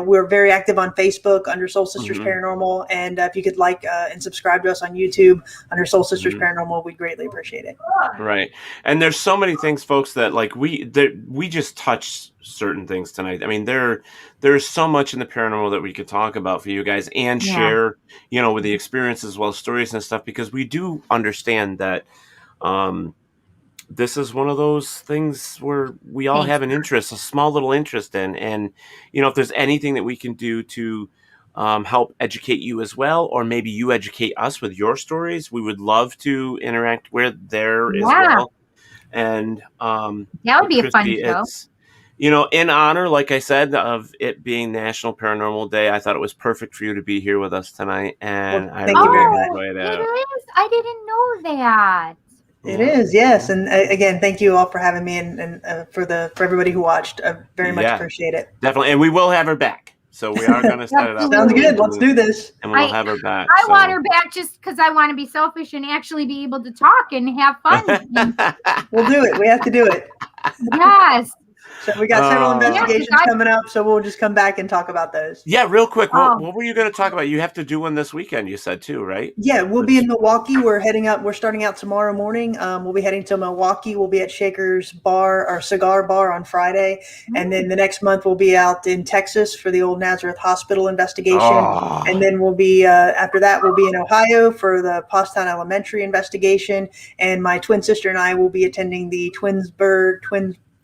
we're very active on Facebook under Soul Sisters Paranormal. And if you could like and subscribe to us on YouTube under Soul Sisters Paranormal, we'd greatly appreciate it. Right. And there's so many things, folks, that like we just touched certain things tonight. There's so much in the paranormal that we could talk about for you guys and share, with the experience as well as stories and stuff, because we do understand that this is one of those things where we all have an interest, a small little interest in. And, if there's anything that we can do to help educate you as well, or maybe you educate us with your stories, we would love to interact with there as well. And that would be a fun show. In honor, like I said, of it being National Paranormal Day, I thought it was perfect for you to be here with us tonight. And thank you very much. Enjoyed it. It is. I didn't know that. It is, yes. And again, thank you all for having me, and for everybody who watched. I very much appreciate it. Definitely. And we will have her back. So we are going to set it up. Sounds good. Let's do this. And we'll have her back. I want her back just because I want to be selfish and actually be able to talk and have fun. We'll do it. We have to do it. Yes. So we got several investigations coming up, so we'll just come back and talk about those. Yeah, real quick. What were you going to talk about? You have to do one this weekend, you said too, right? Yeah, we'll be in Milwaukee. We're heading up. We're starting out tomorrow morning. We'll be heading to Milwaukee. We'll be at Shaker's Bar, or Cigar Bar, on Friday. And then the next month we'll be out in Texas for the old Nazareth Hospital investigation. And then we'll be, after that, we'll be in Ohio for the Pottstown Elementary investigation. And my twin sister and I will be attending the Twinsburg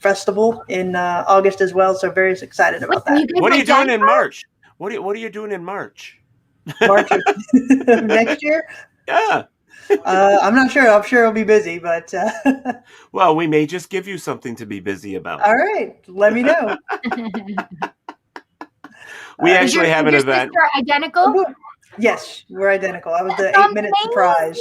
festival in August as well. So very excited about that. What are you doing in March? What are you doing in March? March of next year? Yeah. I'm not sure. I'm sure it'll be busy, but well, we may just give you something to be busy about. All right, let me know. We actually have an event. Sister identical? Yes, we're identical. I was the 8-minute surprise.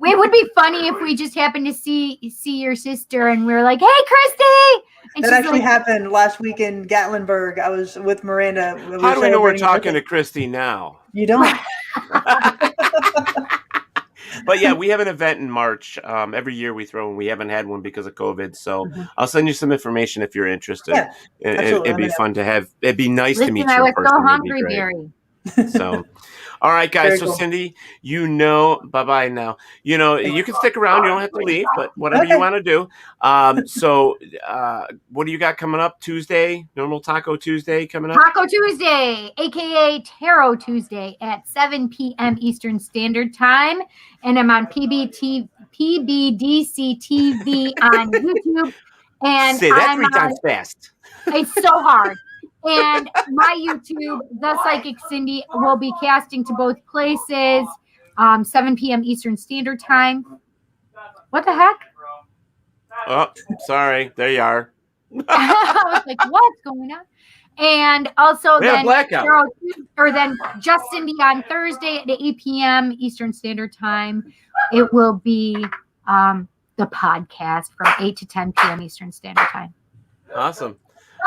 It would be funny if we just happened to see your sister and we were like, "Hey, Kristy!" And that actually happened last week in Gatlinburg. I was with Miranda. How do we know we're talking to Kristy now? You don't. But yeah, we have an event in March. Every year we throw, and we haven't had one because of COVID. So I'll send you some information if you're interested. Yeah, it'd be fun to have. It'd be nice to meet you. I was in person. so hungry, Barry. So, all right, guys. Very so cool. Cindy, bye-bye now. You can stick around. You don't have to leave, but whatever you want to do. So what do you got coming up? Tuesday, normal Taco Tuesday coming up? Taco Tuesday, a.k.a. Tarot Tuesday at 7 p.m. Eastern Standard Time. And I'm on PBDC TV on YouTube. And Say that 3 times fast. It's so hard. And my YouTube, The Psychic Cindy, will be casting to both places, 7 p.m. Eastern Standard Time. What the heck? Oh, sorry. There you are. I was like, what's going on? And also then Just Cindy on Thursday at 8 p.m. Eastern Standard Time. It will be the podcast from 8 to 10 p.m. Eastern Standard Time. Awesome.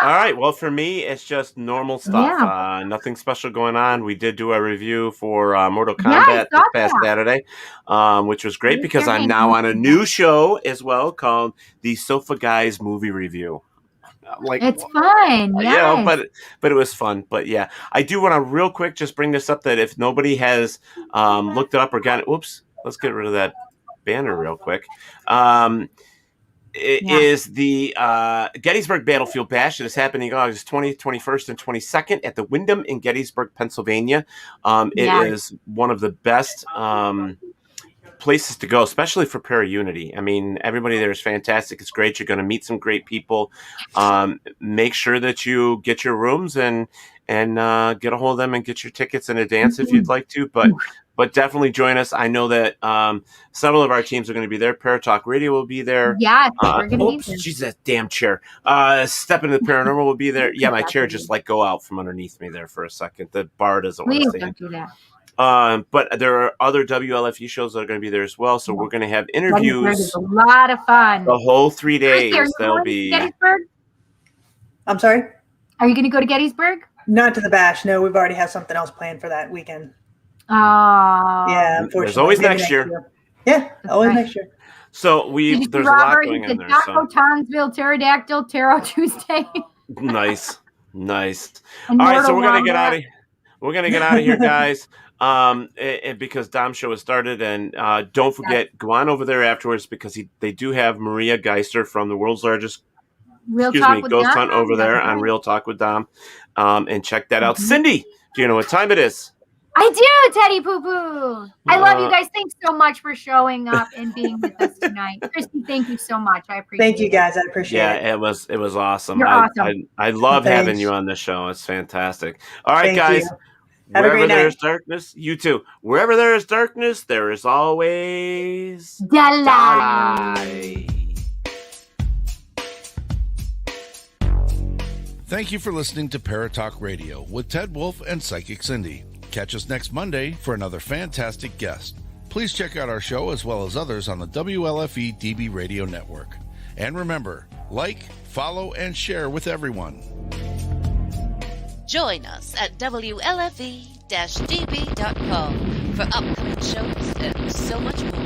All right. Well, for me, it's just normal stuff. Yeah. Nothing special going on. We did do a review for Mortal Kombat this past Saturday, which was great because I'm now on a new show as well called the Sofa Guys Movie Review. It's fun. Yeah, but it was fun. But yeah, I do want to real quick just bring this up that if nobody has looked it up or got it, whoops, let's get rid of that banner real quick. Is the Gettysburg Battlefield Bash that is happening August 20th, 21st, and 22nd at the Wyndham in Gettysburg, Pennsylvania. It is one of the best places to go, especially for Para-Unity. I mean, everybody there is fantastic. It's great. You're going to meet some great people. Make sure that you get your rooms and get a hold of them and get your tickets in advance if you'd like to. But definitely join us. I know that several of our teams are going to be there. Paratalk Radio will be there. Yeah, we're going to be there. Jeez, that damn chair. Step into the Paranormal will be there. Yeah, my chair just go out from underneath me there for a second. The bar doesn't want to stay. Don't do that. But there are other WLFE shows that are going to be there as well. So we're going to have interviews. It's a lot of fun. The whole 3 days. There'll be. Gettysburg? I'm sorry? Are you going to go to Gettysburg? Not to the bash. No, we've already have something else planned for that weekend. Oh. Yeah, unfortunately. There's always next year. Yeah, always next year. So there's a lot going on there. Taco Townsville Pterodactyl Tarot Tuesday. Nice. All right, so we're gonna get out of here. We're gonna get out of here, guys. Because Dom's show has started, and don't forget, go on over there afterwards because they do have Maria Geister from the world's largest Ghost Hunt over there on Real Talk with Dom, and check that out. Cindy, do you know what time it is? I do, Teddy Poo Poo. I love you guys. Thanks so much for showing up and being with us tonight. Kristy, thank you so much. I appreciate it. Thank you, guys. I appreciate it. Yeah, it was awesome. You're awesome. I love having you on the show. It's fantastic. All right, guys. Have wherever a great there is night. darkness, you too. Wherever there is darkness, there is always light. Thank you for listening to Paratalk Radio with Ted Wolf and Psychic Cindy. Catch us next Monday for another fantastic guest. Please check out our show as well as others on the WLFE DB Radio Network. And remember, like, follow, and share with everyone. Join us at WLFE-DB.com for upcoming shows and so much more.